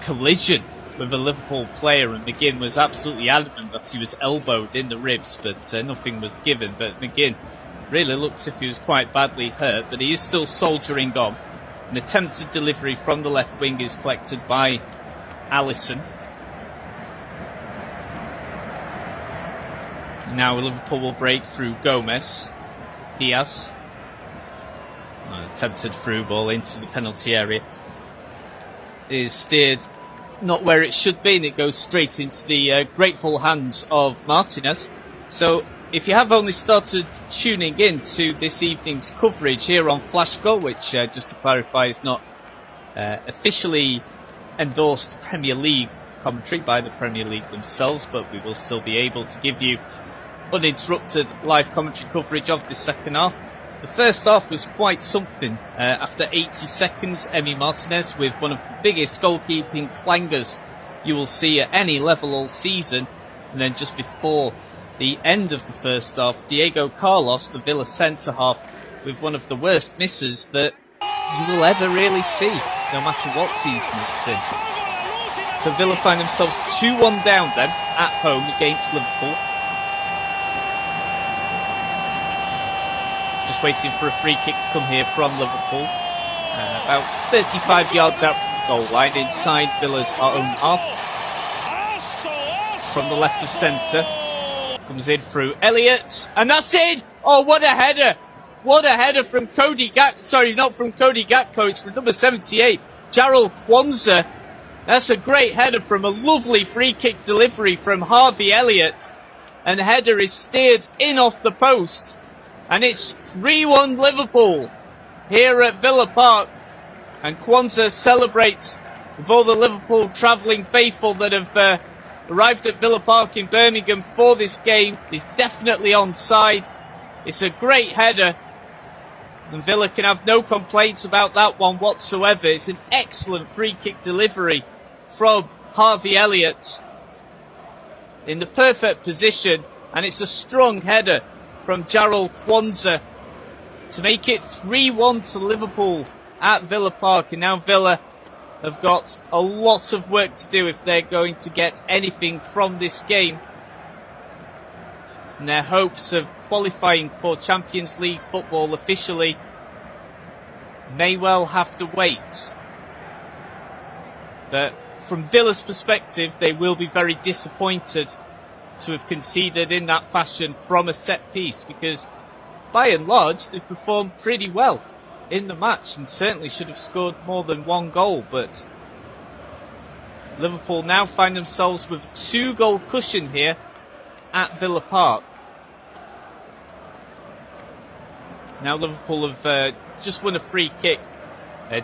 collision with a Liverpool player, and McGinn was absolutely adamant that he was elbowed in the ribs, but nothing was given. But McGinn really looked as if he was quite badly hurt, but he is still soldiering on. An attempted delivery from the left wing is collected by Alisson. Now Liverpool will break through Gomez. Diaz. Attempted through ball into the penalty area. Is steered not where it should be, and it goes straight into the grateful hands of Martinez. So if you have only started tuning in to this evening's coverage here on Flash Goal, which, just to clarify, is not officially endorsed Premier League commentary by the Premier League themselves, but we will still be able to give you uninterrupted live commentary coverage of the second half. The first half was quite something. After 80 seconds, Emi Martinez with one of the biggest goalkeeping clangers you will see at any level all season. And then just before the end of the first half, Diego Carlos, the Villa centre-half, with one of the worst misses that you will ever really see, no matter what season it's in. So Villa find themselves 2-1 down then, at home against Liverpool. Just waiting for a free kick to come here from Liverpool. About 35 yards out from the goal line, inside Villa's own half. From the left of centre. Comes in through Elliott. And that's it! Oh, what a header! What a header from Cody Gakpo. Sorry, not from Cody Gakpo. It's from number 78, Jarrell Kwanzaa. That's a great header from a lovely free kick delivery from Harvey Elliott. And the header is steered in off the post. And it's 3-1 Liverpool here at Villa Park. And Kwanzaa celebrates with all the Liverpool travelling faithful that have arrived at Villa Park in Birmingham for this game. He's definitely onside. It's a great header. And Villa can have no complaints about that one whatsoever. It's an excellent free kick delivery from Harvey Elliott in the perfect position. And it's a strong header from Jarrell Kwanzaa to make it 3-1 to Liverpool at Villa Park. And now Villa have got a lot of work to do if they're going to get anything from this game. And their hopes of qualifying for Champions League football officially may well have to wait. But from Villa's perspective, they will be very disappointed to have conceded in that fashion from a set piece, because by and large they've performed pretty well in the match and certainly should have scored more than one goal. But Liverpool now find themselves with a 2-goal cushion here at Villa Park. Now Liverpool have just won a free kick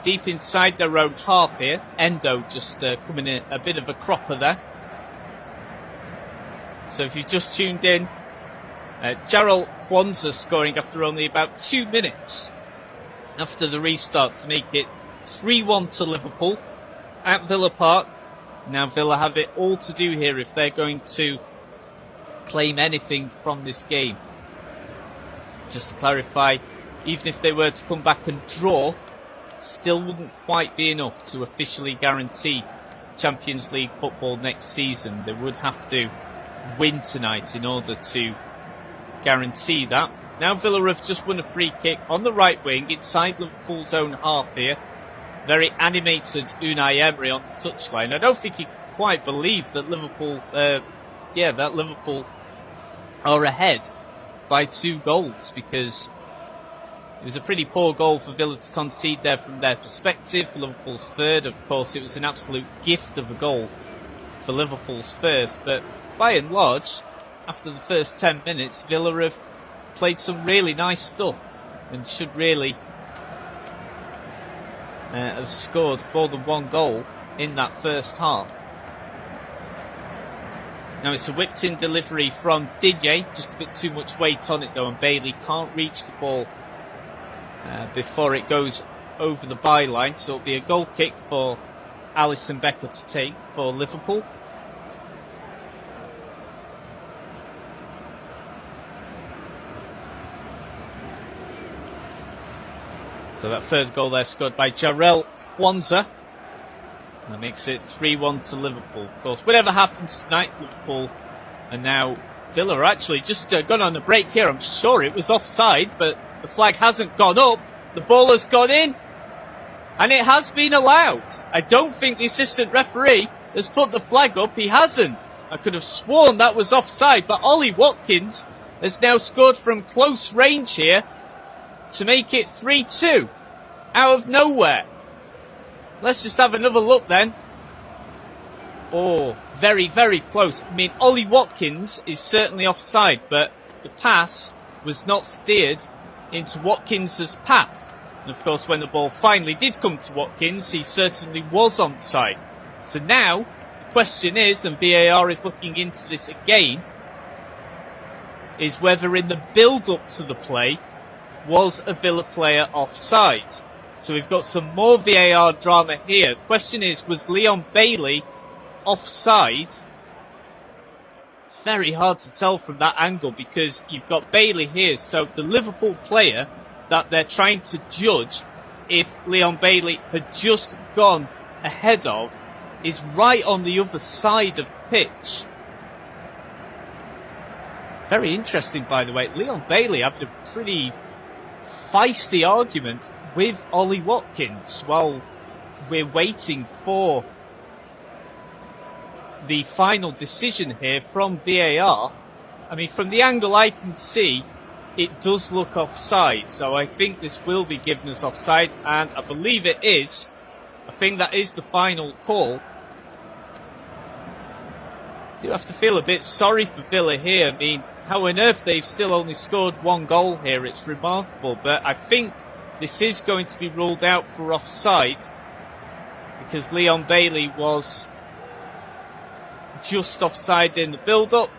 deep inside their own half here. Endo just coming in a bit of a cropper there. So if you've just tuned in, Jarrell Kwanzaa scoring after only about 2 minutes after the restart to make it 3-1 to Liverpool at Villa Park. Now Villa have it all to do here if they're going to claim anything from this game. Just to clarify, even if they were to come back and draw, still wouldn't quite be enough to officially guarantee Champions League football next season. They would have to win tonight in order to guarantee that. Now Villa have just won a free kick on the right wing inside Liverpool's own half here. Very animated Unai Emery on the touchline. I don't think he can quite believe that Liverpool are ahead by 2 goals, because it was a pretty poor goal for Villa to concede there from their perspective. Liverpool's third, of course, it was an absolute gift of a goal for Liverpool's first. But by and large, after the first 10 minutes, Villa have played some really nice stuff and should really have scored more than 1 goal in that first half. Now it's a whipped-in delivery from Digne, just a bit too much weight on it though, and Bailey can't reach the ball before it goes over the byline. So it'll be a goal kick for Alisson Becker to take for Liverpool. So that third goal there scored by Jarrell Kwanzaa. That makes it 3-1 to Liverpool. Of course, whatever happens tonight, Liverpool and now Villa are actually just gone on a break here. I'm sure it was offside, but the flag hasn't gone up. The ball has gone in, and it has been allowed. I don't think the assistant referee has put the flag up. He hasn't. I could have sworn that was offside, but Ollie Watkins has now scored from close range here to make it 3-2 out of nowhere. Let's just have another look then. Oh, very, very close. I mean, Ollie Watkins is certainly offside, but the pass was not steered into Watkins' path. And of course, when the ball finally did come to Watkins, he certainly was onside. So now, the question is, and VAR is looking into this again, is whether in the build-up to the play, was a Villa player offside? So we've got some more VAR drama here. The question is, was Leon Bailey offside? It's very hard to tell from that angle because you've got Bailey here. So the Liverpool player that they're trying to judge if Leon Bailey had just gone ahead of is right on the other side of the pitch. Very interesting, by the way. Leon Bailey having a pretty feisty argument with Ollie Watkins while we're waiting for the final decision here from VAR. I mean, from the angle I can see, it does look offside, so I think this will be given as offside, and I believe it is. I think that is the final call. I do have to feel a bit sorry for Villa here. I mean, how on earth they've still only scored one goal here, it's remarkable, but I think this is going to be ruled out for offside because Leon Bailey was just offside in the build-up.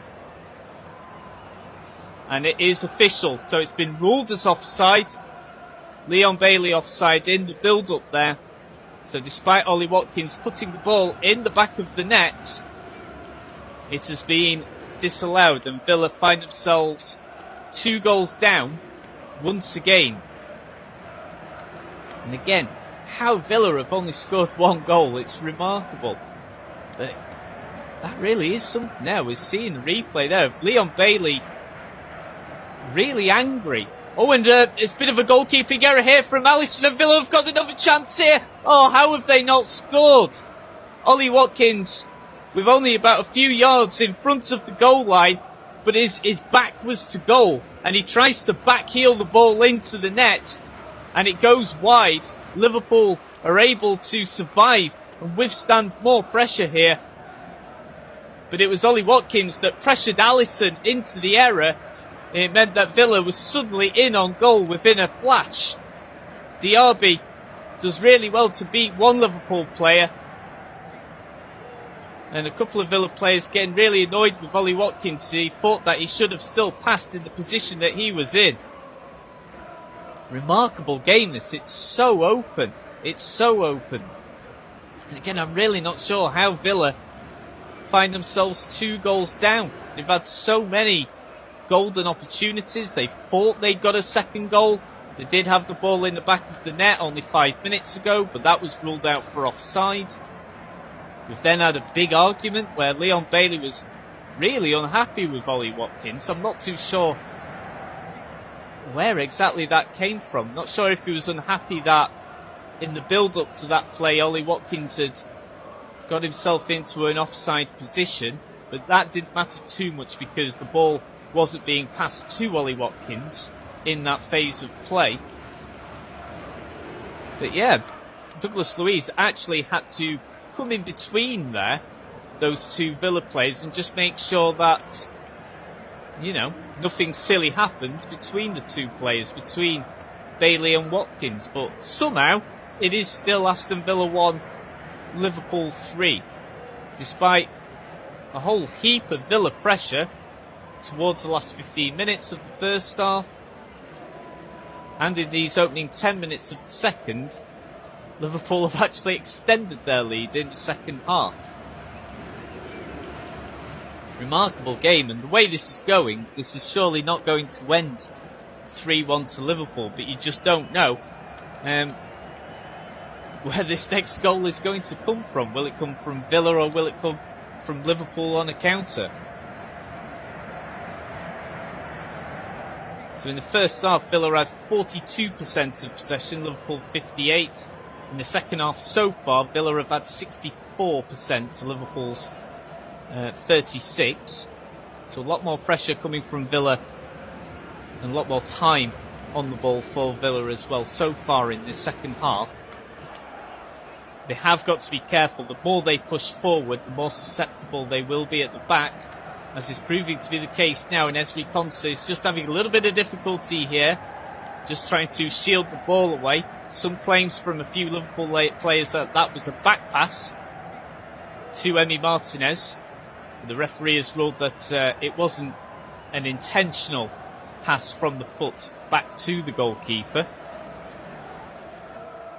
And it is official, so it's been ruled as offside. Leon Bailey offside in the build-up there. So despite Ollie Watkins putting the ball in the back of the net, it has been disallowed and Villa find themselves 2 goals down once again. And again, how Villa have only scored 1 goal, it's remarkable. But that really is something now. We're seeing the replay there of Leon Bailey really angry. Oh, and it's a bit of a goalkeeping error here from Alisson, and Villa have got another chance here. Oh, how have they not scored? Ollie Watkins with only about a few yards in front of the goal line, but his back was to goal, and he tries to backheel the ball into the net, and it goes wide. Liverpool are able to survive and withstand more pressure here. But it was Ollie Watkins that pressured Alisson into the error. It meant that Villa was suddenly in on goal within a flash. Diaby does really well to beat one Liverpool player. And a couple of Villa players getting really annoyed with Ollie Watkins. He thought that he should have still passed in the position that he was in. Remarkable game this. It's so open. It's so open. And again, I'm really not sure how Villa find themselves 2 goals down. They've had so many golden opportunities. They thought they got a second goal. They did have the ball in the back of the net only 5 minutes ago, but that was ruled out for offside. We've then had a big argument where Leon Bailey was really unhappy with Ollie Watkins. I'm not too sure where exactly that came from. Not sure if he was unhappy that in the build-up to that play, Ollie Watkins had got himself into an offside position, but that didn't matter too much because the ball wasn't being passed to Ollie Watkins in that phase of play. But yeah, Douglas Luiz actually had to come in between there, those 2 Villa players, and just make sure that, you know, nothing silly happened between the 2 players, between Bailey and Watkins. But somehow, it is still Aston Villa 1, Liverpool 3. Despite a whole heap of Villa pressure towards the last 15 minutes of the first half, and in these opening 10 minutes of the second, Liverpool have actually extended their lead in the second half. Remarkable game, and the way this is going, this is surely not going to end 3-1 to Liverpool, but you just don't know where this next goal is going to come from. Will it come from Villa or will it come from Liverpool on a counter? So in the first half, Villa had 42% of possession, Liverpool 58%. In the second half so far, Villa have had 64% to Liverpool's 36%. So a lot more pressure coming from Villa and a lot more time on the ball for Villa as well so far in this second half. They have got to be careful. The more they push forward, the more susceptible they will be at the back as is proving to be the case now, and Ezri Konsa is just having a little bit of difficulty here, just trying to shield the ball away. Some claims from a few Liverpool players that that was a back pass to Emi Martinez. The referee has ruled that it wasn't an intentional pass from the foot back to the goalkeeper.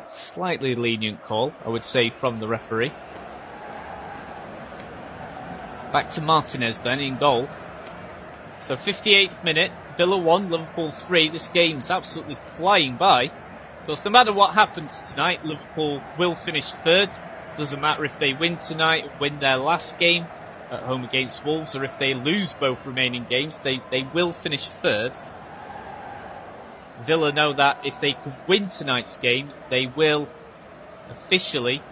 Slightly lenient call, I would say, from the referee. Back to Martinez then in goal. So 58th minute, Villa 1, Liverpool 3. This game's absolutely flying by. Of course, no matter what happens tonight, Liverpool will finish third. Doesn't matter if they win tonight, win their last game at home against Wolves, or if they lose both remaining games, they will finish third. Villa know that if they could win tonight's game, they will officially,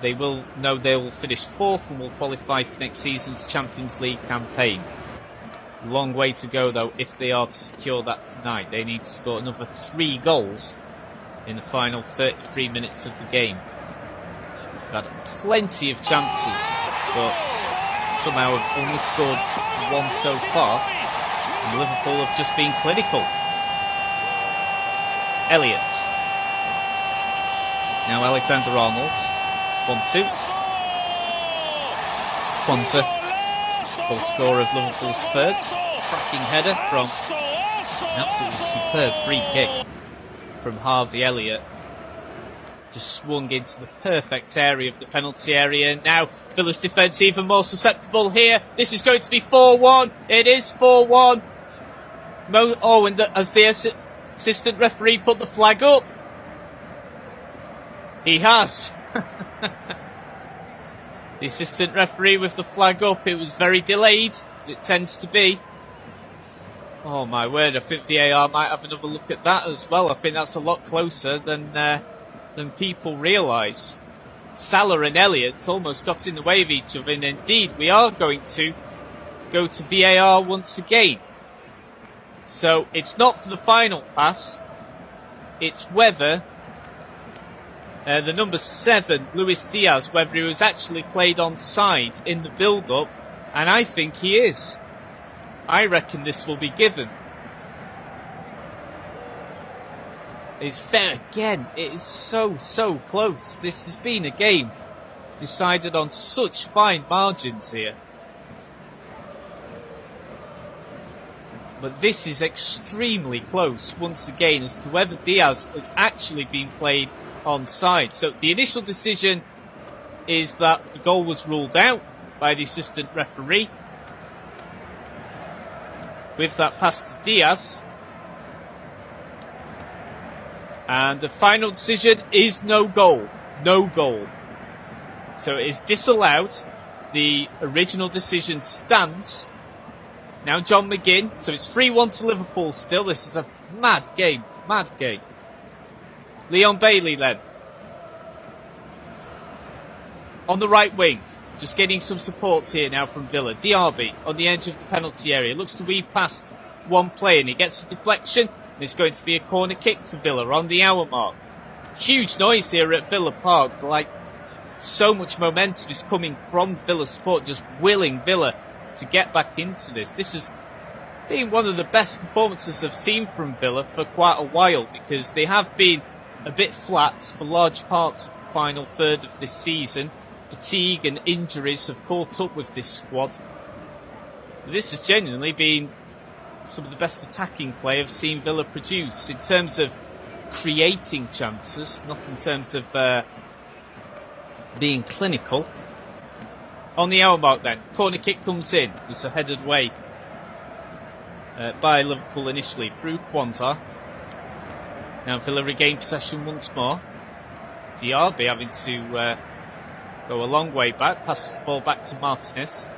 they will know they will finish fourth and will qualify for next season's Champions League campaign. Long way to go though if they are to secure that tonight. They need to score another 3 goals in the final 33 minutes of the game. Had plenty of chances, but somehow have only scored 1 so far. And Liverpool have just been clinical. Elliott. Now Alexander-Arnold. 1-2. Konsa, goal scorer of Liverpool's third. Tracking header from an absolutely superb free kick from Harvey Elliott. Just swung into the perfect area of the penalty area. Now Villa's defence even more susceptible here. This is going to be 4-1. It is 4-1. As the assistant referee put the flag up. He has. The assistant referee with the flag up. It was very delayed, as it tends to be. Oh my word, I think VAR might have another look at that as well. I think that's a lot closer than people realise. Salah and Elliott almost got in the way of each other, and indeed we are going to go to VAR once again. So it's not for the final pass, it's whether the number 7, Luis Diaz, whether he was actually played onside in the build-up, and I think he is. I reckon this will be given. It's fair again. It is so close. This has been a game decided on such fine margins here. But this is extremely close once again as to whether Diaz has actually been played onside. So the initial decision is that the goal was ruled out by the assistant referee. With that pass to Diaz. And the final decision is no goal. No goal. So it is disallowed. The original decision stands. Now John McGinn. So it's 3-1 to Liverpool still. This is a mad game. Mad game. Leon Bailey then. On the right wing. Just getting some support here now from Villa. Diaby on the edge of the penalty area. Looks to weave past one player and he gets a deflection. And it's going to be a corner kick to Villa on the hour mark. Huge noise here at Villa Park. Like, so much momentum is coming from Villa support, just willing Villa to get back into this. This has been one of the best performances I've seen from Villa for quite a while, because they have been a bit flat for large parts of the final third of this season. Fatigue and injuries have caught up with this squad. This has genuinely been some of the best attacking play I've seen Villa produce in terms of creating chances, not in terms of being clinical. On the hour mark then, corner kick comes in. It's a headed way by Liverpool initially through Quanta. Now Villa regain possession once more. Diaby having to go a long way back, passes the ball back to Martinez.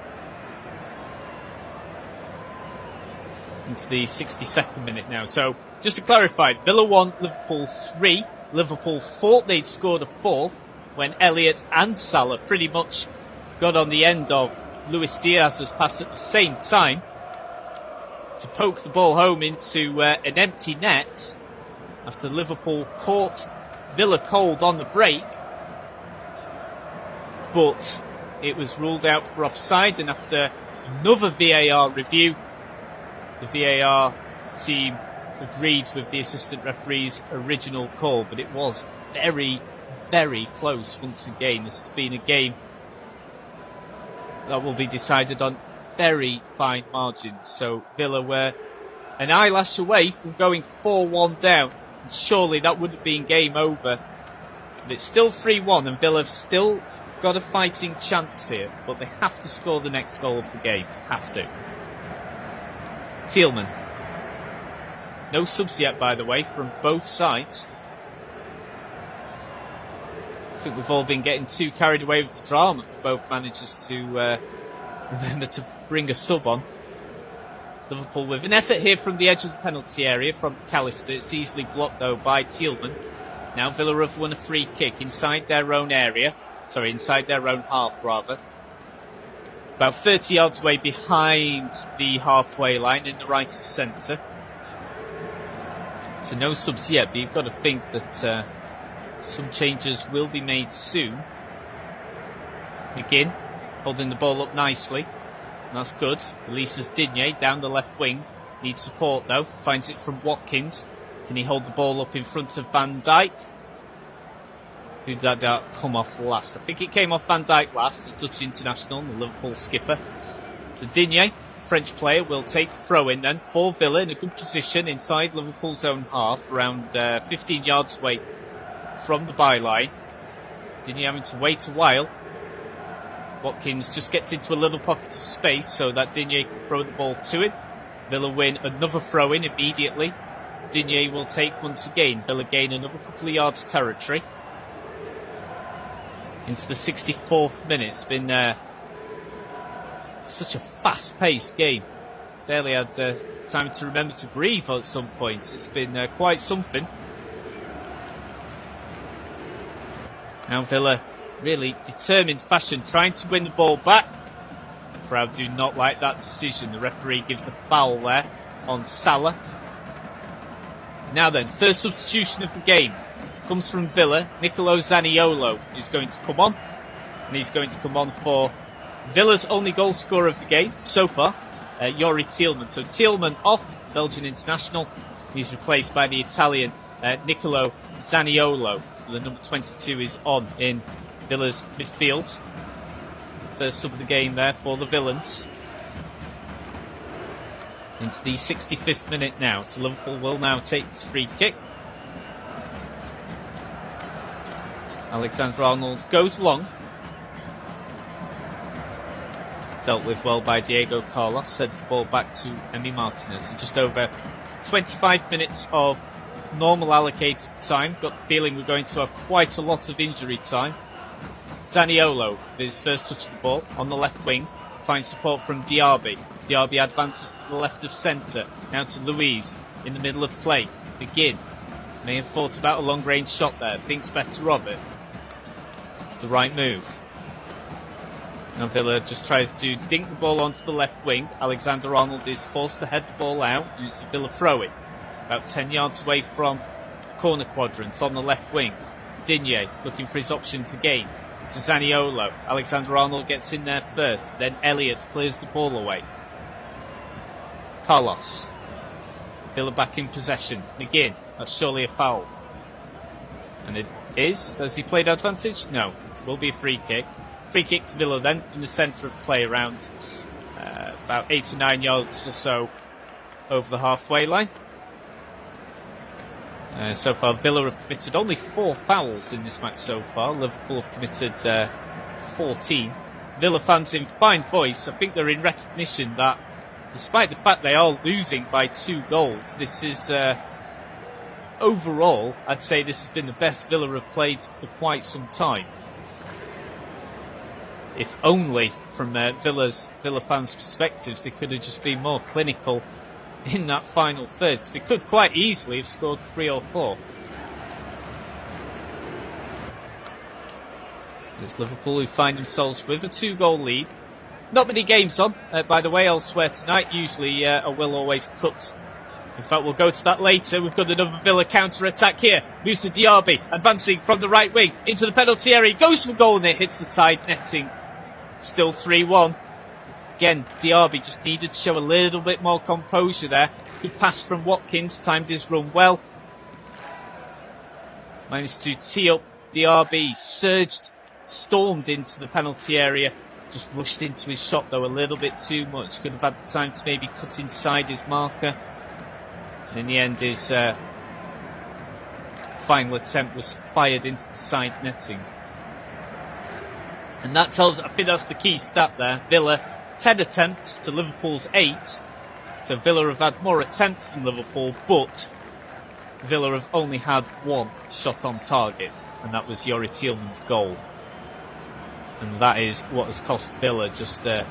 Into the 62nd minute now. So, just to clarify, Villa 1, Liverpool 3. Liverpool thought they'd scored a fourth when Elliott and Salah pretty much got on the end of Luis Diaz's pass at the same time to poke the ball home into an empty net after Liverpool caught Villa cold on the break. But it was ruled out for offside, and after another VAR review. The VAR team agreed with the assistant referee's original call, but it was very, very close once again. This has been a game that will be decided on very fine margins. So Villa were an eyelash away from going 4-1 down. And surely that would have been game over. But it's still 3-1 and Villa have still got a fighting chance here. But they have to score the next goal of the game. Have to. Thielmann. No subs yet, by the way, from both sides. I think we've all been getting too carried away with the drama for both managers to remember to bring a sub on. Liverpool with an effort here from the edge of the penalty area from McAllister. It's easily blocked though by Thielmann. Now Villa have won a free kick inside their own area. Sorry, inside their own half rather. About 30 yards away behind the halfway line in the right of centre. So no subs yet, but you've got to think that some changes will be made soon. McGinn holding the ball up nicely. That's good. Releases Digne down the left wing. Needs support though. Finds it from Watkins. Can he hold the ball up in front of Van Dijk? Who did that come off last? I think it came off Van Dijk last. The Dutch international, the Liverpool skipper. So Digne, French player, will take throw in then for Villa in a good position inside Liverpool's own half, around 15 yards away from the byline. Digne having to wait a while. Watkins just gets into a little pocket of space so that Digne can throw the ball to him. Villa win another throw in immediately. Digne will take once again. Villa gain another couple of yards territory. Into the 64th minute. It's been such a fast-paced game. Barely had time to remember to breathe at some points. It's been quite something. Now Villa really determined fashion, trying to win the ball back. The crowd do not like that decision. The referee gives a foul there on Salah. Now then, first substitution of the game comes from Villa. Nicolo Zaniolo is going to come on. And he's going to come on for Villa's only goal scorer of the game so far, Youri Thielmann. So Thielmann off, Belgian international. He's replaced by the Italian Nicolo Zaniolo. So the number 22 is on in Villa's midfield. First sub of the game there for the Villains. Into the 65th minute now. So Liverpool will now take this free kick. Alexander-Arnold goes long. It's dealt with well by Diego Carlos. Sends the ball back to Emi Martinez. So just over 25 minutes of normal allocated time. Got the feeling we're going to have quite a lot of injury time. Zaniolo, with his first touch of the ball on the left wing, finds support from Diaby. Diaby advances to the left of centre. Now to Luiz in the middle of play. McGinn may have thought about a long-range shot there. Thinks better of it. It's the right move. Now Villa just tries to dink the ball onto the left wing. Alexander-Arnold is forced to head the ball out. And it's a Villa throw-in. About 10 yards away from the corner quadrant on the left wing. Digne looking for his options again. To Zaniolo. Alexander-Arnold gets in there first. Then Elliott clears the ball away. Carlos. Villa back in possession. McGinn. That's surely a foul. And it is. Has he played advantage? No. It will be a free kick. Free kick to Villa then in the centre of play around about 8 to 9 yards or so over the halfway line. So far, Villa have committed only 4 fouls in this match so far. Liverpool have committed 14. Villa fans in fine voice, I think they're in recognition that despite the fact they are losing by 2 goals, this is, overall, I'd say this has been the best Villa have played for quite some time. If only from Villa fans' perspectives, they could have just been more clinical in that final third, because they could quite easily have scored 3 or 4. It's Liverpool who find themselves with a 2-goal lead. Not many games on, by the way, elsewhere tonight. Usually a will always cut. In fact, we'll go to that later. We've got another Villa counter-attack here. Moussa Diaby advancing from the right wing into the penalty area. Goes for goal and it hits the side netting. Still 3-1. Again, Diaby just needed to show a little bit more composure there. Good pass from Watkins, timed his run well. Managed to tee up Diaby, surged, stormed into the penalty area. Just rushed into his shot though a little bit too much. Could have had the time to maybe cut inside his marker. And in the end, his final attempt was fired into the side netting. And that tells, I think that's the key stat there. Villa, 10 attempts to Liverpool's 8. So Villa have had more attempts than Liverpool, but Villa have only had 1 shot on target, and that was Youri Tielemans' goal. And that is what has cost Villa just that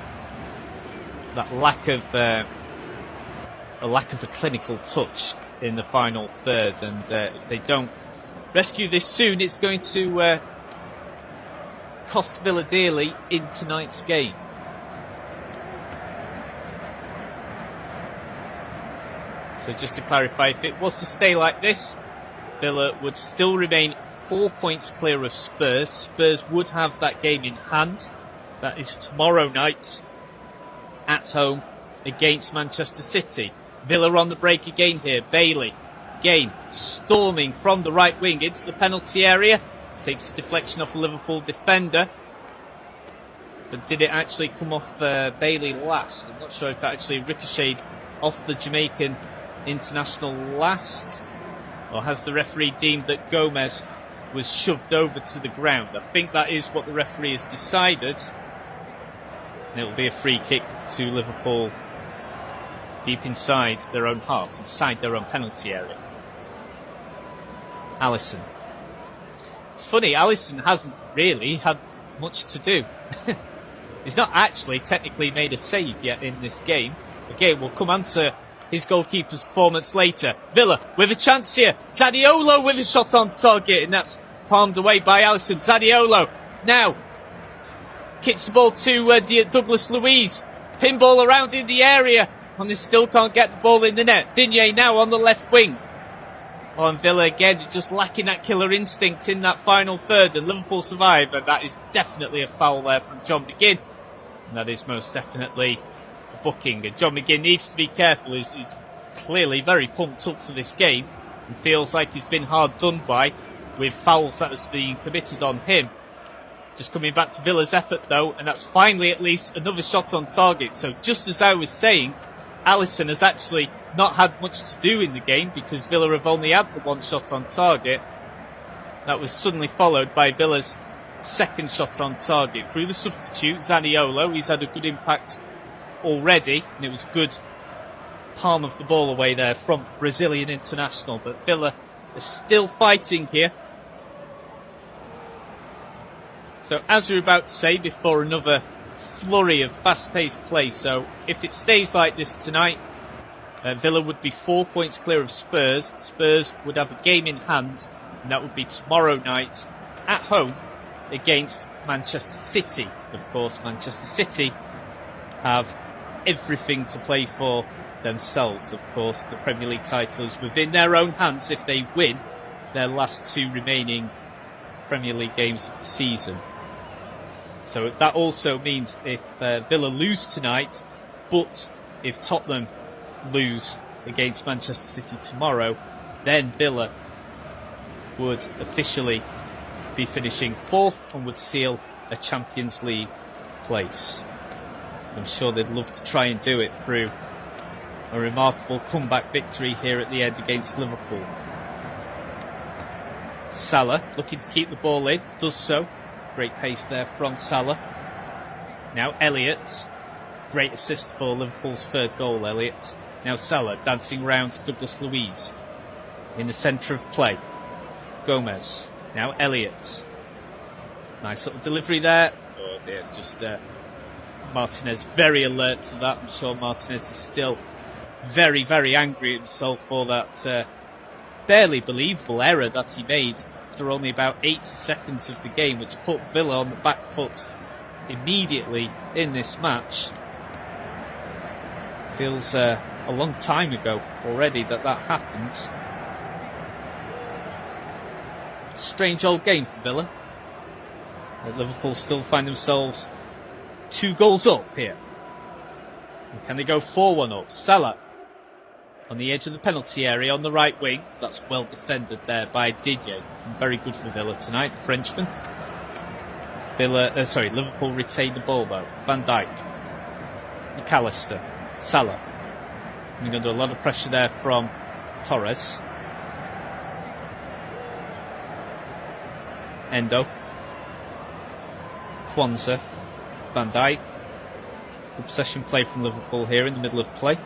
lack of a clinical touch in the final third. And if they don't rescue this soon, it's going to cost Villa dearly in tonight's game. So just to clarify, if it was to stay like this, Villa would still remain 4 points clear of Spurs. Spurs would have that game in hand. That is tomorrow night at home against Manchester City. Villa on the break again here. Bailey, again, storming from the right wing into the penalty area. Takes a deflection off a Liverpool defender. But did it actually come off Bailey last? I'm not sure if it actually ricocheted off the Jamaican international last. Or has the referee deemed that Gomez was shoved over to the ground? I think that is what the referee has decided. And it will be a free kick to Liverpool deep inside their own half, inside their own penalty area. Alisson. It's funny, Alisson hasn't really had much to do. He's not actually technically made a save yet in this game. Again, we'll come on to his goalkeeper's performance later. Villa with a chance here. Zaniolo with a shot on target, and that's palmed away by Alisson. Zaniolo now kicks the ball to Douglas Luiz. Pinball around in the area, and they still can't get the ball in the net. Digne now on the left wing. On Villa again, just lacking that killer instinct in that final third, and Liverpool survive, and that is definitely a foul there from John McGinn. And that is most definitely a booking. And John McGinn needs to be careful. He's clearly very pumped up for this game and feels like he's been hard done by with fouls that has been committed on him. Just coming back to Villa's effort though, and that's finally at least another shot on target. So just as I was saying, Alisson has actually not had much to do in the game because Villa have only had the 1 shot on target. That was suddenly followed by Villa's second shot on target. Through the substitute, Zaniolo, he's had a good impact already, and it was good palm of the ball away there from Brazilian international. But Villa are still fighting here. So as we were about to say before, another flurry of fast-paced play. So if it stays like this tonight, Villa would be 4 points clear of Spurs. Spurs would have a game in hand, and that would be tomorrow night at home against Manchester City. Of course, Manchester City have everything to play for themselves. Of course, the Premier League title is within their own hands if they win their last 2 remaining Premier League games of the season. So that also means if Villa lose tonight, but if Tottenham lose against Manchester City tomorrow, then Villa would officially be finishing 4th and would seal a Champions League place. I'm sure they'd love to try and do it through a remarkable comeback victory here at the end against Liverpool. Salah looking to keep the ball in, does so. Great pace there from Salah. Now Elliott, great assist for Liverpool's 3rd goal, Elliott. Now Salah dancing round Douglas Luiz in the centre of play. Gomez, now Elliott. Nice little delivery there. Oh dear, just Martinez very alert to that. I'm sure Martinez is still very, very angry at himself for that barely believable error that he made after only about 80 seconds of the game, which put Villa on the back foot immediately in this match. Feels a long time ago already that happened. Strange old game for Villa. Liverpool still find themselves 2 goals up here. And can they go 4-1 up? Salah on the edge of the penalty area on the right wing. That's well defended there by Didier. Very good for Villa tonight, the Frenchman. Liverpool retain the ball though. Van Dijk, McAllister, Salah. Coming under a lot of pressure there from Torres. Endo. Kwanzaa. Van Dijk. Good possession play from Liverpool here in the middle of play.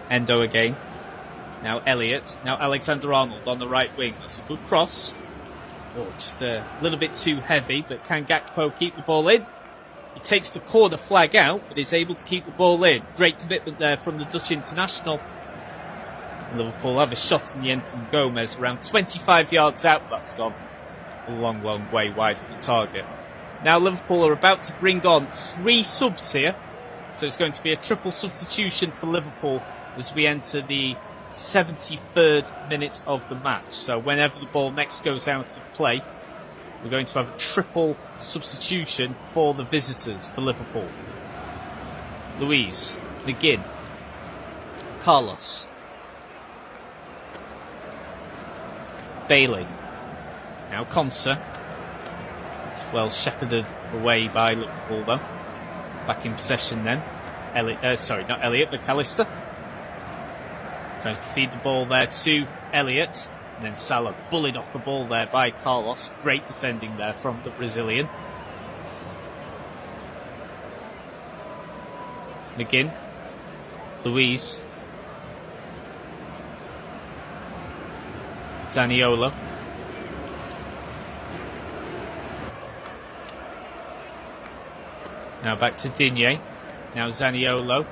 Endo again. Now Elliott. Now Alexander-Arnold on the right wing. That's a good cross. Oh, just a little bit too heavy, but can Gakpo keep the ball in? He takes the corner flag out, but is able to keep the ball in. Great commitment there from the Dutch international. Liverpool have a shot in the end from Gomez, around 25 yards out. That's gone a long, long way wide of the target. Now Liverpool are about to bring on 3 subs here. So it's going to be a triple substitution for Liverpool as we enter the 73rd minute of the match. So whenever the ball next goes out of play, we're going to have a triple substitution for the visitors for Liverpool. Luiz, McGinn, Carlos, Bailey, now Kwanzaa. It's well shepherded away by Liverpool though. Back in possession then. Not Elliott, McAllister. Tries to feed the ball there to Elliott. And then Salah bullied off the ball there by Carlos. Great defending there from the Brazilian. McGinn. Luiz. Zaniolo. Now back to Digne. Now Zaniolo.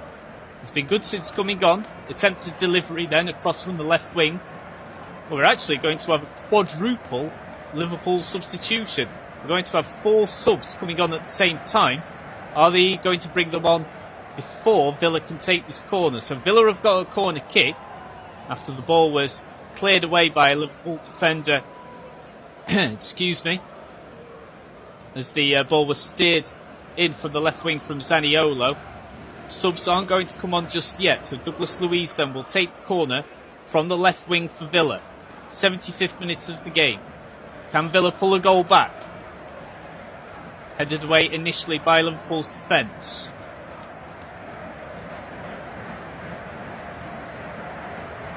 He's been good since coming on. Attempted delivery then across from the left wing. Well, we're actually going to have a quadruple Liverpool substitution. We're going to have 4 subs coming on at the same time. Are they going to bring them on before Villa can take this corner? So Villa have got a corner kick after the ball was cleared away by a Liverpool defender. Excuse me. As the ball was steered in from the left wing from Zaniolo. Subs aren't going to come on just yet, so Douglas Luiz then will take the corner from the left wing for Villa. 75th minute of the game. Can Villa pull a goal back? Headed away initially by Liverpool's defence.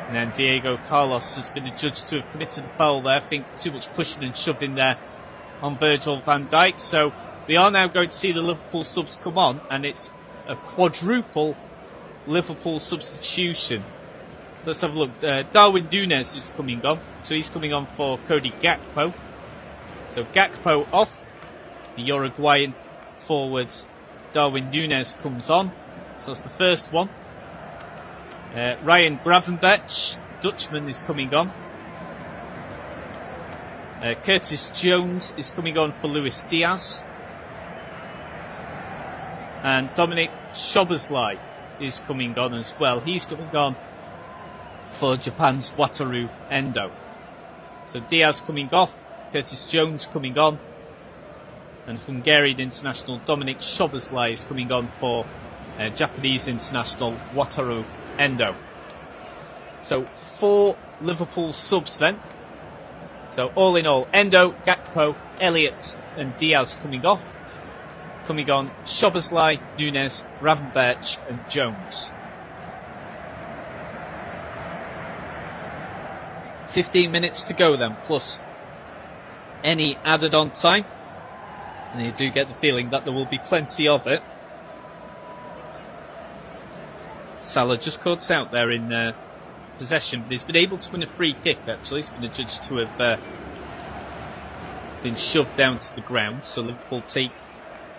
And then Diego Carlos has been adjudged to have committed a foul there. I think too much pushing and shoving there on Virgil van Dijk. So we are now going to see the Liverpool subs come on, and it's a quadruple Liverpool substitution. Let's have a look. Darwin Núñez is coming on. So he's coming on for Cody Gakpo. So Gakpo off. The Uruguayan forward Darwin Núñez comes on. So that's the first one. Ryan Gravenberch, Dutchman, is coming on. Curtis Jones is coming on for Luis Diaz. And Dominic Szoboszlai is coming on as well. He's coming on for Japan's Wataru Endo. So Diaz coming off, Curtis Jones coming on, and Hungarian international Dominic Szoboszlai is coming on for Japanese international Wataru Endo. So 4 Liverpool subs then. So all in all, Endo, Gakpo, Elliott and Diaz coming off. Coming on, Szoboszlai, Núñez, Gravenberch and Jones. 15 minutes to go then, plus any added on time. And you do get the feeling that there will be plenty of it. Salah just cuts out there in possession, but he's been able to win a free kick actually. He's been adjudged to have been shoved down to the ground, so Liverpool take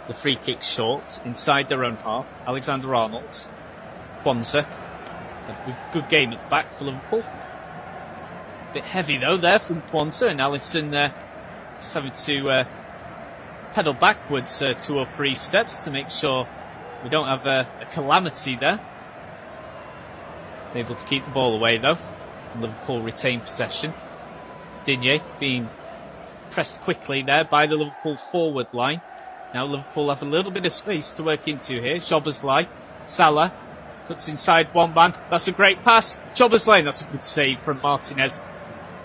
the free kick short inside their own half. Alexander-Arnold, Kwanzaa. A good game at the back for Liverpool. Bit heavy though there from Kwanzaa, and Alisson just having to pedal backwards 2 or 3 steps to make sure we don't have a calamity there. Able to keep the ball away though. And Liverpool retain possession. Digne being pressed quickly there by the Liverpool forward line. Now Liverpool have a little bit of space to work into here. Szoboszlai Salah cuts inside one man. That's a great pass. Szoboszlai, that's a good save from Martinez.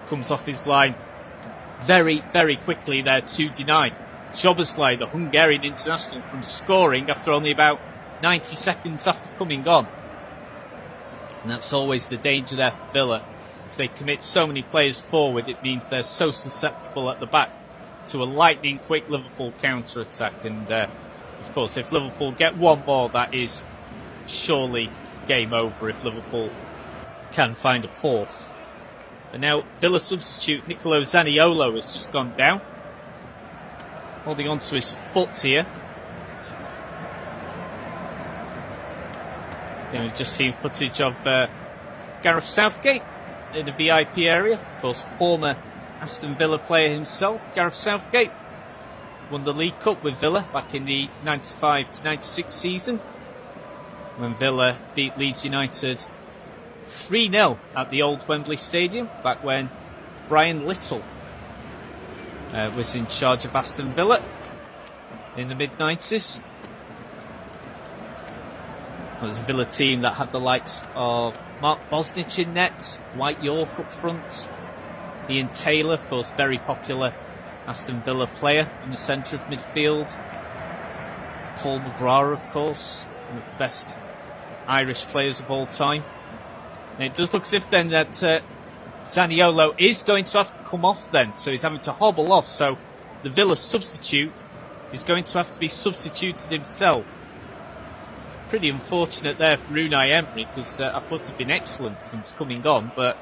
Comes off his line very, very quickly there to deny Szoboszlai, the Hungarian international, from scoring after only about 90 seconds after coming on. And that's always the danger there for Villa. If they commit so many players forward, it means they're so susceptible at the back to a lightning-quick Liverpool counter-attack. And, of course, if Liverpool get one more, that is surely game over if Liverpool can find a fourth. But now, Villa substitute Nicolo Zaniolo has just gone down, holding on to his foot here. We've just seen footage of Gareth Southgate in the VIP area. Of course, former Aston Villa player himself, Gareth Southgate, won the League Cup with Villa back in the 95-96 season, when Villa beat Leeds United 3-0 at the old Wembley Stadium, back when Brian Little was in charge of Aston Villa in the mid-90s. It was a Villa team that had the likes of Mark Bosnich in net, Dwight York up front, Ian Taylor, of course, very popular Aston Villa player in the centre of midfield, Paul McGrath, of course, one of the best Irish players of all time. And it does look as if then that Zaniolo is going to have to come off then, so he's having to hobble off, so the Villa substitute is going to have to be substituted himself. Pretty unfortunate there for Unai Emery, because I thought he'd been excellent since coming on, but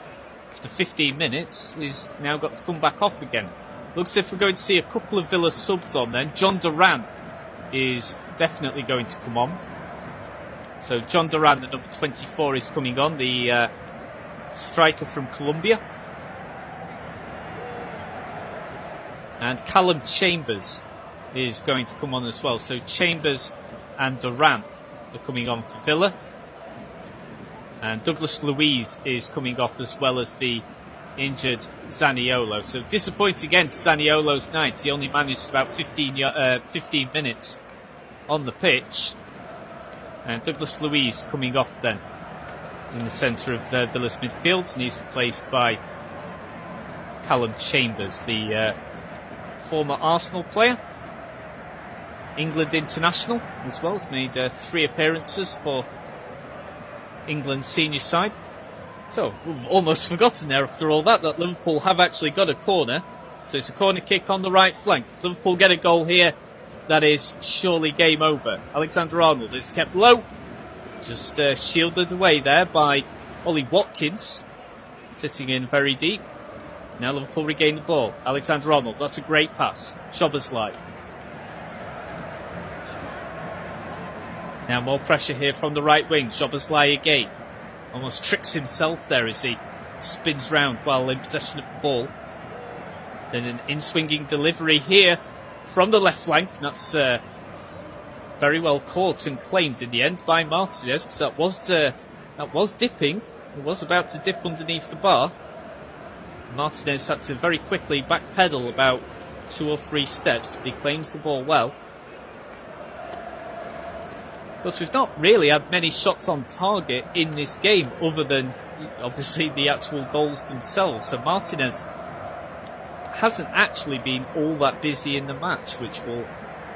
after 15 minutes he's now got to come back off again. Looks as if we're going to see a couple of Villa subs on then. John Duran is definitely going to come on. So John Duran, the number 24, is coming on, the striker from Colombia. And Callum Chambers is going to come on as well. So Chambers and Duran are coming on for Villa. And Douglas Luiz is coming off, as well as the injured Zaniolo. So disappointing again to Zaniolo's night. He only managed about 15 minutes on the pitch. And Douglas Luiz coming off then in the centre of Villa's midfield, and he's replaced by Callum Chambers, the former Arsenal player, England international as well. He's made 3 appearances for England's senior side. So we've almost forgotten there after all that Liverpool have actually got a corner. So it's a corner kick on the right flank. If Liverpool get a goal here, that is surely game over. Alexander-Arnold is kept low, just shielded away there by Ollie Watkins, sitting in very deep. Now Liverpool regain the ball. Alexander-Arnold, that's a great pass. Szoboszlai. Now more pressure here from the right wing. Szoboszlai again. Almost tricks himself there as he spins round while in possession of the ball. Then an in-swinging delivery here from the left flank. That's very well caught and claimed in the end by Martinez, because that was dipping. It was about to dip underneath the bar. Martinez had to very quickly backpedal about 2 or 3 steps, but he claims the ball well. Of course, we've not really had many shots on target in this game, other than obviously the actual goals themselves. So Martinez hasn't actually been all that busy in the match, which will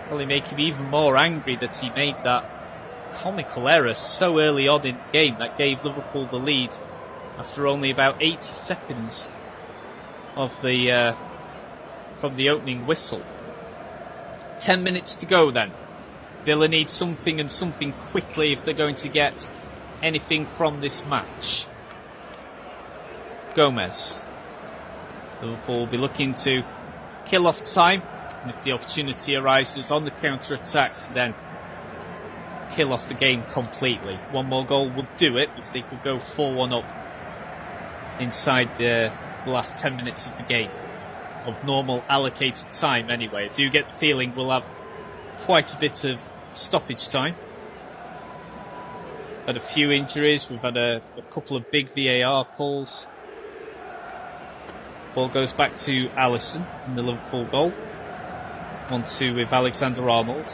probably make him even more angry that he made that comical error so early on in the game that gave Liverpool the lead after only about 80 seconds of the from the opening whistle. 10 minutes to go then. Villa need something, and something quickly, if they're going to get anything from this match. Gomez. Liverpool will be looking to kill off time, and if the opportunity arises on the counter-attack, then kill off the game completely. One more goal would do it if they could go 4-1 up inside the last 10 minutes of the game, of normal allocated time anyway. I do get the feeling we'll have quite a bit of stoppage time. Had a few injuries, we've had a couple of big VAR calls. Ball goes back to Alisson in the Liverpool goal. 1-2 with Alexander-Arnold.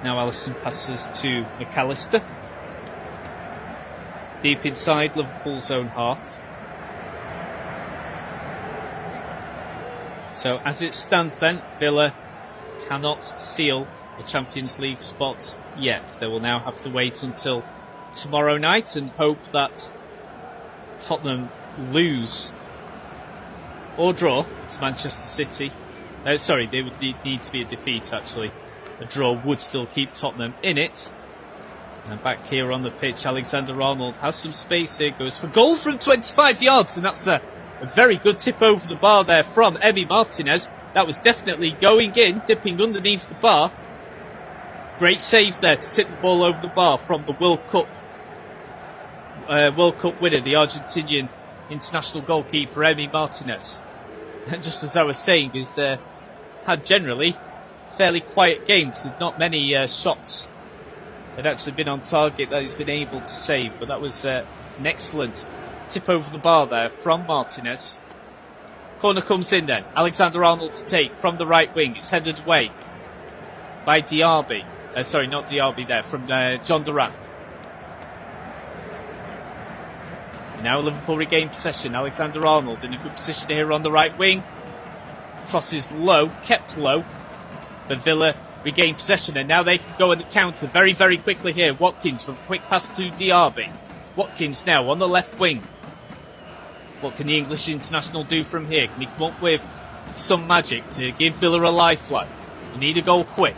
Now Alisson passes to McAllister. deep inside Liverpool's own half. So as it stands then, Villa cannot seal the Champions League spot yet. They will now have to wait until tomorrow night and hope that Tottenham lose or draw to Manchester City. Sorry, they would need to be a defeat, actually. A draw would still keep Tottenham in it. And back here on the pitch, Alexander-Arnold has some space here, goes for goal from 25 yards, and that's a very good tip over the bar there from Emi Martinez. That was definitely going in, dipping underneath the bar. Great save there to tip the ball over the bar from the World Cup winner, the Argentinian international goalkeeper Emi Martinez. And just as I was saying, he's had generally fairly quiet games. There's not many shots that actually been on target that he's been able to save, but that was an excellent tip over the bar there from Martinez. Corner comes in then. Alexander-Arnold to take from the right wing. It's headed away by Diaby. Sorry, not Diaby there, from John Duran. Now Liverpool regain possession. Alexander-Arnold in a good position here on the right wing. Crosses low, kept low. But Villa regain possession, and now they can go on the counter very, very quickly here. Watkins with a quick pass to Diaby. Watkins now on the left wing. What can the English international do from here? Can he come up with some magic to give Villa a lifeline? They need a goal quick.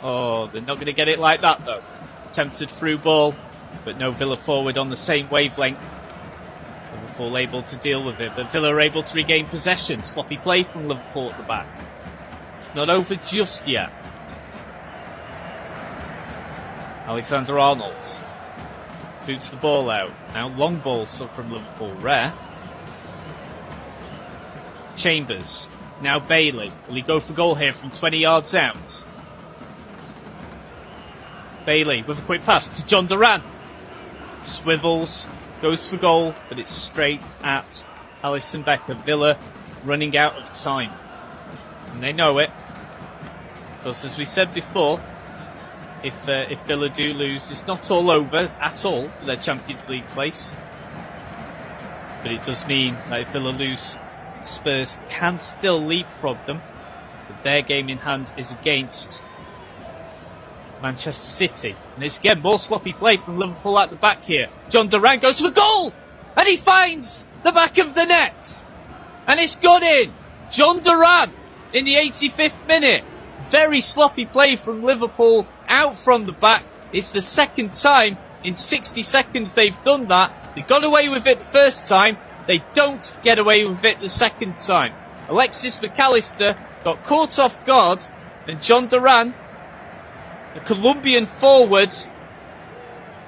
Oh, they're not going to get it like that though. Attempted through ball, but no Villa forward on the same wavelength. Liverpool able to deal with it, but Villa are able to regain possession. Sloppy play from Liverpool at the back. It's not over just yet. Alexander-Arnold boots the ball out. Now long balls from Liverpool, rare. Chambers, now Bailey. Will he go for goal here from 20 yards out? Bailey with a quick pass to John Duran. Swivels, goes for goal, but it's straight at Alisson Becker. Villa running out of time. And they know it. Because as we said before, if Villa do lose, it's not all over at all for their Champions League place. But it does mean that if Villa lose, Spurs can still leapfrog them. But their game in hand is against Manchester City. And it's again more sloppy play from Liverpool at the back here. John Duran goes for goal! And he finds the back of the net! And it's gone in! John Duran in the 85th minute. Very sloppy play from Liverpool out from the back. It's the second time in 60 seconds they've done that. They got away with it the first time. They don't get away with it the second time. Alexis McAllister got caught off guard, and John Duran, the Colombian forward,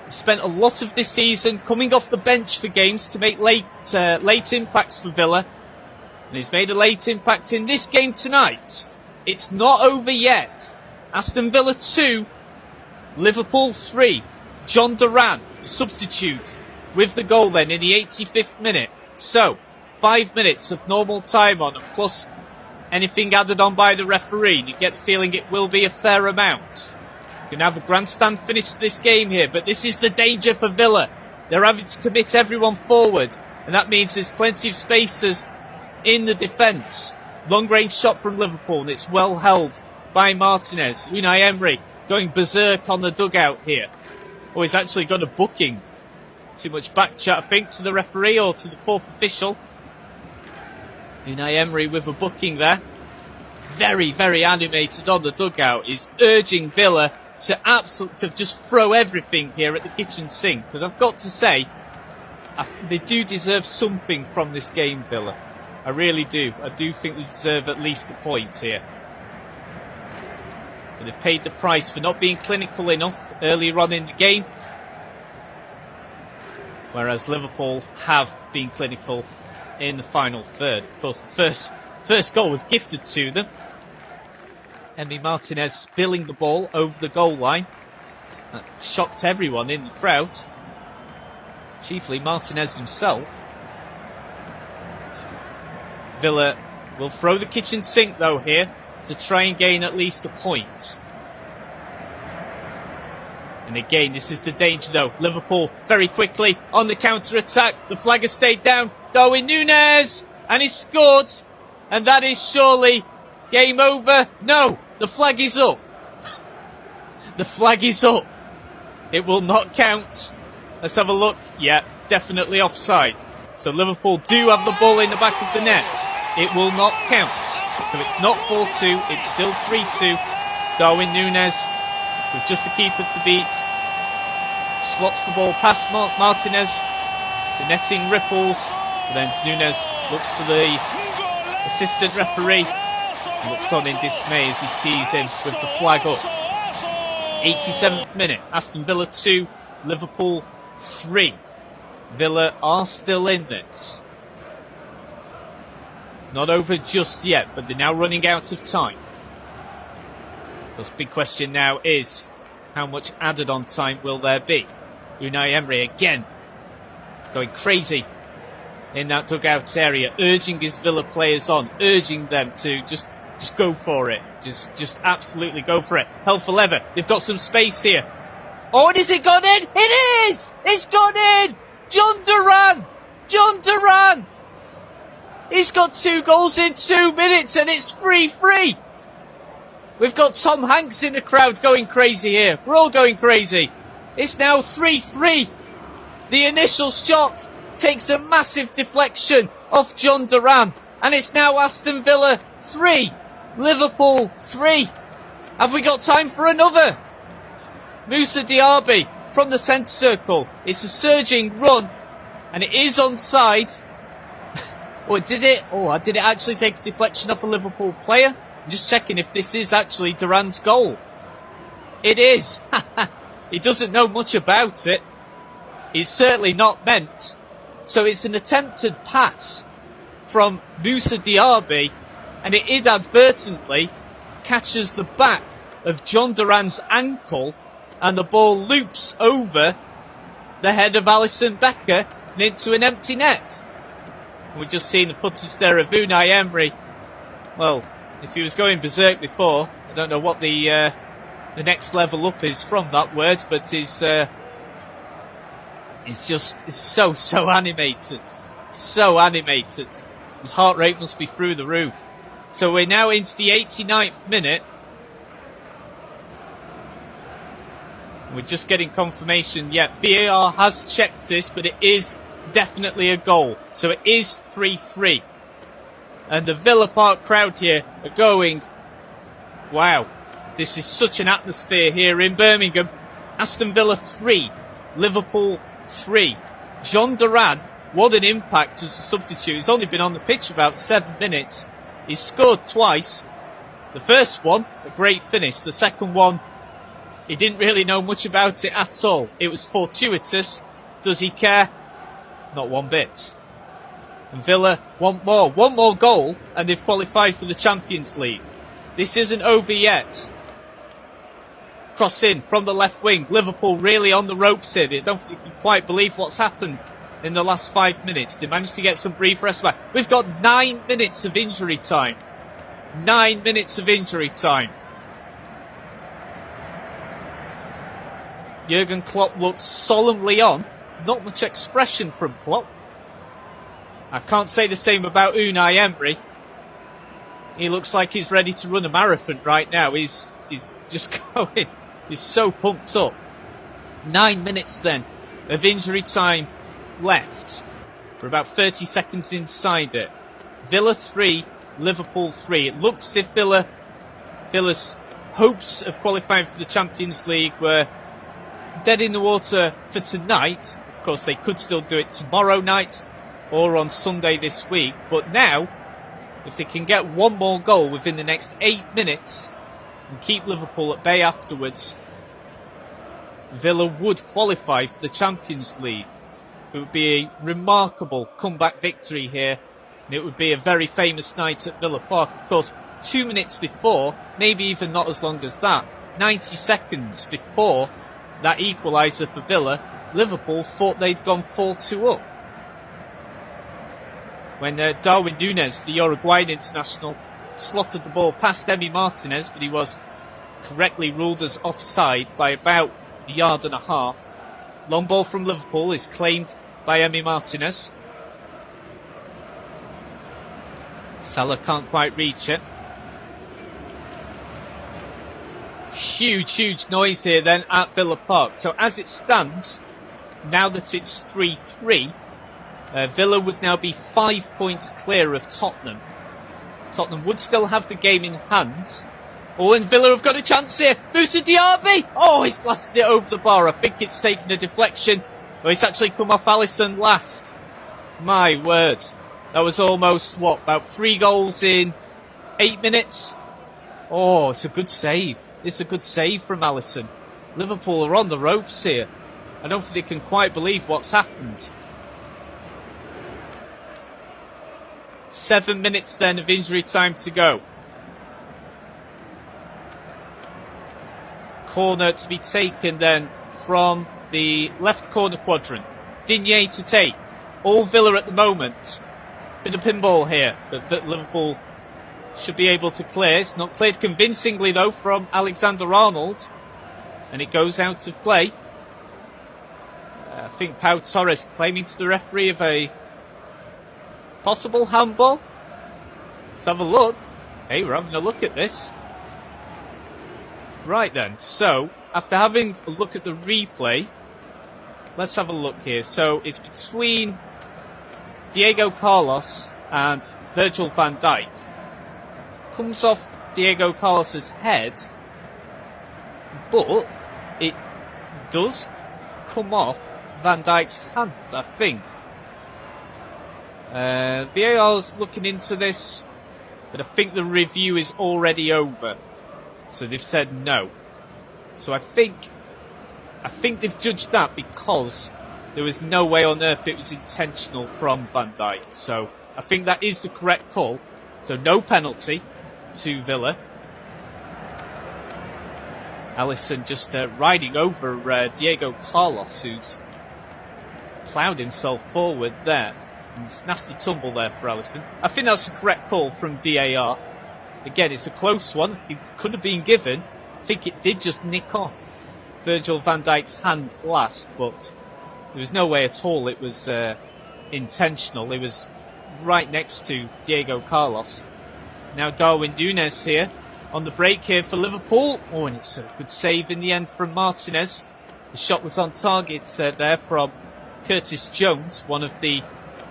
spent a lot of this season coming off the bench for games to make late impacts for Villa. And he's made a late impact in this game tonight. It's not over yet. Aston Villa 2, Liverpool 3. John Duran, substitute, with the goal then in the 85th minute. So, 5 minutes of normal time on, and plus anything added on by the referee. You get the feeling it will be a fair amount. You can have a grandstand finish to this game here, but this is the danger for Villa. They're having to commit everyone forward, and that means there's plenty of spaces in the defence. Long range shot from Liverpool, and it's well held by Martinez. Unai Emery going berserk on the dugout here. Oh, he's actually got a booking. Too much back chat, I think, to the referee or to the fourth official. Unai Emery with a booking there. Very, very animated on the dugout. He's urging Villa to just throw everything here at the kitchen sink. Because I've got to say, they do deserve something from this game, Villa. I really do. I do think they deserve at least a point here. But they've paid the price for not being clinical enough earlier on in the game. Whereas Liverpool have been clinical in the final third. Of course, the first goal was gifted to them. Emi Martinez spilling the ball over the goal line. That shocked everyone in the crowd. Chiefly Martinez himself. Villa will throw the kitchen sink though here to try and gain at least a point. And And again, this is the danger though. Liverpool very quickly on the counter-attack. The flag has stayed down. Darwin Núñez! And he scored. And that is surely game over. No, the flag is up. The flag is up. It will not count. Let's have a look. Yeah, definitely offside. So Liverpool do have the ball in the back of the net. It will not count. So it's not 4-2, it's still 3-2. Darwin Núñez, with just the keeper to beat, slots the ball past Martinez. The netting ripples. And then Núñez looks to the assistant referee. Looks on in dismay as he sees him with the flag up. 87th minute. Aston Villa 2, Liverpool 3. Villa are still in this. Not over just yet, but they're now running out of time. The big question now is, how much added on time will there be? Unai Emery again going crazy in that dugout area, urging his Villa players on, urging them to just go for it. Just absolutely go for it. Hell for leather. They've got some space here. Oh, and is it gone in? It is! It's gone in! John Duran! John Duran! He's got 2 goals in 2 minutes and it's 3-3. We've got Tom Hanks in the crowd going crazy here. We're all going crazy. It's now 3-3. The initial shot takes a massive deflection off John Duran. And it's now Aston Villa 3. Liverpool 3. Have we got time for another? Moussa Diaby from the centre circle. It's a surging run. And it is onside. Or did it? Oh, did it actually take a deflection off a Liverpool player? I'm just checking if this is actually Duran's goal. It is. He doesn't know much about it. It's certainly not meant. So it's an attempted pass from Moussa Diaby, and it inadvertently catches the back of John Duran's ankle, and the ball loops over the head of Alisson Becker and into an empty net. We've just seen the footage there of Unai Emery. Well, if he was going berserk before, I don't know what the next level up is from that word, but he's so animated. So animated. His heart rate must be through the roof. So we're now into the 89th minute. We're just getting confirmation. Yeah, VAR has checked this, but it is definitely a goal. So it is 3-3. And the Villa Park crowd here are going, wow, this is such an atmosphere here in Birmingham. Aston Villa 3, Liverpool 3. John Duran, what an impact as a substitute. He's only been on the pitch about 7 minutes. He's scored twice. The first one, a great finish. The second one, he didn't really know much about it at all. It was fortuitous. Does he care? Not one bit. And Villa want more. One more goal and they've qualified for the Champions League. This isn't over yet. Cross in from the left wing. Liverpool really on the ropes here. They don't think they can quite believe what's happened in the last 5 minutes. They managed to get some brief respite. We've got 9 minutes of injury time. 9 minutes of injury time. Jurgen Klopp looks solemnly on. Not much expression from Klopp. I can't say the same about Unai Emery. He looks like he's ready to run a marathon right now. He's just going. He's so pumped up. 9 minutes then of injury time left. We're about 30 seconds inside it. Villa 3, Liverpool 3. It looks as if Villa's hopes of qualifying for the Champions League were dead in the water for tonight. Of course, they could still do it tomorrow night or on Sunday this week. But now, if they can get one more goal within the next 8 minutes and keep Liverpool at bay afterwards, Villa would qualify for the Champions League. It would be a remarkable comeback victory here, and it would be a very famous night at Villa Park. Of course, 2 minutes before, maybe even not as long as that, 90 seconds before that equaliser for Villa, Liverpool thought they'd gone 4-2 up. When Darwin Núñez, the Uruguayan international, slotted the ball past Emi Martinez, but he was correctly ruled as offside by about a yard and a half. Long ball from Liverpool is claimed by Emi Martinez. Salah can't quite reach it. Huge noise here then at Villa Park. So as it stands, now that it's 3-3, Villa would now be 5 points clear of Tottenham. Tottenham would still have the game in hand. Oh, and Villa have got a chance here. Moussa Diaby! Oh, he's blasted it over the bar. I think it's taken a deflection. Oh, it's actually come off Alisson last. My word. That was almost, about 3 goals in 8 minutes? Oh, it's a good save. It's a good save from Alisson. Liverpool are on the ropes here. I don't think they can quite believe what's happened. 7 minutes then of injury time to go. Corner to be taken then from the left corner quadrant. Digne to take. All Villa at the moment. Bit of pinball here, but Liverpool should be able to clear. It's not cleared convincingly though from Alexander-Arnold. And it goes out of play. I think Pau Torres claiming to the referee of a possible handball. Let's have a look. Hey, we're having a look at this. Right then, so after having a look at the replay, let's have a look here. So it's between Diego Carlos and Virgil van Dijk. Comes off Diego Carlos's head, but it does come off Van Dijk's hand, I think. VAR's looking into this, but I think the review is already over. So they've said no. So I think they've judged that because there was no way on earth it was intentional from Van Dijk. So I think that is the correct call. So no penalty to Villa. Alisson just riding over Diego Carlos, who's ploughed himself forward there. And it's a nasty tumble there for Alisson. I think that's the correct call from VAR. Again, it's a close one. It could have been given. I think it did just nick off Virgil van Dijk's hand last, but there was no way at all it was intentional. It was right next to Diego Carlos. Now Darwin Núñez here on the break here for Liverpool. Oh, and it's a good save in the end from Martinez. The shot was on target there from Curtis Jones, one of the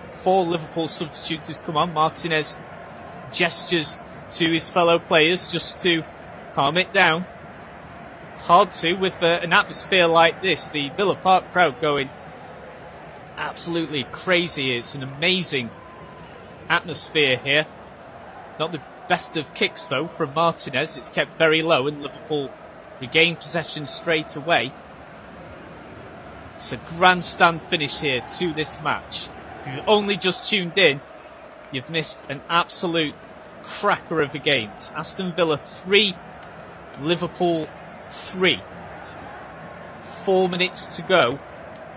4 Liverpool substitutes who's come on. Martinez gestures to his fellow players just to calm it down. It's hard to with an atmosphere like this. The Villa Park crowd going absolutely crazy. It's an amazing atmosphere here. Not the best of kicks though from Martinez. It's kept very low and Liverpool regain possession straight away. It's a grandstand finish here to this match. If you've only just tuned in, you've missed an absolute cracker of a game. It's Aston Villa 3, Liverpool 3. 4 minutes to go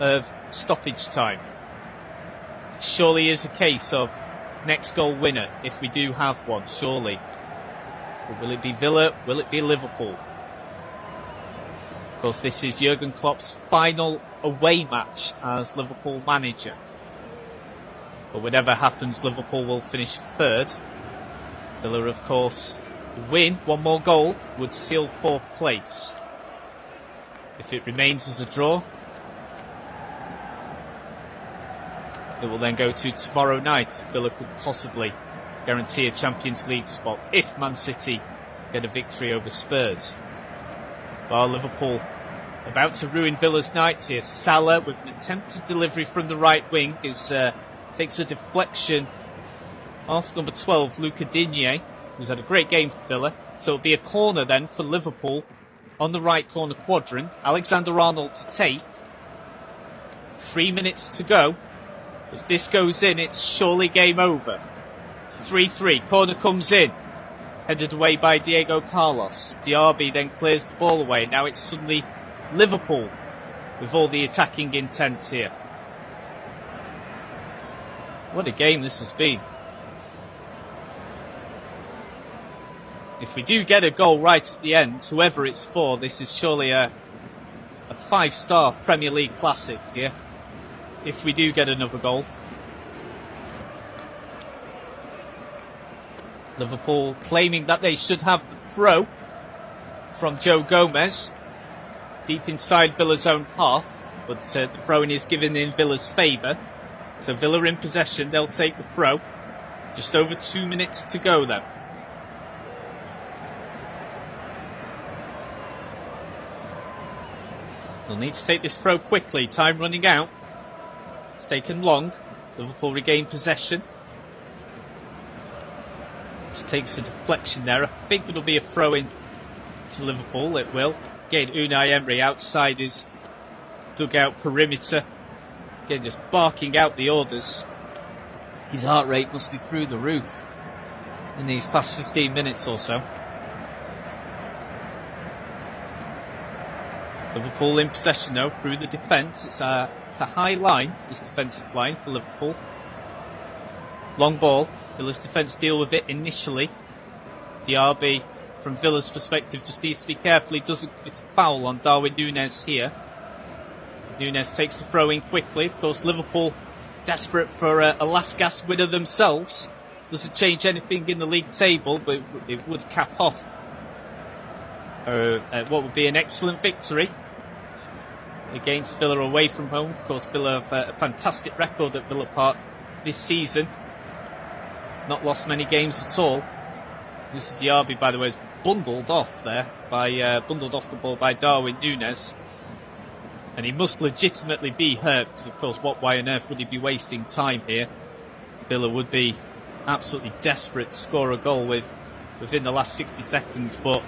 of stoppage time. It surely is a case of next goal winner, if we do have one, surely. But will it be Villa? Will it be Liverpool? Of course, this is Jurgen Klopp's final away match as Liverpool manager. But whatever happens, Liverpool will finish 3rd. Villa, of course, win. 1 more goal would seal 4th place. If it remains as a draw, it will then go to tomorrow night. Villa could possibly guarantee a Champions League spot if Man City get a victory over Spurs. While Liverpool about to ruin Villa's night here. Salah with an attempted delivery from the right wing takes a deflection off number 12, Luca Digne, who's had a great game for Villa. So it'll be a corner then for Liverpool on the right corner quadrant. Alexander-Arnold to take. 3 minutes to go. If this goes in, it's surely game over. 3-3. Corner comes in. Headed away by Diego Carlos. Diaby then clears the ball away. Now it's suddenly Liverpool with all the attacking intent here. What a game this has been. If we do get a goal right at the end, whoever it's for, this is surely a 5-star Premier League classic here, if we do get another goal. Liverpool claiming that they should have the throw from Joe Gomez deep inside Villa's own half, but the throw-in is given in Villa's favour. So Villa in possession, they'll take the throw. Just over 2 minutes to go then. They'll need to take this throw quickly, time running out. It's taken long. Liverpool regain possession. Just takes a deflection there. I think it'll be a throw-in to Liverpool. It will. Again, Unai Emery outside his dugout perimeter. Again, just barking out the orders. His heart rate must be through the roof in these past 15 minutes or so. Liverpool in possession though, through the defence. It's a high line, this defensive line for Liverpool. Long ball. Villa's defence deal with it initially. Diaby, from Villa's perspective, just needs to be careful he doesn't commit a foul on Darwin Núñez here. Núñez takes the throw in quickly. Of course, Liverpool desperate for a last gasp winner themselves. Doesn't change anything in the league table, but it would cap off what would be an excellent victory against Villa away from home. Of course, Villa have a fantastic record at Villa Park this season. Not lost many games at all. This Diaby, by the way, is bundled off the ball by Darwin Núñez. And he must legitimately be hurt, because of course, why on earth would he be wasting time here? Villa would be absolutely desperate to score a goal within the last 60 seconds, but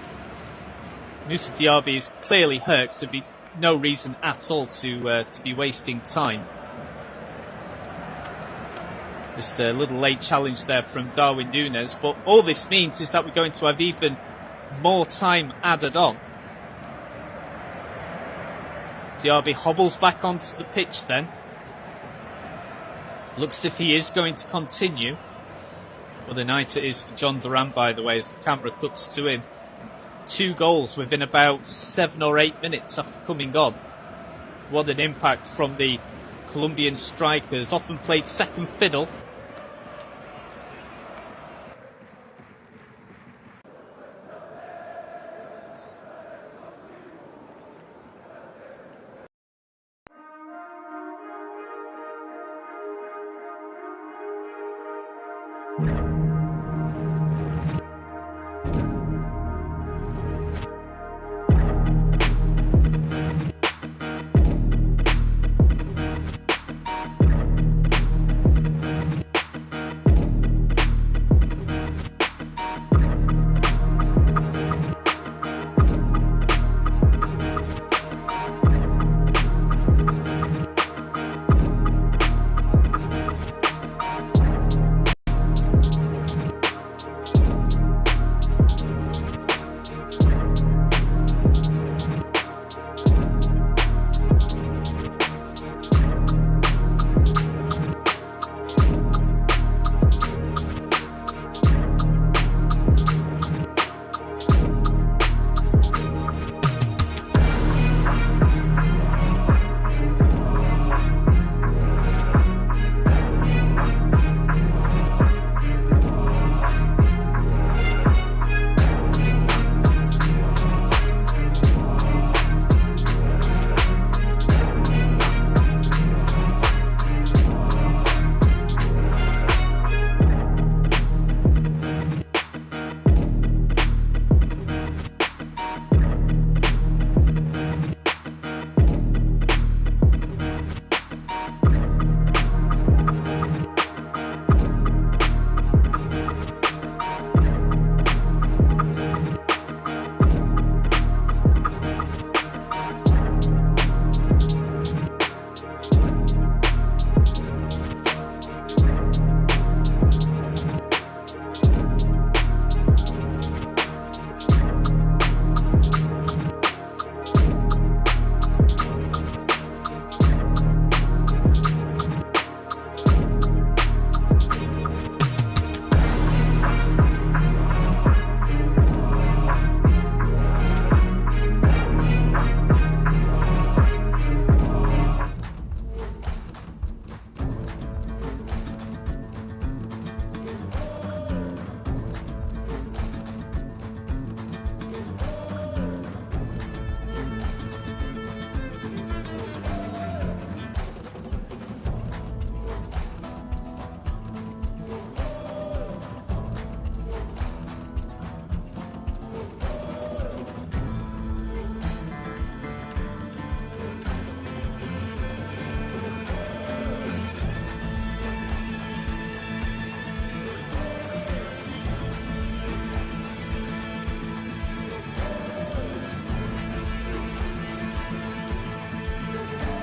Moussa Diaby is clearly hurt, so there'd be no reason at all to be wasting time. Just a little late challenge there from Darwin Núñez, but all this means is that we're going to have even more time added on. Diaby hobbles back onto the pitch then. Looks as if he is going to continue. Well, the night it is for John Duran, by the way, as the camera cuts to him. 2 goals within about 7 or 8 minutes after coming on. What an impact from the Colombian strikers. Often played second fiddle